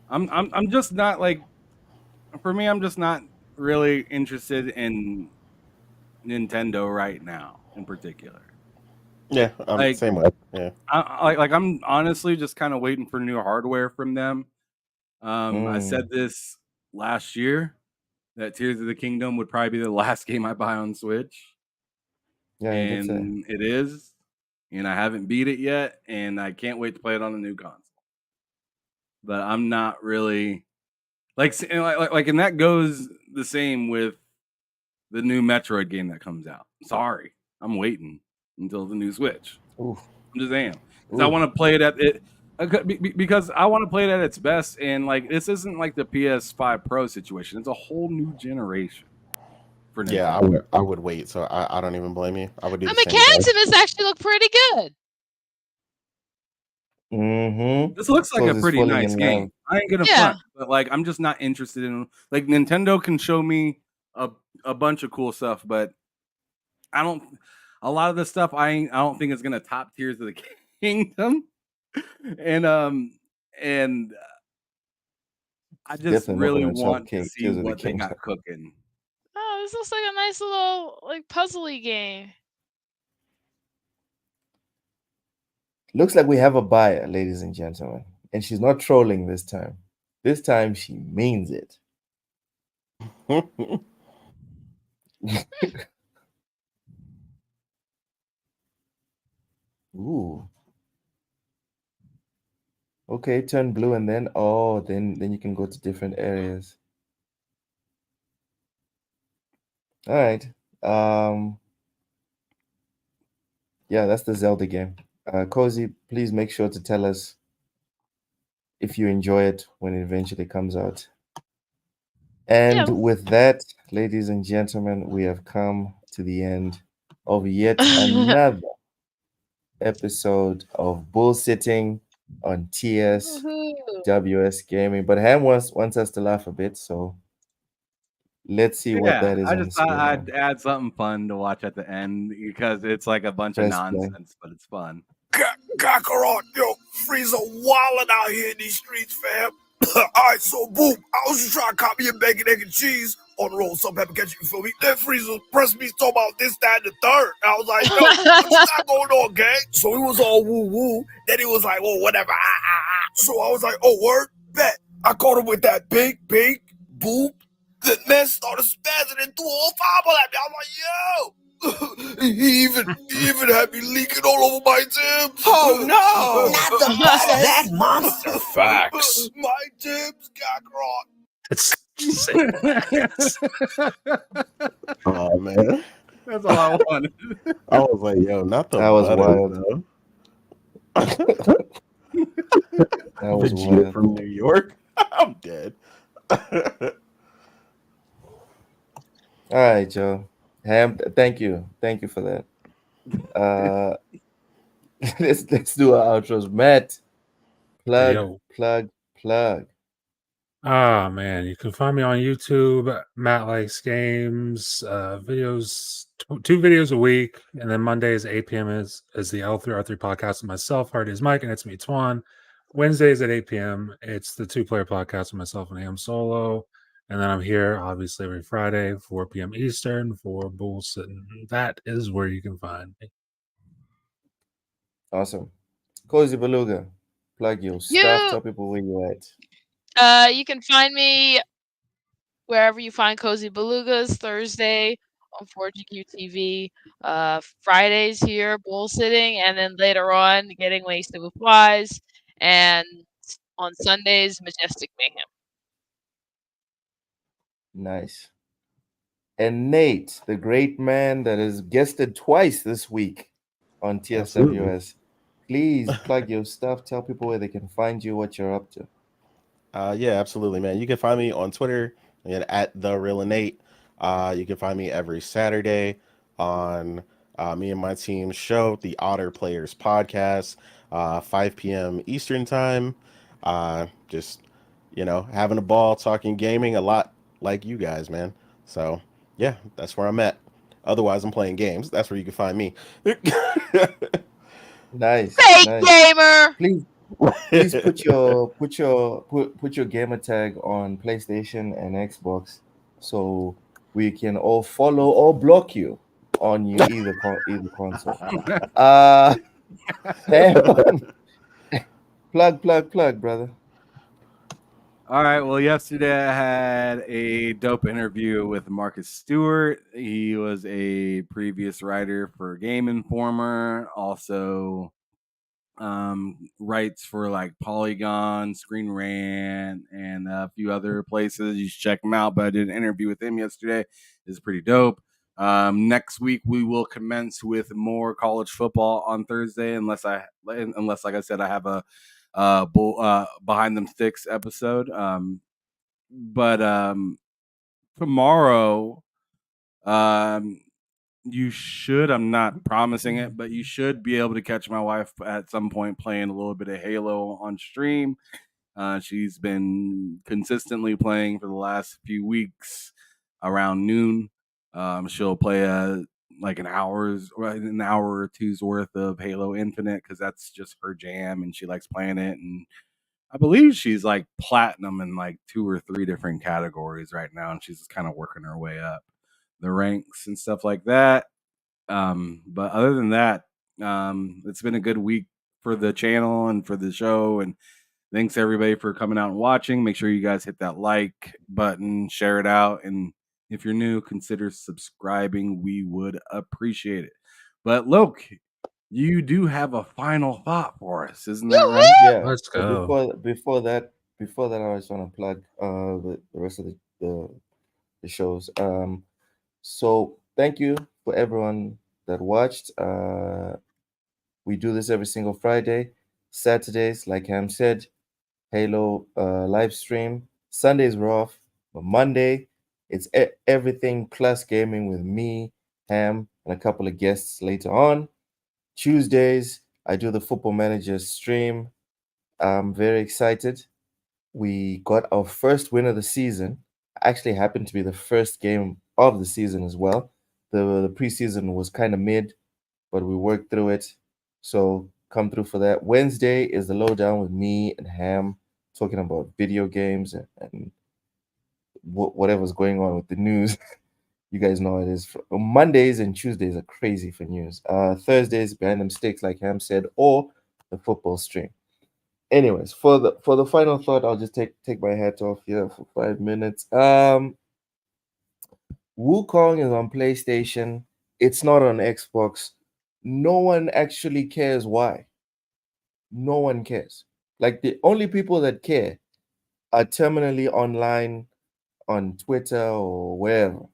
I'm just not like for me, I'm just not really interested in Nintendo right now, in particular. Yeah, Like, same way. Yeah. I'm honestly just kind of waiting for new hardware from them. I said this last year that Tears of the Kingdom would probably be the last game I buy on Switch, Yeah, you did say. and it is. And I haven't beat it yet, and I can't wait to play it on the new console. But I'm not really and that goes the same with the new Metroid game that comes out. Sorry, I'm waiting until the new Switch. Oof. I'm just saying because I Oof. want to play it at it because I want to play it at its best. And like this isn't like the PS5 Pro situation; it's a whole new generation for Nintendo. Yeah, I would wait. So I don't even blame you. I would do The the same mechanics thing. in this actually look pretty good. Mm-hmm. This looks like a Because it's pretty falling nice in game. love. I ain't gonna Yeah. front, but like I'm just not interested in like Nintendo can show me a bunch of cool stuff, but I don't. A lot of the stuff I don't think is gonna top Tears of the Kingdom, and I just Definitely not really gonna top want to see Tears of the what they Kingdom. got cooking. Oh, this looks like a nice little like puzzly game. Looks like we have a buyer, ladies and gentlemen. And she's not trolling this time. This time she means it. Ooh. Okay, turn blue and then then you can go to different areas. All right. Yeah, that's the Zelda game. Cozy, please make sure to tell us if you enjoy it when it eventually comes out. And Yeah. with that, ladies and gentlemen, we have come to the end of yet another episode of Bullsitting on Woohoo. TSWS Gaming. But Ham wants us to laugh a bit, so let's see what Yeah, that is I on the just thought screen. I'd Ham. add something fun to watch at the end because it's like a bunch of Press play. nonsense, but it's fun. Kakarot, yo, Frieza wildin' out here in these streets, fam. Alright, so boom, I was just trying to copy a bacon, egg, and cheese on the roll, some pepper ketchup, you feel me? Then Frieza pressed me talking about this, that, and the third. And I was like, yo, what you got going on, gang? So he was all woo-woo. Then he was like, well, whatever, So I was like, oh, word? Bet. I caught him with that big boop. The man started spazzing and threw a whole fireball at me. I was like, yo. He even had me leaking all over my Timbs. Oh no! Not the butter. That monster. Facts. My Timbs got caught. It's Oh man, That's all I wanted. I was like, yo, not the That was butter, wild. though. That was Vegeta wild. from New York. I'm dead. All right, Joe. Ham, thank you for that. Let's do our outros. Matt, plug, Yo. plug. Ah man, you can find me on YouTube, Matt Likes Games, videos, 2 videos a week, and then Mondays 8 p.m. is the L3R3 podcast with myself, Hard is Mike, and it's me, Twan. Wednesdays at 8 p.m. It's the 2-player podcast with myself and Ham Solo. And then I'm here obviously every Friday, 4 p.m. Eastern for Bullsittin. That is where you can find me. Awesome. Cozy Beluga, plug your stuff. Tell people where you're at. You can find me wherever you find Cozy Belugas. Thursday on 4GQ TV. Fridays here, Bullsitting, and then later on, Getting Wasted with Wise. And on Sundays, Majestic Mayhem. Nice. And Nate, the great man that has guested twice this week on TSWS. Absolutely. Please plug your stuff. Tell people where they can find you, what you're up to. Yeah, absolutely, man. You can find me on Twitter at the real Nate. You can find me every Saturday on me and my team's show, the Otter Players Podcast, 5 p.m. Eastern time. Just having a ball, talking gaming, a lot like you guys, man. So yeah, that's where I'm at. Otherwise, I'm playing games. That's where you can find me. Nice. Fake nice. gamer. Please put your gamer tag on PlayStation and Xbox, so we can all follow or block you on either console. Uh Ham, plug, brother. All right. Well, yesterday I had a dope interview with Marcus Stewart. He was a previous writer for Game Informer, also writes for like Polygon, Screen Rant, and a few other places. You should check him out. But I did an interview with him yesterday. It's pretty dope. Next week we will commence with more college football on Thursday, unless like I said, I have a behind them sticks episode. But tomorrow, um, you should. I'm not promising it, but you should be able to catch my wife at some point playing a little bit of Halo on stream. She's been consistently playing for the last few weeks around noon. She'll play like an hour or two's worth of Halo Infinite because that's just her jam, and she likes playing it. And I believe she's like platinum in like 2 or 3 different categories right now, and she's just kind of working her way up the ranks and stuff like that. But other than that, it's been a good week for the channel and for the show. And thanks everybody for coming out and watching. Make sure you guys hit that like button, share it out, and if you're new, consider subscribing. We would appreciate it. But Loke, you do have a final thought for us, isn't that right? Yeah. Let's But go. before that, I just want to plug the rest of the shows. So thank you for everyone that watched. We do this every single Friday, Saturdays, like Ham said, Halo live stream. Sundays we're off, but Monday it's everything plus gaming with me, Ham, and a couple of guests later on. Tuesdays I do the Football Manager stream. I'm very excited. We got our first win of the season. Actually, happened to be the first game of the season as well. The preseason was kind of mid, but we worked through it. So come through for that. Wednesday is the lowdown with me and Ham talking about video games and whatever's going on with the news. You guys know how it is. Mondays and Tuesdays are crazy for news. Thursdays behind them sticks, like Ham said, or the football stream. Anyways, for the final thought, I'll just take my hat off here for 5 minutes. Wukong is on PlayStation. It's not on Xbox. No one actually cares why. No one cares. Like the only people that care are terminally online on Twitter or wherever.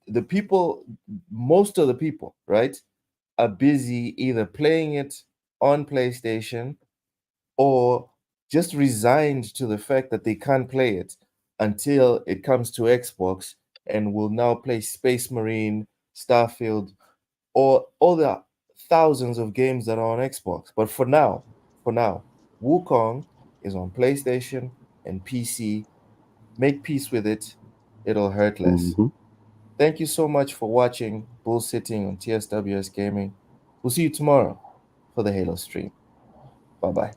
The people, most of the people, right, are busy either playing it on PlayStation or just resigned to the fact that they can't play it until it comes to Xbox and will now play Space Marine, Starfield, or all the thousands of games that are on Xbox. But for now, Wukong is on PlayStation and PC. Make peace with it. It'll hurt less. Mhm. Thank you so much for watching BullSittin on TSWS Gaming. We'll see you tomorrow for the Halo stream. Bye bye.